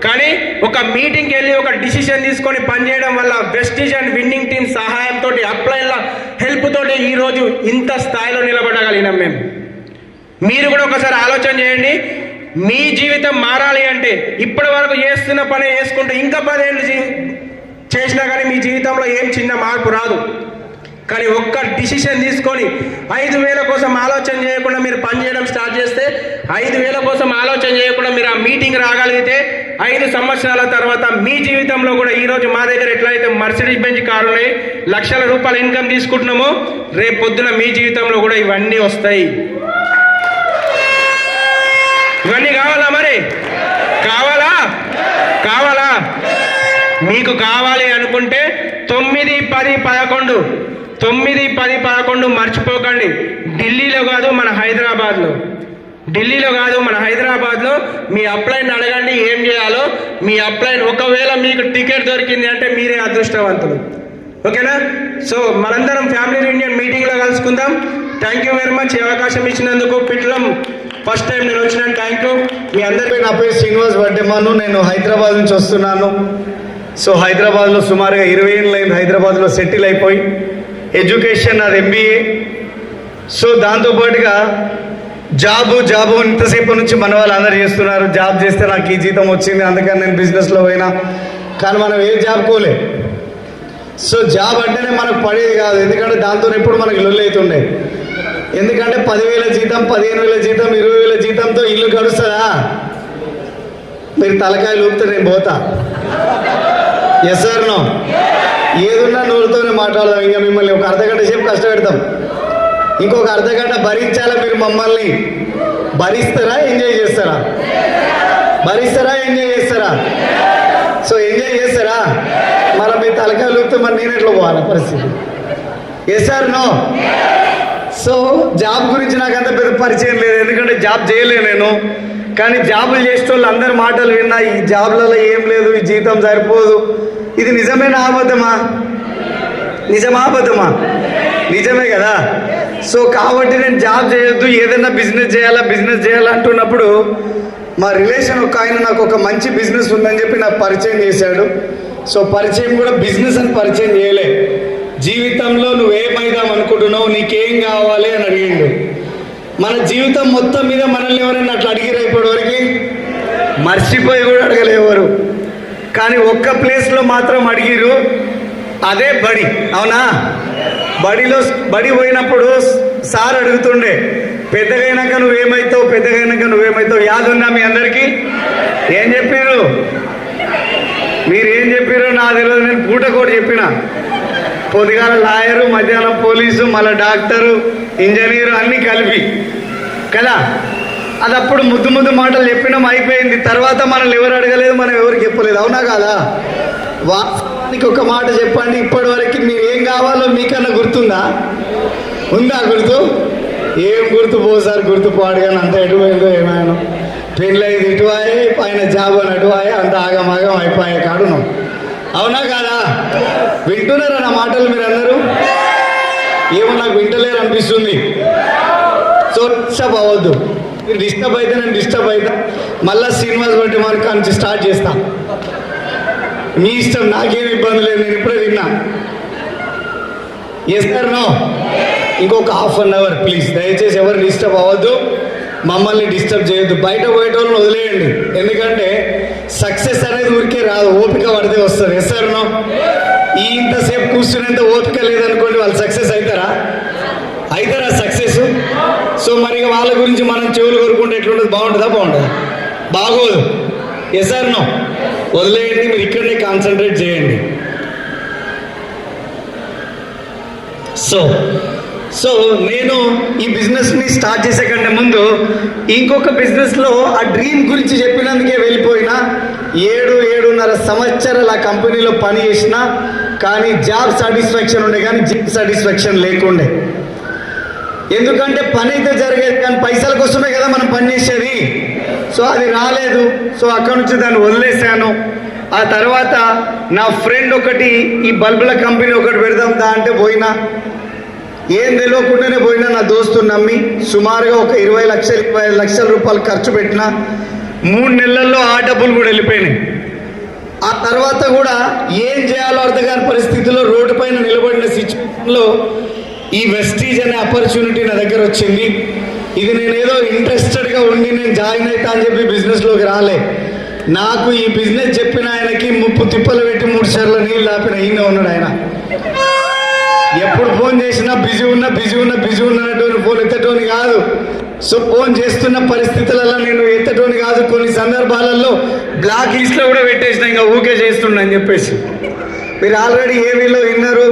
కానీ ఒక మీటింగ్కి వెళ్ళి ఒక డిసిషన్ తీసుకొని పనిచేయడం వల్ల వెస్టీజ్ అండ్ విన్నింగ్ టీమ్ సహాయంతో, అప్లైన్ల హెల్ప్ తోటి ఈరోజు ఇంత స్థాయిలో నిలబడగలిగినాం మేము. మీరు కూడా ఒకసారి ఆలోచన చేయండి, మీ జీవితం మారాలి అంటే ఇప్పటి వరకు చేస్తున్న పని చేసుకుంటూ ఇంకా 10 ఏళ్ళు చేసినా కానీ మీ జీవితంలో ఏం చిన్న మార్పు రాదు. కానీ ఒక్క డిసిషన్ తీసుకొని 5,000 కోసం ఆలోచన చేయకుండా మీరు పనిచేయడం స్టార్ట్ చేస్తే, 5,000 కోసం ఆలోచన చేయకుండా మీరు ఆ మీటింగ్ రాగలిగితే 5 సంవత్సరాల తర్వాత మీ జీవితంలో కూడా ఈరోజు మా దగ్గర ఎట్లయితే మర్సిడీస్ బెంజ్ కారు ఉన్నాయి, ₹1,00,000 ఇన్కమ్ తీసుకుంటున్నామో, రేపు పొద్దున మీ జీవితంలో కూడా ఇవన్నీ వస్తాయి. ఇవన్నీ కావాలా? మరి కావాలా? మీకు కావాలి అనుకుంటే 9, 10, 11 9, 10, 11 మర్చిపోకండి. ఢిల్లీలో కాదు మన హైదరాబాద్లో మీ అప్లైన్ అడగండి ఏం చేయాలో. మీ అప్లైన్ ఒకవేళ మీకు టికెట్ దొరికింది అంటే మీరే అదృష్టవంతులు. ఓకేనా? సో మనందరం ఫ్యామిలీ యూనియన్ మీటింగ్లో కలుసుకుందాం. Thank you very much. ఈ అవకాశం ఇచ్చినందుకు పిట్లం ఫస్ట్ టైం నేను వచ్చినాను. థ్యాంక్ యూ మీ అందరికీ. నా పేరు శ్రీనివాస్ వడ్డెమాను. నేను హైదరాబాద్ నుంచి వస్తున్నాను. సో హైదరాబాద్లో సుమారుగా 20 ఏళ్ళు అయింది హైదరాబాద్లో సెటిల్ అయిపోయి. ఎడ్యుకేషన్ నాది MBA. సో దాంతోపాటుగా జాబు ఇంతసేపు నుంచి మన వాళ్ళు అందరు చేస్తున్నారు. జాబ్ చేస్తే నాకు ఈ జీతం వచ్చింది అందుకని నేను బిజినెస్లో పోయినా. కానీ మనం ఏ జాబ్ కోలే. సో జాబ్ అంటేనే మనకు పడేది కాదు. ఎందుకంటే దాంతో ఎప్పుడు మనకి లొల్లి అవుతుండే. ఎందుకంటే 10,000 జీతం, 15,000 జీతం, 20,000 జీతంతో ఇల్లు గడుస్తుందా? మీరు తలకాయలు ఊపితే నేను పోతా. Yes sir no? ఏదున్నా నోరుతోనే మాట్లాడదాం. ఇంకా మిమ్మల్ని ఒక అర్ధగంట సేపు కష్టపెడతాం. ఇంకొక అర్ధగంట భరించాలా? మీరు మమ్మల్ని భరిస్తారా ఎంజాయ్ చేస్తారా? సో ఎంజాయ్ చేస్తారా? మరి మీ తలకాయలు ఊపితే మరి నేను ఎట్లా పోవాలా పరిస్థితి? Yes sir no? So job గురించి నాకు అంత పెద్ద పరిచయం లేదు. ఎందుకంటే జాబ్ చేయలేను నేను. కానీ జాబులు చేసే వాళ్ళు అందరి మాటలు విన్నా. ఈ జాబ్లలో ఏం లేదు, ఈ జీతం సరిపోదు. ఇది నిజమేనా అబద్ధమా? నిజమే కదా. సో కాబట్టి నేను జాబ్ చేయొద్దు, ఏదైనా బిజినెస్ చేయాలంటున్నప్పుడు మా రిలేషన్ ఒక ఆయన నాకు ఒక మంచి బిజినెస్ ఉందని చెప్పి నాకు పరిచయం చేశాడు. సో పరిచయం కూడా బిజినెస్ అని పరిచయం చేయలే. జీవితంలో నువ్వేమైదాం అనుకుంటున్నావు, నీకేం కావాలి అని అడిగిండు. మన జీవితం మొత్తం మీద మనల్ని ఎవరైనా అట్లా అడిగిరా ఇప్పటివరకు? మర్చిపోయి కూడా అడగలేవారు. కానీ ఒక్క ప్లేస్లో మాత్రం అడిగిరు, అదే బడి. అవునా? బడి పోయినప్పుడు సార్ అడుగుతుండే, పెద్దగైనాక నువ్వేమవుతావు యాదుందా మీ అందరికీ? ఏం చెప్పారు? మీరేం చెప్పారో నాకు తెలియదు. నేను పూటకోటి చెప్పిన. పొద్దుగాల లాయరు, మధ్యాహ్నం పోలీసు, మళ్ళీ డాక్టరు, ఇంజనీరు అన్నీ కలిపి కదా. అది అప్పుడు ముద్దు మాటలు చెప్పినాం, అయిపోయింది. తర్వాత మనల్ని ఎవరు అడగలేదు, మనం ఎవరికి చెప్పలేదు. అవునా కాదా? వాస్తవానికి ఒక మాట చెప్పండి, ఇప్పటి వరకు మీరు ఏం కావాలో మీకన్నా గుర్తుందా? గుర్తు? ఏం గుర్తు పోసారు, గుర్తుపాడు. కానీ అంత ఎటుపోయిందో ఏమైనా. పెళ్ళైదు ఇటువాయే, పైన జాబ్ అని అటువాయే, అంత ఆగమాగం అయిపోయే కాడున్నాం. అవునా కాదా? వింటున్నారా నా మాటలు మీరందరూ? ఏమో నాకు వింటలేరు అనిపిస్తుంది. సో డిస్టర్బ్ అవ్వద్దు. మీరు డిస్టర్బ్ అయితే నేను డిస్టర్బ్ అవుతా. మళ్ళీ శ్రీనివాస్ బట్టి మనకు నుంచి స్టార్ట్ చేస్తా. మీ ఇష్టం, నాకేం ఇబ్బంది లేదు. నేను ఇప్పుడే విన్నా. Yes sir no? ఇంకొక ½ అన్ అవర్ ప్లీజ్. దయచేసి ఎవరు డిస్టర్బ్ అవ్వద్దు, మమ్మల్ని డిస్టర్బ్ చేయొద్దు. బయట పోయేటోళ్ళని వదిలేయండి. ఎందుకంటే సక్సెస్ అనేది ఊరికే రాదు, ఓపిక పడితే వస్తుంది. Yes sir no? ఇంతసేపు కూర్చునేంత ఓపిక లేదనుకోండి, వాళ్ళు సక్సెస్ అవుతారా సక్సెస్? సో మరి వాళ్ళ గురించి మనం చెవులు కొరుకుంటే ఎట్లుంటుంది? బాగుంటుందా? బాగోదు. Yes sir no? వదిలేయండి, మీరు ఇక్కడనే కాన్సన్ట్రేట్ చేయండి. సో నేను ఈ బిజినెస్ని స్టార్ట్ చేసే కంటే ముందు ఇంకొక బిజినెస్లో ఆ డ్రీమ్ గురించి చెప్పినందుకే వెళ్ళిపోయినా. 7-7.5 సంవత్సరాలు ఆ కంపెనీలో పని చేసిన. కానీ జాబ్ సాటిస్ఫాక్షన్ ఉండే, కానీ జాబ్ సాటిస్ఫాక్షన్ లేకుండే. ఎందుకంటే పని అయితే జరిగేది, కానీ పైసల కోసమే కదా మనం పని చేసేది. సో అది రాలేదు. సో అక్కడ నుంచి దాన్ని వదిలేశాను. ఆ తర్వాత నా ఫ్రెండ్ ఒకటి ఈ బల్బుల కంపెనీ ఒకటి పెడదాం అంటే పోయినా. ఏం తెలియకుండానే పోయినా. నా దోస్తుని నమ్మి సుమారుగా ఒక 25 లక్షల రూపాయలు ఖర్చు పెట్టిన. 3 నెలల్లో ఆ డబ్బులు కూడా వెళ్ళిపోయినాయి. ఆ తర్వాత కూడా ఏం చేయాలో అర్థం కాని పరిస్థితిలో రోడ్డు పైన నిలబడిన సిచ్యువేషన్లో ఈ వెస్టీజ్ అనే ఆపర్చునిటీ నా దగ్గర వచ్చింది. ఇది నేనేదో ఇంట్రెస్టెడ్గా ఉండి నేను జాయిన్ అవుతా అని చెప్పి బిజినెస్లోకి రాలే. నాకు ఈ బిజినెస్ చెప్పిన ఆయనకి 30 తిప్పలు పెట్టి 3 సార్లు నీళ్ళు ఆపిన ఈయన ఉన్నాడు ఆయన. ఎప్పుడు ఫోన్ చేసినా బిజీ ఉన్నటువంటి ఫోన్ ఎత్తటోని కాదు. సో ఫోన్ చేస్తున్న పరిస్థితులలో నేను ఎత్తటోని కాదు. కొన్ని సందర్భాలలో బ్లాక్ లిస్ట్లో కూడా పెట్టేసిన, ఇంకా ఊకే చేస్తున్నా అని చెప్పేసి. మీరు ఆల్రెడీ ఏవీలో విన్నారు.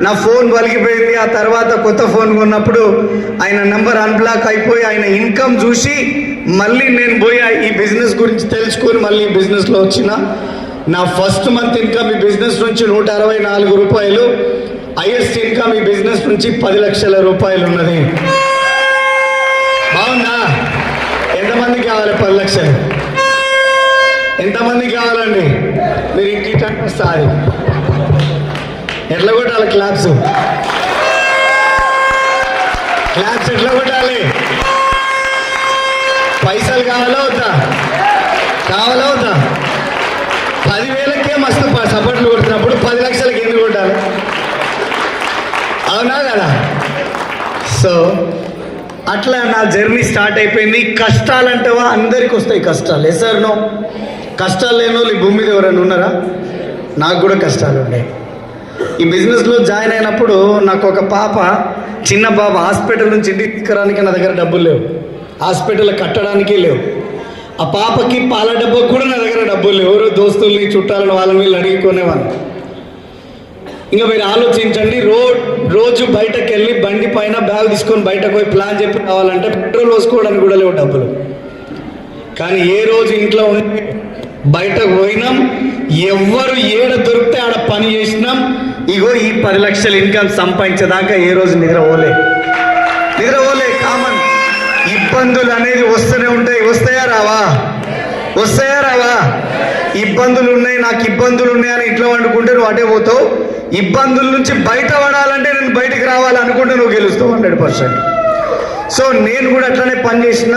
నా ఫోన్ పలికిపోయింది. ఆ తర్వాత కొత్త ఫోన్ కొన్నప్పుడు ఆయన నెంబర్ అన్బ్లాక్ అయిపోయి ఆయన ఇన్కమ్ చూసి మళ్ళీ నేను పోయి ఈ బిజినెస్ గురించి తెలుసుకొని మళ్ళీ ఈ బిజినెస్లో వచ్చిన. నా ఫస్ట్ మంత్ ఇన్కమ్ ఈ బిజినెస్ నుంచి 164 రూపాయలు, హైయెస్ట్ ఇన్కమ్ ఈ బిజినెస్ నుంచి 10 లక్షల రూపాయలు ఉన్నది. బాగుందా? ఎంతమందికి కావాలి 10 లక్షలు? ఎంతమందికి కావాలండి? మీరు ఇంటి సారి ఎట్లా కొట్టాలి? క్లాప్స్ ఎట్లా కొట్టాలి? పైసలు కావాలా వద్దా? 10,000కే మస్తు సపోర్ట్లు కొడుతున్నప్పుడు 10 లక్షలకి ఎందుకు కొట్టాలి? అవునా కదా? సో అట్లా నా జర్నీ స్టార్ట్ అయిపోయింది. కష్టాలు అంటేవా అందరికి వస్తాయి కష్టాలు. ఎసార్ నో? కష్టాలు లేని వాళ్ళు ఈ భూమి మీద ఎవరైనా ఉన్నారా? నాకు కూడా కష్టాలు ఉన్నాయి. ఈ బిజినెస్లో జాయిన్ అయినప్పుడు నాకు ఒక పాప, చిన్న పాప, హాస్పిటల్ నుంచి ఇంటికి తీసుకురానికి నా దగ్గర డబ్బులు లేవు, హాస్పిటల్ కట్టడానికి లేవు. ఆ పాపకి పాల డబ్బకు కూడా నా దగ్గర డబ్బులు లేవు. ఎవరో దోస్తుల్ని, చుట్టాలను, వాళ్ళని వీళ్ళు అడిగికొనేవాళ్ళు. ఇంకా మీరు ఆలోచించండి, రోజు బయటకు వెళ్ళి బండి పైన బ్యాగ్ తీసుకొని బయటకు పోయి ప్లాన్ చెప్పి కావాలంటే పెట్రోల్ పోసుకోవడానికి కూడా లేవు డబ్బులు. కానీ ఏ రోజు ఇంట్లో ఉండి బయటకు పోయినాం, ఎవరు ఏడ దొరికితే ఆడ పని చేసినాం. ఇగో ఈ 10 లక్షల ఇన్కమ్ సంపాదించేదాకా ఏ రోజు నిద్రపోలే. కామన్. ఇబ్బందులు అనేది వస్తూనే ఉంటాయి. వస్తాయా రావా? ఇబ్బందులు ఉన్నాయి, నాకు ఇబ్బందులు ఉన్నాయని ఇంట్లో వండుకుంటే నువ్వు అటే పోతావు. ఇబ్బందుల నుంచి బయట పడాలంటే నేను బయటికి రావాలనుకుంటే నువ్వు గెలుస్తావు 100%. సో నేను కూడా అట్లనే పని చేసిన.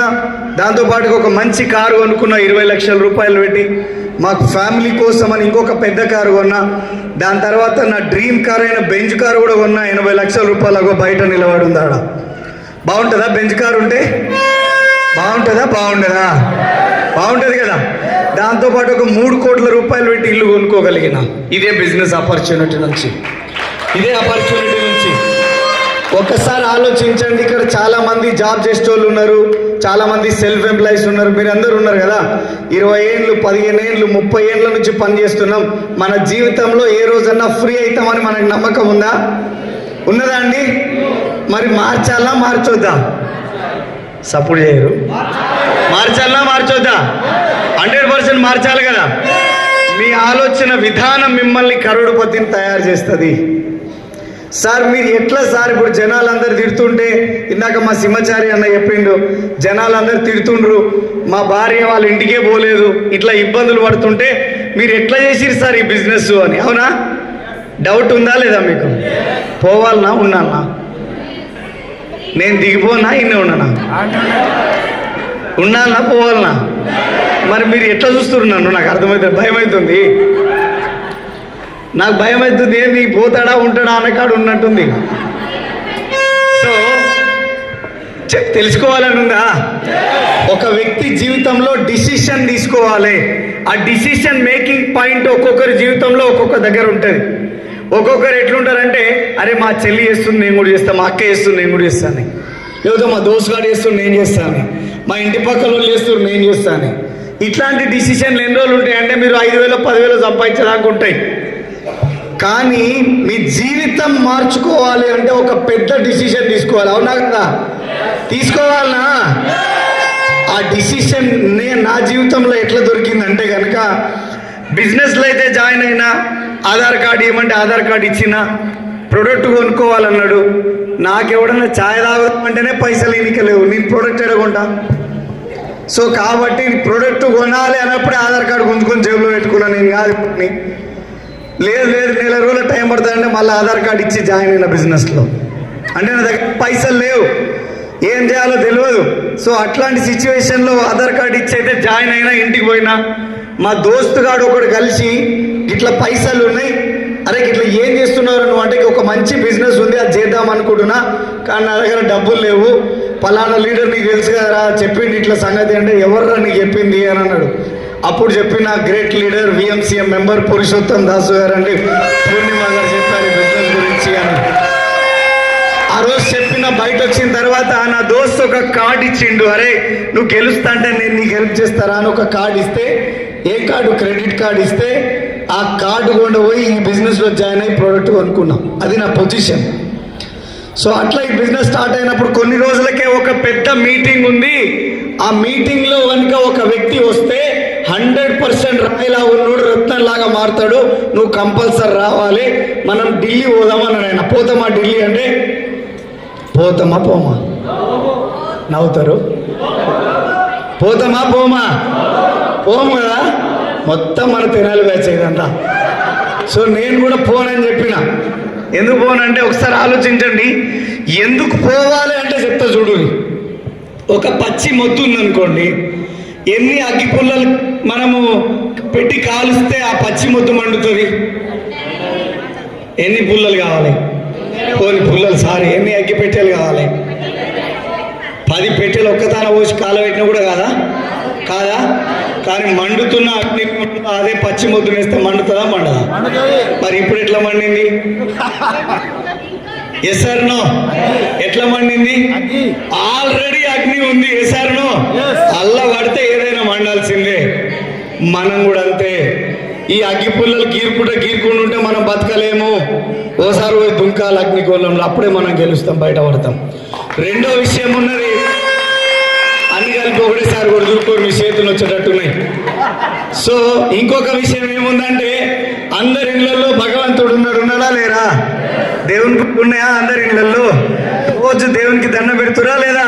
దాంతోపాటు ఒక మంచి కారు కొనుక్కున్నా, 20 లక్షల రూపాయలు పెట్టి. మాకు ఫ్యామిలీ కోసం అని ఇంకొక పెద్ద కారు కొన్నా. దాని తర్వాత నా డ్రీమ్ కార్ అయిన బెంజ్ కారు కూడా కొన్నా, 80 లక్షల రూపాయలకు బయట నిలబడి ఉంది ఆడ. బాగుంటుందా బెంజ్ కారు ఉంటే? బాగుంటుంది కదా. దాంతోపాటు ఒక 3 కోట్ల రూపాయలు పెట్టి ఇల్లు కొనుక్కోగలిగిన. ఇదే బిజినెస్ ఆపర్చునిటీ నుంచి. ఒక్కసారి ఆలోచించండి, ఇక్కడ చాలా మంది జాబ్ చేసేటోళ్ళు ఉన్నారు, చాలా మంది సెల్ఫ్ ఎంప్లాయీస్ ఉన్నారు, మీరు అందరూ ఉన్నారు కదా. 20 ఏళ్ళు, 15 ఏళ్ళు, 30 ఏళ్ళ నుంచి పని చేస్తున్నాం. మన జీవితంలో ఏ రోజన్నా ఫ్రీ అవుతామని మనకు నమ్మకం ఉన్నదా అండి? మరి మార్చొద్దా? సపోర్ట్ చేయరు. మార్చొద్దా? 100% మార్చాలి కదా. మీ ఆలోచన విధానం మిమ్మల్ని కరోడుపతిని తయారు చేస్తుంది. సార్ మీరు ఎట్లా సార్? ఇప్పుడు జనాలందరూ తిడుతుంటే, ఇందాక మా సింహచారి అన్న చెప్పిండు, జనాలందరూ తిడుతుండ్రు, మా భార్య వాళ్ళ ఇంటికే పోలేదు, ఇట్లా ఇబ్బందులు పడుతుంటే మీరు ఎట్లా చేసిరు సార్ ఈ బిజినెస్ అని. అవునా? డౌట్ ఉందా లేదా మీకు? పోవాలనా ఉన్నానా? నేను దిగిపోనా ఇన్నే ఉన్నానా పోవాలనా? మరి మీరు ఎట్లా చూస్తున్నారు? నాకు అర్థమవుతుంది, భయం అవుతుంది. నాకు భయం అవుతుంది. ఏంది పోతాడా ఉంటాడా అన్నకాడు ఉన్నట్టుంది. సో తెలుసుకోవాలని ఉందా? ఒక వ్యక్తి జీవితంలో డిసిషన్ తీసుకోవాలి. ఆ డిసిషన్ మేకింగ్ పాయింట్ ఒక్కొక్కరి జీవితంలో ఒక్కొక్క దగ్గర ఉంటుంది. ఒక్కొక్కరు ఎట్లుంటారంటే, అరే మా చెల్లి చేస్తుంది నేను కూడా చేస్తాను, మా అక్క చేస్తుంది నేను కూడా చేస్తాను, లేకపోతే మా దోస్తుగాడు చేస్తుంది నేను చేస్తాను, మా ఇంటి పక్కన వాళ్ళు చేస్తారు నేను చేస్తాను. ఇట్లాంటి డిసిషన్లు ఎన్ని రోజులు ఉంటాయంటే మీరు 5,000 10,000 సంపాదించడానికి ఉంటాయి. కానీ మీ జీవితం మార్చుకోవాలి అంటే ఒక పెద్ద డిసిషన్ తీసుకోవాలి. అవునా కదా? తీసుకోవాలనా? ఆ డిసిషన్ నా జీవితంలో ఎట్లా దొరికిందంటే కనుక, బిజినెస్లో అయితే జాయిన్ అయినా, ఆధార్ కార్డు ఇవ్వమంటే ఆధార్ కార్డు ఇచ్చిన, ప్రోడక్ట్ కొనుక్కోవాలన్నాడు. నాకెవడన్నా ఛాయ్ తాగమంటేనే పైసలు ఎన్నికలేవు, నేను ప్రోడక్ట్ ఎడగొంటా. సో కాబట్టి ప్రోడక్ట్ కొనాలి అన్నప్పుడే ఆధార్ కార్డు గుంజుకొని జేబులో పెట్టుకున్నాను. నేను కాదు, లేదు నెల రోజుల టైం పడుతుందంటే మళ్ళీ ఆధార్ కార్డు ఇచ్చి జాయిన్ అయిన బిజినెస్లో. అంటే నా దగ్గర పైసలు లేవు, ఏం చేయాలో తెలియదు. సో అట్లాంటి సిచ్యువేషన్లో ఆధార్ కార్డు ఇచ్చి అయితే జాయిన్ అయినా, ఇంటికి పోయినా మా దోస్తుగాడు ఒకడు కలిసి ఇట్లా పైసలు ఉన్నాయి, అరే ఇట్లా ఏం చేస్తున్నారు నువ్వు అంటే, ఒక మంచి బిజినెస్ ఉంది అది చేద్దాం అనుకుంటున్నా, కానీ నా దగ్గర డబ్బులు లేవు, పలానా లీడర్ నీకు తెలుసు కదరా చెప్పింది ఇట్లా సంగతి అంటే, ఎవర్రా నీకు చెప్పింది అని అన్నాడు. అప్పుడు చెప్పిన great leader విఎంసీఎం member Purushottam Dasu గారు అండి, పూర్ణిమ గారు చెప్పారు బిజినెస్ గురించి అని. ఆ రోజు చెప్పిన బయట వచ్చిన తర్వాత నా దోస్త్ ఒక కార్డు ఇచ్చిండు, అరే నువ్వు గెలుస్తా అంటే నేను నీకు హెల్ప్ చేస్తారా అని ఒక కార్డు ఇస్తే, ఏ కార్డు? క్రెడిట్ కార్డు ఇస్తే ఆ కార్డు కొండ పోయి ఈ బిజినెస్లో జాయిన్ అయ్యి ప్రోడక్ట్ కొనుక్కున్నాం. అది నా పొజిషన్. సో అట్లా ఈ బిజినెస్ స్టార్ట్ అయినప్పుడు కొన్ని రోజులకే ఒక పెద్ద మీటింగ్ ఉంది. ఆ మీటింగ్లో కనుక ఒక వ్యక్తి వస్తే 100% రాయిలా ఉన్నోడు రత్నంలాగా మారుతాడు, నువ్వు కంపల్సరీ రావాలి, మనం ఢిల్లీ పోదామని ఆయన. పోతామా ఢిల్లీ అంటే? పోతామా పోమా? నవ్వుతారు. పోతామా పోమా? పోము కదా, మొత్తం మన తినాలి బ్యాచ్ ఇదంతా. సో నేను కూడా పోనని చెప్పిన. ఎందుకు పోనంటే ఒకసారి ఆలోచించండి, ఎందుకు పోవాలి అంటే చెప్తా చూడు. ఒక పచ్చి మొద్దు ఉందనుకోండి, ఎన్ని అగ్గి పుల్లలు మనము పెట్టి కాలుస్తే ఆ పచ్చి మొద్దు మండుతుంది? ఎన్ని పుల్లలు కావాలి? కొన్ని పుల్లలు ఎన్ని అగ్గి పెట్టెలు కావాలి? 10 పెట్టెలు ఒక్కతాన పోసి కాలబెట్టినా కూడా కాదా? కానీ మండుతున్న అగ్ని అదే పచ్చి మొద్దు వేస్తే మండుతుందా మండదా? మరి ఇప్పుడు ఎట్లా మండింది? Yes or no? ఎట్లా మండింది? ఆల్రెడీ అగ్ని ఉంది. Yes or no? అల్లా పడితే ఏదైనా మండాల్సిందే. మనం కూడా అంతే. ఈ అగ్గి పుల్లలు గీరుకుంటూ ఉంటే మనం బతకలేము. ఓసారి పోయి దుంకాలి అగ్నికోలంలో, అప్పుడే మనం గెలుస్తాం, బయటపడతాం. రెండో విషయం ఉన్నది, అన్ని కలిపి ఒకటేసారి కూడా చూసుకోరు, మీ చేతులు వచ్చేటట్టున్నాయి. సో ఇంకొక విషయం ఏముందంటే, అందరి ఇళ్లలో భగవంతుడు ఉన్నాడా లేరా? దేవునికి ఉన్నాయా అందరి ఇళ్లలో? రోజు దేవునికి దండం పెడుతురా లేదా?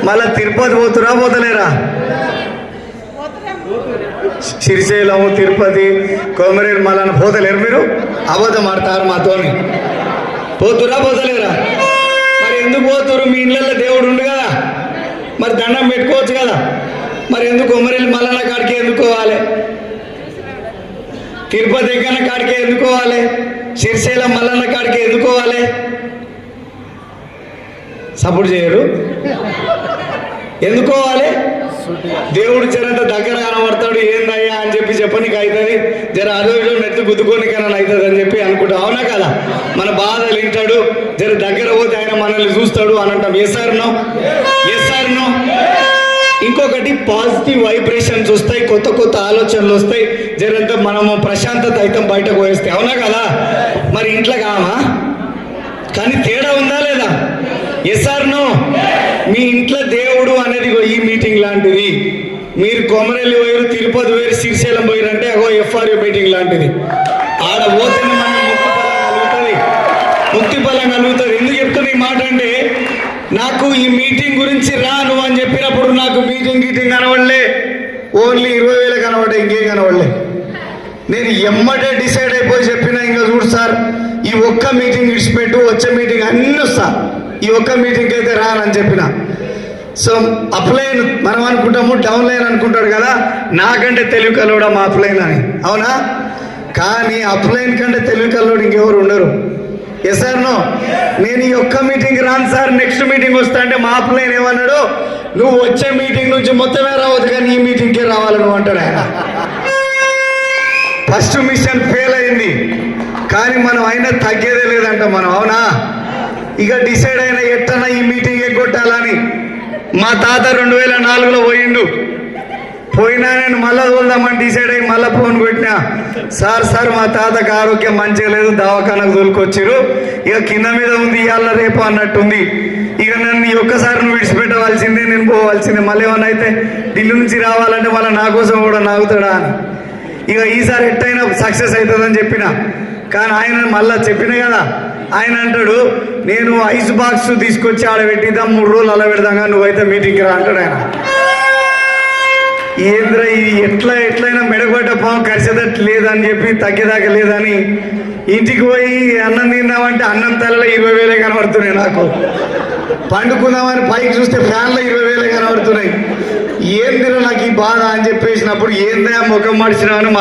మళ్ళా తిరుపతి పోతురా పోతలేరా? శ్రీశైలం, తిరుపతి, కొమరేరు మళ్ళా పోతలేరు మీరు? అబద్ధం ఆడతారు మాతోని. పోతురా పోతలేరా? మరి ఎందుకు పోతురు? మీ ఇళ్ళల్లో దేవుడు ఉండు కదా, మరి దండం పెట్టుకోవచ్చు కదా. మరి ఎందుకు కొమరేలు మల్లన్న కాడికి ఎందుకోవాలి? తిరుపతి ఎక్కన్న కాడికి ఎందుకోవాలి? శ్రీశైలం మల్లన్న కాడికి ఎందుకోవాలి? సపోర్ట్ చేయరు. ఎందుకోవాలి? దేవుడు జరంత దగ్గర కనబడతాడు, ఏందయ్యా అని చెప్పనీకి అవుతుంది, జర అదో నెత్తి గుద్దుకోనికైనా అవుతుంది అని చెప్పి అనుకుంటా. అవునా కదా? మన బాధలు వింటాడు, జర దగ్గర పోతే ఆయన మనల్ని చూస్తాడు అని అంటాం. Yes or no? ఇంకొకటి, పాజిటివ్ వైబ్రేషన్స్ వస్తాయి, కొత్త ఆలోచనలు వస్తాయి, జరంతా మనము ప్రశాంతత అయితే బయటకు పోయేస్తాయి. అవునా కదా? మరి ఇంట్లో కామా? కానీ తేడా ఉందా లేదా? Yes or no? మీ ఇంట్లో దేవుడు అనేది ఈ మీటింగ్ లాంటిది. మీరు కొమరెల్లి పోయారు, తిరుపతి పోయారు, శ్రీశైలం పోయారంటే అగో FRU మీటింగ్ లాంటిది. ఆడ పోతేనే మనకు ముక్తి ఫలం కలుగుతుంది. ఎందుకు చెప్తున్నా ఈ మాట అంటే, నాకు ఈ మీటింగ్ గురించి రాను అని చెప్పినప్పుడు నాకు మీటింగ్ కనబడలే, ఓన్లీ 20,000 కనబడ్డాయి, ఇంకేం కనబడలే. నేను ఎమ్మటే డిసైడ్ అయిపోయి చెప్పిన, ఇంకా చూడు సార్, ఈ ఒక్క మీటింగ్ విడిచిపెట్టు, వచ్చే మీటింగ్ అన్నీ వస్తా, ఈ ఒక్క మీటింగ్కి అయితే రానని చెప్పిన. సో అప్లైన్ మనం అనుకుంటాము, డౌన్ లైన్ అనుకుంటాడు కదా, నాకంటే తెలివి కలవడం అప్లైన్ అని. అవునా? కానీ అప్లైన్ కంటే తెలివి కలవడం ఇంకెవరు ఉండరు. Yes or no? నేను ఈ ఒక్క మీటింగ్ రాను సార్, నెక్స్ట్ మీటింగ్ వస్తా అంటే మా అప్లైన్ ఏమన్నాడు, నువ్వు వచ్చే మీటింగ్ నుంచి మొత్తమే రావద్దు కానీ ఈ మీటింగ్కే రావాలి నువ్వు అంటాడు ఆయన. ఫస్ట్ మిషన్ ఫెయిల్ అయింది, కానీ మనం అయినా తగ్గేదే లేదంట మనం. అవునా? ఇక డిసైడ్ అయినా ఎట్టన్నా ఈ మీటింగ్ ఎగ్గొట్టాలని. మా తాత 2004లో పోయినా నేను మళ్ళీ తోలుదామని డిసైడ్ అయ్యి మళ్ళీ ఫోన్ కొట్టినా, సార్ మా తాతకు ఆరోగ్యం మంచిగా లేదు, దవాఖానకు తోలుకొచ్చిరు, ఇక కింద మీద ఉంది, ఇవాళ రేపు అన్నట్టుంది, ఇక నన్ను ఒక్కసారి నువ్వు విడిచిపెట్టవలసిందే, నేను పోవాల్సిందే, మళ్ళీ ఏమన్నా అయితే ఢిల్లీ నుంచి రావాలంటే మళ్ళీ నా కోసం కూడా నాగుతాడా అని. ఇక ఈసారి ఎట్టయినా సక్సెస్ అవుతుందని చెప్పిన. కానీ ఆయన మళ్ళీ చెప్పిన కదా, ఆయన అంటాడు, నేను ఐస్ బాక్స్ తీసుకొచ్చి ఆడ పెట్టిద్దాం, 3 రోజులు అలా పెడదాం, నువ్వైతే మీటింగ్కి రా అంటాడు ఆయన. ఏంద్ర ఇది ఎట్లయినా మెడగొట్ట పాము కరిసేదట్టు లేదని చెప్పి తగ్గేదాకా లేదని ఇంటికి పోయి అన్నం తిందామంటే అన్నం తలలో 20,000 కనబడుతున్నాయి. నాకు పండుకుందామని పైకి చూస్తే ఫ్యాన్లో 20,000 కనబడుతున్నాయి. ఏందిర నాకు ఈ బాధ అని చెప్పేసినప్పుడు, ఏందా ముఖం మార్చినావు అని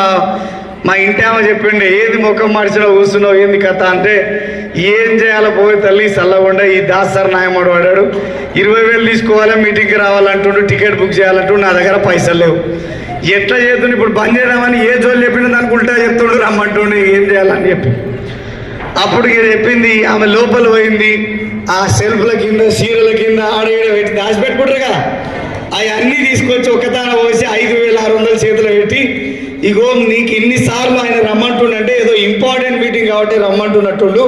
మా ఇంటి ఆమె చెప్పిండే, ఏది ముఖం మార్చినావు కూర్చున్నావు ఏంది కథ అంటే, ఏం చేయాలో పోయి తల్లి చల్లకుండా ఈ దాసార్ నాయమాడు వాడాడు, 20,000 తీసుకోవాలి, మీటింగ్కి రావాలంటుండు, టికెట్ బుక్ చేయాలంటుండు, నా దగ్గర పైసలు లేవు, ఎట్లా చేస్తుండే, ఇప్పుడు బంద్ చేద్దామని ఏ జోలు చెప్పినా దానికి ఉల్టా చెప్తుండు, రమ్మంటుండు, ఏం చేయాలని చెప్పి. అప్పుడు చెప్పింది, ఆమె లోపల పోయింది, ఆ సెల్ఫ్ల కింద చీరల కింద ఆడ పెట్టి దాచిపెట్టుకుంటారు కదా, అవన్నీ తీసుకొచ్చి ఒకతాన పోసి 5,600 చేతిలో పెట్టి, ఇగో నీకు ఇన్నిసార్లు ఆయన రమ్మంటుండంటే ఏదో ఇంపార్టెంట్ ఇంపార్టెంట్ మీటింగ్ కాబట్టి రమ్మంటున్నట్టుండు.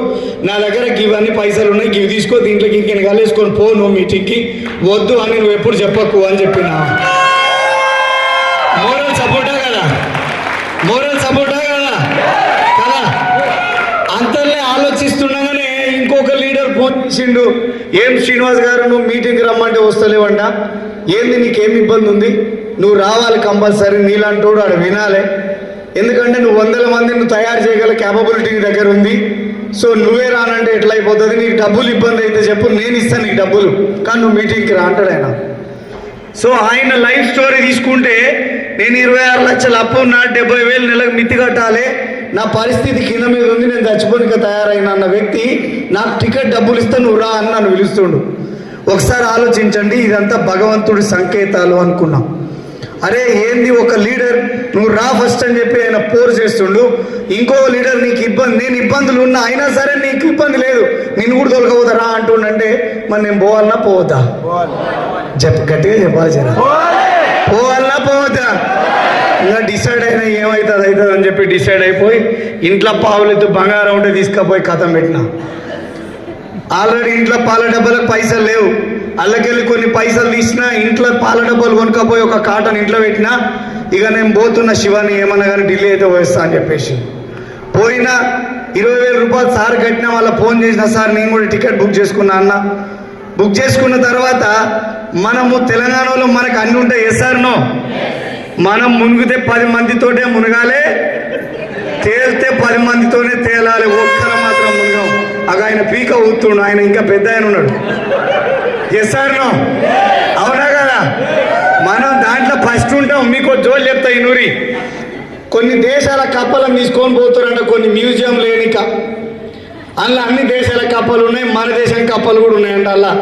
నా దగ్గర ఇవన్నీ పైసలు ఉన్నాయి, ఇవి తీసుకో, దీంట్లోకి ఇంకెన్ని కలిసుకొని పో నువ్వు మీటింగ్కి, వద్దు అని నువ్వు ఎప్పుడు చెప్పకు అని చెప్పిన. మోరల్ సపోర్టా కదా, మోరల్ సపోర్టా కదా కదా. అంతలే ఆలోచిస్తుండగానే ఇంకొక లీడర్ ఫోన్ చేసిండు. ఏం శ్రీనివాస్ గారు, నువ్వు మీటింగ్కి రమ్మంటే వస్తలేవంట, ఏంది నీకేం ఇబ్బంది ఉంది, నువ్వు రావాలి కంపల్సరీ, నీలాంటోడు ఆడ వినాలి, ఎందుకంటే నువ్వు 100 మందిని తయారు చేయగల క్యాపబిలిటీ నీ దగ్గర ఉంది. సో నువ్వే రానంటే ఎట్లా అయిపోతుంది, నీకు డబ్బులు ఇబ్బంది అయితే చెప్పు, నేను ఇస్తాను నీకు డబ్బులు, కానీ నువ్వు మీటింగ్కి రా అంటాడు ఆయన. సో ఆయన లైఫ్ స్టోరీ తీసుకుంటే, నేను 26 లక్షల అప్పు ఉన్నా, 70,000 నెలకు మిత్తి కట్టాలి, నా పరిస్థితి కింద మీద ఉంది, నేను చచ్చిపోనిక తయారైనా అన్న వ్యక్తి నాకు టికెట్ డబ్బులు ఇస్తే నువ్వు రా అని నన్ను పిలుస్తుండు. ఒకసారి ఆలోచించండి, ఇదంతా భగవంతుడి సంకేతాలు అనుకున్నాం. అరే ఏంది, ఒక లీడర్ నువ్వు రా ఫస్ట్ అని చెప్పి ఆయన పోరు చేస్తుండు, ఇంకో లీడర్ నీకు ఇబ్బంది, నేను ఇబ్బందులు ఉన్నా అయినా సరే నీకు ఇబ్బంది లేదు, నేను కూడా తొలగపోతా రా అంటుండంటే మరి నేను పోవాలన్నా పోవద్దా? గట్టిగా చెప్పాలి జరా, పోవాలన్నా పోవద్దా? ఇంకా డిసైడ్ అయినా ఏమవుతుంది అవుతుంది అని చెప్పి డిసైడ్ అయిపోయి ఇంట్లో పావులెత్తు బంగారం ఉంటే తీసుకుపోయి కథం పెట్టిన. ఆల్రెడీ ఇంట్లో పాల డబ్బాలకు పైసలు లేవు, అల్లకెళ్ళి కొన్ని పైసలు తీసినా, ఇంట్లో పాల డబ్బాలు కొనుక్కపోయి ఒక కాటన్ ఇంట్లో పెట్టినా, ఇక నేను పోతున్న శివాని ఏమన్నా కానీ ఢిల్లీ అయితే పోయిస్తా అని చెప్పేసి పోయినా. 20,000 రూపాయలు సార్ కట్టినా, వాళ్ళ ఫోన్ చేసిన, సార్ నేను కూడా టికెట్ బుక్ చేసుకున్నా అన్న. బుక్ చేసుకున్న తర్వాత మనము తెలంగాణలో మనకు అన్ని ఉంటాయి, ఎస్ఆర్ నో, మనం మునిగితే 10 మందితోటే మునగాలి, తేలితే 10 మందితోనే తేలాలి, ఒక్కరు మాత్రం మునగం. అగ ఆయన పీక ఊతుండు, ఆయన ఇంకా పెద్ద ఆయన ఉన్నాడు. ఎస్ఆర్ నో, అవునా కదా? మనం దాంట్లో ఫస్ట్ ఉంటాం. మీకు జోలు చెప్తా ఈ నూరి, కొన్ని దేశాల కప్పలను తీసుకొని పోతారంట, కొన్ని మ్యూజియం లేనిక, అందులో అన్ని దేశాల కప్పలు ఉన్నాయి, మన దేశం కప్పలు కూడా ఉన్నాయంట అలా.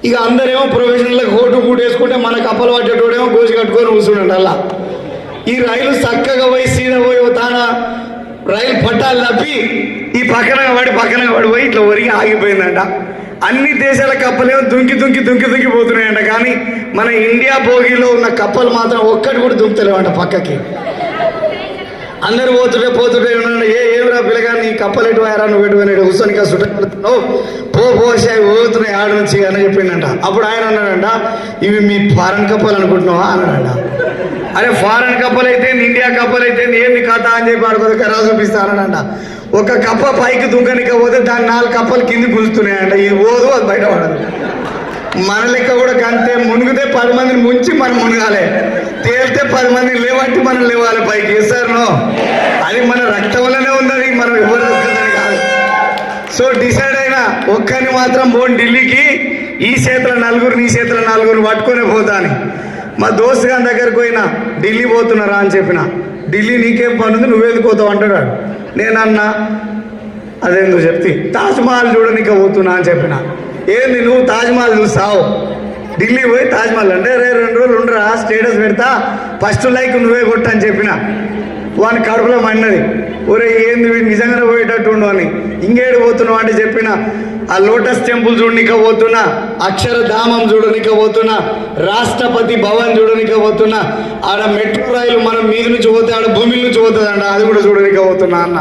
ఇక అందరేమో ప్రొఫెషనల్గా కోటు కూటు వేసుకుంటే మన కప్పలు పట్టేటోడేమో గోసి కట్టుకొని కూర్చుండండి అలా. ఈ రైలు చక్కగా పోయి సీదా పోయి తాన రైలు పట్టాలు తప్పి ఈ పక్కన పడి పోయి ఇట్లా ఒరిగి ఆగిపోయిందంట. అన్ని దేశాల కప్పలేమో దుంకి పోతున్నాయంట, కానీ మన ఇండియా భోగిలో ఉన్న కప్పలు మాత్రం ఒక్కటి కూడా దుంకుతలేవంట పక్కకి. అందరు పోతుంటే ఉన్నాడు, ఏమిరా పిల్లగా నీ కప్పలు ఎటు పోయారా, నువ్వు ఎటు పోయినా కూర్చొని సుట్టుకుంటున్నావు, పోసి అవి పోతున్నాయి ఆడ నుంచి అని చెప్పిండంట. అప్పుడు ఆయన అన్నాడంట, ఇవి మీ ఫారెన్ కప్పలు అనుకుంటున్నావా అన్నాడంట. అరే ఫారెన్ కప్పలు అయితే ఇండియా కప్పలు అయితే ఏంది కథ అని చెప్పి ఆడుకోదక రా చూపిస్తానంట. ఒక కప్ప పైకి దుంకనికపోతే దాని 4 కప్పలు కింది గుంజుతున్నాయంట, ఇది పోదు అది బయట పడదు. మన లెక్క కూడా అంతే, మునిగితే 10 మందిని ముంచి మనం మునగాలి, తేలితే 10 మందిని లేవంటి మనం లేవాలి పైకి. వేసారునో అది మన రక్తంలోనే ఉన్నది, మనం ఎవరు దొక్కదని కాదు. సో డిసైడ్ అయినా ఒక్కరిని మాత్రం పోను ఢిల్లీకి, ఈ చేతుల 4 నీ చేతుల 4 పట్టుకొని పోతా అని. మా దోస్తు గారి దగ్గరకు పోయినా, ఢిల్లీ పోతున్నారా అని చెప్పిన. ఢిల్లీ నీకేం పని ఉంది, నువ్వేందుకు పోతావు అంటాడు. నేనన్నా అదేందుకు చెప్తే, తాజ్మహల్ చూడనిక పోతున్నా అని చెప్పిన. ఏంది నువ్వు తాజ్మహల్ చూస్తావు, ఢిల్లీ పోయి తాజ్మహల్ అంటే 2 రోజులు ఉండరా, స్టేటస్ పెడతా, ఫస్ట్ లైక్ నువ్వే కొట్టని చెప్పిన. వాని కడుపులో మండినది, ఒరే ఏంది వీడు నిజంగానే పోయేటట్టు ఉండు అని. ఇంకేడు పోతున్నావు అంటే చెప్పిన, ఆ లోటస్ టెంపుల్ చూడనిక పోతున్నా, అక్షరధామం చూడనిక పోతున్నా, రాష్ట్రపతి భవన్ చూడనిక పోతున్నా, ఆడ మెట్రో రైలు మనం మీద నుంచి పోతే ఆడ భూమి నుంచి పోతుందంట, అది కూడా చూడనిక పోతున్నా అన్న.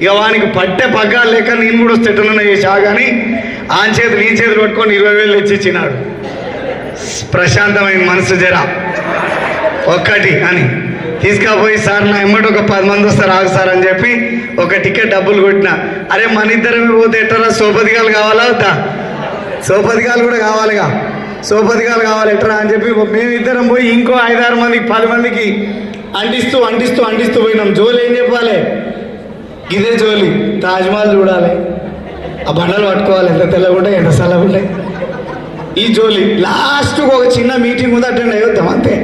ఇక వానికి పట్టే పగ్గాలు లేక నేను కూడా సెటిల్న చేసా, కానీ ఆన్ చేతులు ఈ చేతులు పట్టుకొని 20,000 తెచ్చిచ్చినాడు. ప్రశాంతమైన మనసు జరా ఒక్కటి అని తీసుకపోయి, సార్ నా ఎమ్మటి ఒక 10 మంది వస్తారు ఆగు సార్ అని చెప్పి ఒక టికెట్ డబ్బులు కొట్టిన. అరే మన ఇద్దరమే పోతే ఎట్టరా, సోపతిగాలు కావాలా వద్దా? సోపతిగాలు కూడా కావాలిగా, సోపతిగాలు కావాలి ఎట్టరా అని చెప్పి మేమిద్దరం పోయి ఇంకో 5-6 మందికి 10 మందికి అంటిస్తూ పోయినాం. జోలు ఏం చెప్పాలి, ఇదే జోలి, తాజ్మహల్ చూడాలి, ఆ బండలు పట్టుకోవాలి, ఎంత తెల్లగా ఉంటాయి ఎంత చల్లగా ఉంటాయి, ఈ జోలి. లాస్ట్కి ఒక చిన్న మీటింగ్ ఉంది, అటెండ్ అయ్యొద్దాం అంతే.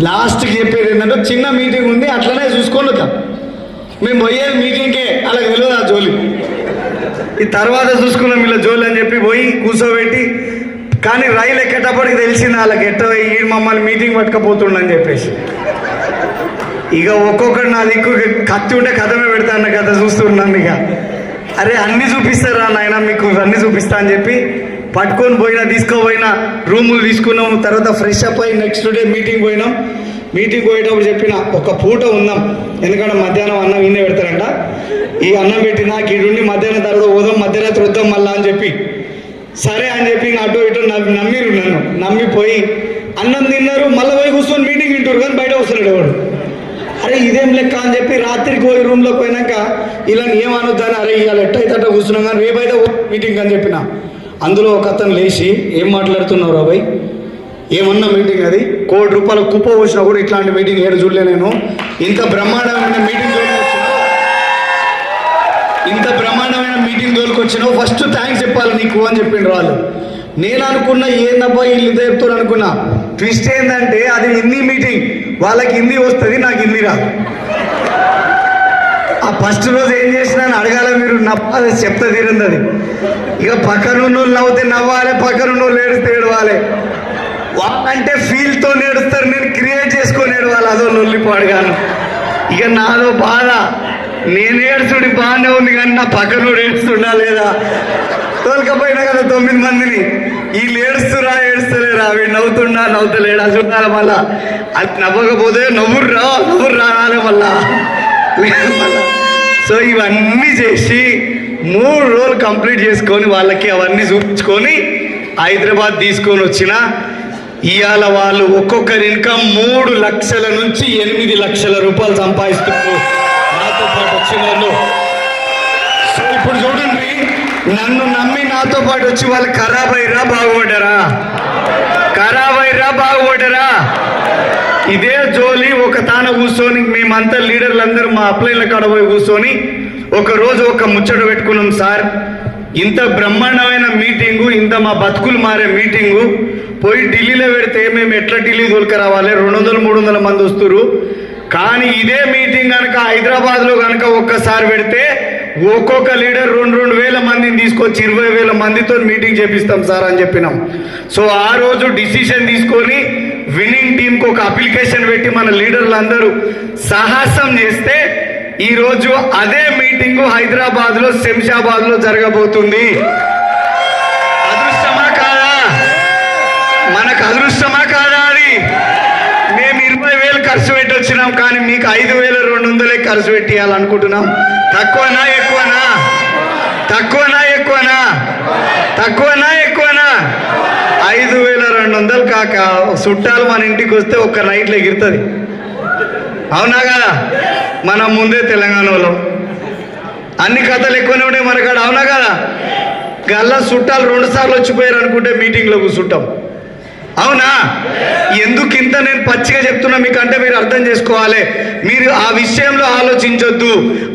లాస్ట్కి చెప్పేది ఏంటంటే, చిన్న మీటింగ్ ఉంది అట్లనే చూసుకొని వద్దాం, మేము పోయేది మీటింగ్కే, అలా తెలియదు ఆ జోలి. ఈ తర్వాత చూసుకున్నాం ఇలా జోలి అని చెప్పి పోయి కూర్చోబెట్టి, కానీ రైలు ఎక్కేటప్పటికి తెలిసింది వాళ్ళకి ఎట్ట ఈ మమ్మల్ని మీటింగ్ పట్టుకపోతుండని చెప్పేసి. ఇక ఒక్కొక్కటి నా దిక్కు కత్తి ఉంటే కథమే పెడతా అన్న కథ చూస్తున్నాను. ఇక అరే అన్నీ చూపిస్తారా నాయన, మీకు అన్నీ చూపిస్తా అని చెప్పి పట్టుకొని పోయినా, తీసుకోపోయినా, రూములు తీసుకున్నాము. తర్వాత ఫ్రెష్ అప్ అయ్యి నెక్స్ట్ డే మీటింగ్ పోయినాం. మీటింగ్ పోయేటప్పుడు చెప్పిన ఒక పూట ఉందాం, ఎందుకంటే మధ్యాహ్నం అన్నం ఇన్నే పెడతారంట. ఈ అన్నం పెట్టినా ఈడుండి మధ్యాహ్నం తర్వాత పోదాం, మధ్యరాత్రి వద్దాం మళ్ళా అని చెప్పి సరే అని చెప్పి అటు ఇటు నమ్మిరు. నన్ను నమ్మిపోయి అన్నం తిన్నారు, మళ్ళీ పోయి కూర్చొని మీటింగ్ వింటారు, కానీ బయట వస్తున్నాడు ఎవడు. అరే ఇదేం లెక్క అని చెప్పి రాత్రికి పోయి రూమ్లో పోయినాక ఇలా ఏమనొద్దని, అరే ఇవాళ ఎట్టయితే అట్ట కూర్చున్నాం కానీ రేపైతే మీటింగ్ అని చెప్పిన. అందులో ఒక అతను లేచి ఏం మాట్లాడుతున్నావు రాబాయ్, ఏమన్నా మీటింగ్ అది, ₹1,00,00,000 కుప్ప వచ్చినా కూడా ఇట్లాంటి మీటింగ్ ఏడు చూడలే నేను, ఇంత బ్రహ్మాండమైన మీటింగ్ తోలుకొచ్చినావు, ఫస్ట్ థ్యాంక్స్ చెప్పాలి నీకు అని చెప్పిండ్రు వాళ్ళు. నేను అనుకున్నా ఏందబ్బా వీళ్ళు చెప్తారు అనుకున్నా. ట్విస్ట్ ఏంటంటే అది హిందీ మీటింగ్, వాళ్ళకి హిందీ వస్తుంది, నాకు హిందీ రాదు. ఆ ఫస్ట్ రోజు ఏం చేసినా అడగాల, మీరు నవ్వాలి చెప్తా తీరింది అది. ఇక పక్కనున్న నవ్వుతే నవ్వాలి, పక్కనున్న ఏడిస్తే ఏడవాలి. వాళ్ళంటే ఫీల్తో నేడుస్తారు, నేను క్రియేట్ చేసుకొని ఏడవాలి, అదో లొల్లిపాడుగాను. ఇక నాదో బాధ, నేను ఏడుచుడి బాగానే ఉంది కానీ నా పక్కన ఏడుస్తుండా లేదా, తోలుకపోయినా కదా 9 మందిని, వీళ్ళు ఏడుస్తురా ఏడుస్తలేరా, వీడు నవ్వుతలేడా చూడాలి. మళ్ళా అది నవ్వకపోతే నవ్వుర్రా రావాలి మళ్ళా. సో ఇవన్నీ చేసి 3 రోజులు కంప్లీట్ చేసుకొని వాళ్ళకి అవన్నీ చూపించుకొని హైదరాబాద్ తీసుకొని వచ్చిన. ఇవాళ వాళ్ళు ఒక్కొక్కరి ఇన్కమ్ 3 లక్షల నుంచి 8 లక్షల రూపాయలు సంపాదిస్తున్నారు నాతో పాటు వచ్చిన వాళ్ళు. సో ఇప్పుడు చూడండి, నన్ను నమ్మి నాతో పాటు వచ్చి వాళ్ళు ఖరాబ్ అయ్యారా బాగుపడ్డారా. ఇదే జోలి ఒక తాన కూర్చొని మేమంతా లీడర్లందరూ మా అప్లైన్ల కాడ పోయి కూర్చొని ఒకరోజు ఒక ముచ్చట పెట్టుకున్నాం. సార్ ఇంత బ్రహ్మాండమైన మీటింగు, ఇంత మా బతుకులు మారే మీటింగు పోయి ఢిల్లీలో పెడితే మేము ఎట్లా ఢిల్లీ దొరకరావాలి, 200-300 మంది వస్తున్నారు. కానీ ఇదే మీటింగ్ కనుక హైదరాబాద్లో కనుక ఒక్కసారి పెడితే ఒక్కొక్క లీడర్ 2-2 వేల మందిని తీసుకొచ్చి 20,000 మందితో మీటింగ్ చేపిస్తాం సార్ అని చెప్పినాం. సో ఆ రోజు డిసిషన్ తీసుకొని విన్నింగ్ టీంకి ఒక అప్లికేషన్ పెట్టి మన లీడర్లు అందరూ సాహసం చేస్తే ఈరోజు అదే మీటింగు హైదరాబాద్లో శంషాబాద్లో జరగబోతుంది. అదృష్టమా కాదా, మనకు అదృష్టమా కాదా? అది మేము 20,000 ఖర్చు పెట్టి వచ్చినాం, కానీ మీకు 5,200 ఖర్చు పెట్టియాలనుకుంటున్నాం. తక్కువనా ఎక్కువనా? 5,200 కాక చుట్టాలు మన ఇంటికి వస్తే ఒక్క నైట్లో ఎగురుతుంది. అవునా కదా? మనం ముందే తెలంగాణలో అన్ని కథలు ఎక్కువనే ఉండే మనకాడ. అవునా కదా? గల్లా చుట్టాలు 2 సార్లు వచ్చిపోయారు అనుకుంటే మీటింగ్లో కూర్చుంటాం. అవునా? ఎందుకు ఇంత నేను పచ్చిగా చెప్తున్నా మీకు అంటే మీరు అర్థం చేసుకోవాలి. మీరు ఆ విషయంలో ఆలోచించొద్దు.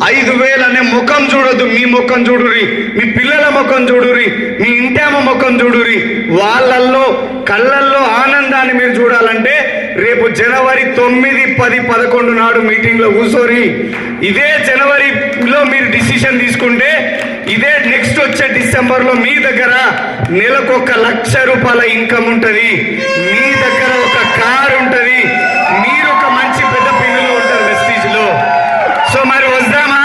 5,000 అనే ముఖం చూడొద్దు, మీ ముఖం చూడురి, మీ పిల్లల ముఖం చూడురి, మీ ఇంటామ ముఖం చూడురి. వాళ్ళల్లో కళ్ళల్లో ఆనందాన్ని మీరు చూడాలంటే రేపు జనవరి 9, 10, 11 నాడు మీటింగ్లో కూర్చోరి. ఇదే జనవరిలో మీరు డిసిషన్ తీసుకుంటే ఇదే నెక్స్ట్ వచ్చే డిసెంబర్లో మీ దగ్గర నెలకు ₹1,00,000 ఇన్కమ్ ఉంటుంది, మీ దగ్గర ఒక కార్ ఉంటుంది, మీరు ఒక మంచి పెద్ద పిల్లలు ఉంటారు వెస్టీజ్లో. సో మరి వద్దామా?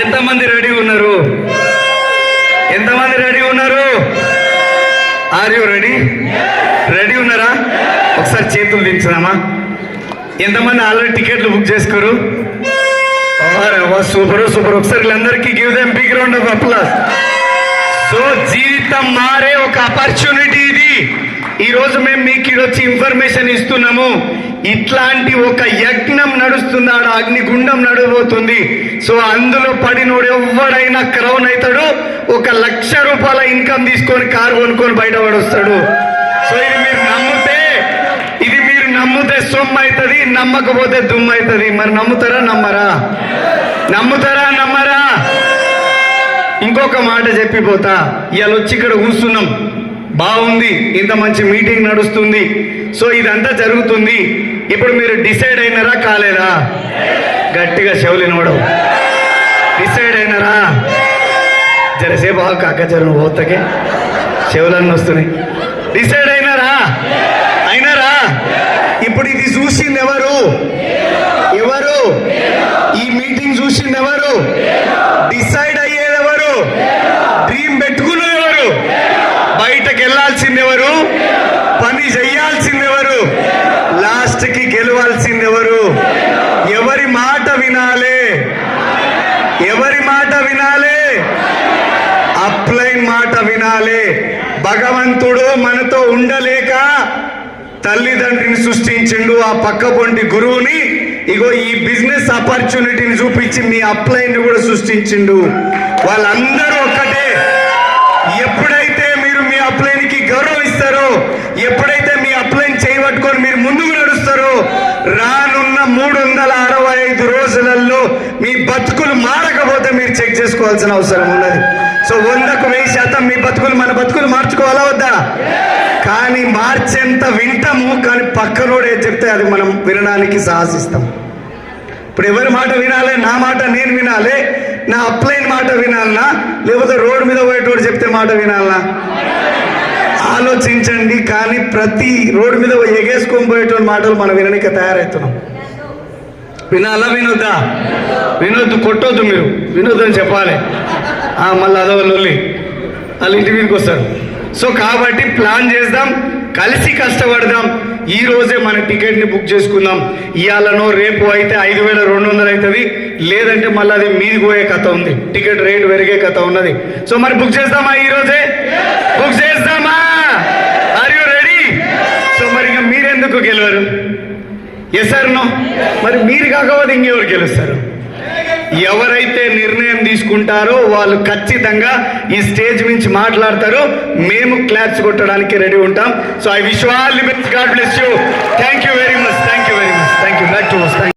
ఎంతమంది రెడీ ఉన్నారు? ఆర్ యూ రెడీ ఉన్నారా? ఒకసారి చేతులు దించుదామా? ఎంతమంది ఆల్రెడీ టికెట్లు బుక్ చేసుకోరు? సూపర్. ఒకసారి వీళ్ళందరికీ give them big round of applause. So జీవితం మారే ఒక ఆపర్చునిటీ ఇది. ఈరోజు మేము మీకు వచ్చి ఇన్ఫర్మేషన్ ఇస్తున్నాము. ఇట్లాంటి ఒక యజ్ఞం నడుస్తుంది, ఆడ అగ్నిగుండం నడవబోతుంది. సో అందులో పడినోడు ఎవడైనా క్రౌన్ అవుతాడు, ₹1,00,000 ఇన్కమ్ తీసుకొని కారు కొనుక్కొని బయటపడి వస్తాడు. సో ఇది మీరు నమ్మితే సొమ్ము అవుతుంది, నమ్మకపోతే దుమ్ము అవుతుంది. మరి నమ్ముతారా నమ్మరా? ఇంకొక మాట చెప్పిపోతా. ఇవాళ వచ్చి ఇక్కడ కూర్చున్నాం, బాగుంది, ఇంత మంచి మీటింగ్ నడుస్తుంది. సో ఇదంతా జరుగుతుంది. ఇప్పుడు మీరు డిసైడ్ అయినారా కాలేదా? గట్టిగా చెవులినోడవు. డిసైడ్ అయినారా? జరసేపు కాక జరు పోతకే చెవులన్నీ వస్తున్నాయి. డిసైడ్ అయినారా? ఇప్పుడు ఇది చూసింది ఎవరు? ఈ మీటింగ్ చూసింది ఎవరు? డిసైడ్ అయ్యేది ఎవరు? డ్రీమ్ పెట్టుకున్నది ఎవరు? బయటకు వెళ్ళాల్సింది ఎవరు? పని చేయాల్సింది ఎవరు? లాస్ట్ లాస్ట్కి గెలవాల్సింది ఎవరు? ఎవరి మాట వినాలి? ఎవరి మాట వినాలి? అప్లైన్ మాట వినాలి. భగవంతుడు మనతో ఉండలేక తల్లిదండ్రిని సృష్టించిండు, ఆ పక్క పొంటి గురువుని ఇగో ఈ బిజినెస్ ఆపర్చునిటీని చూపించి మీ అప్లైన్ కూడా సృష్టించిండు. వాళ్ళందరూ ఒక్కటే. ఎప్పుడైతే మీరు మీ అప్లైన్కి గౌరవిస్తారో, ఎప్పుడైతే మీ అప్లైన్ చేయబట్టుకొని మీరు ముందుకు నడుస్తారో, రానున్న 365 రోజులలో మీ బతుకులు మారకపోతే మీరు చెక్ చేసుకోవాల్సిన అవసరం ఉన్నది. సో 100కు 1000% మీ బతుకులు మన బతుకులు మార్చుకోవాలా వద్దా? కానీ మార్చేంత వింటాము, కానీ పక్కనోడు ఏది చెప్తే అది మనం వినడానికి సాహసిస్తాం. ఇప్పుడు ఎవరి మాట వినాలి? నా మాట నేను వినాలి, నా అప్లైన్ మాట వినాలనా, లేకపోతే రోడ్డు మీద పోయేటోడు చెప్తే మాట వినాలనా? ఆలోచించండి. కానీ ప్రతి రోడ్డు మీద ఎగేసుకొని పోయేటోడి మాటలు మనం వినడానికి తయారవుతున్నాం. వినాలా వినొద్దా? వినొద్దు, కొట్టొద్దు, మీరు వినొద్దు అని చెప్పాలి. మళ్ళీ అదో లొల్లి, వాళ్ళ ఇంటి మీదకి వస్తారు. సో కాబట్టి ప్లాన్ చేద్దాం, కలిసి కష్టపడదాం. ఈ రోజే మన టికెట్ని బుక్ చేసుకుందాం. ఇవాళనో రేపు అయితే 5200 అవుతుంది, లేదంటే మళ్ళీ అది మీది పోయే కథ ఉంది, టికెట్ రేట్ పెరిగే కథ ఉన్నది. సో మరి బుక్ చేద్దామా? ఈ రోజే బుక్ చేద్దామా? Are you ready? సో మరి ఇంకా మీరెందుకు గెలవరు? Yes or no? మరి మీరు కాకపోతే ఇంకెవరు గెలుస్తారు? ఎవరైతే నిర్ణయం తీసుకుంటారో వాళ్ళు ఖచ్చితంగా ఈ స్టేజ్ నుంచి మాట్లాడతారో మేము క్లాప్స్ కొట్టడానికి రెడీ ఉంటాం. So I wish all the best. God bless you. Thank you very much. Thank you very much. Thank you. Back to us.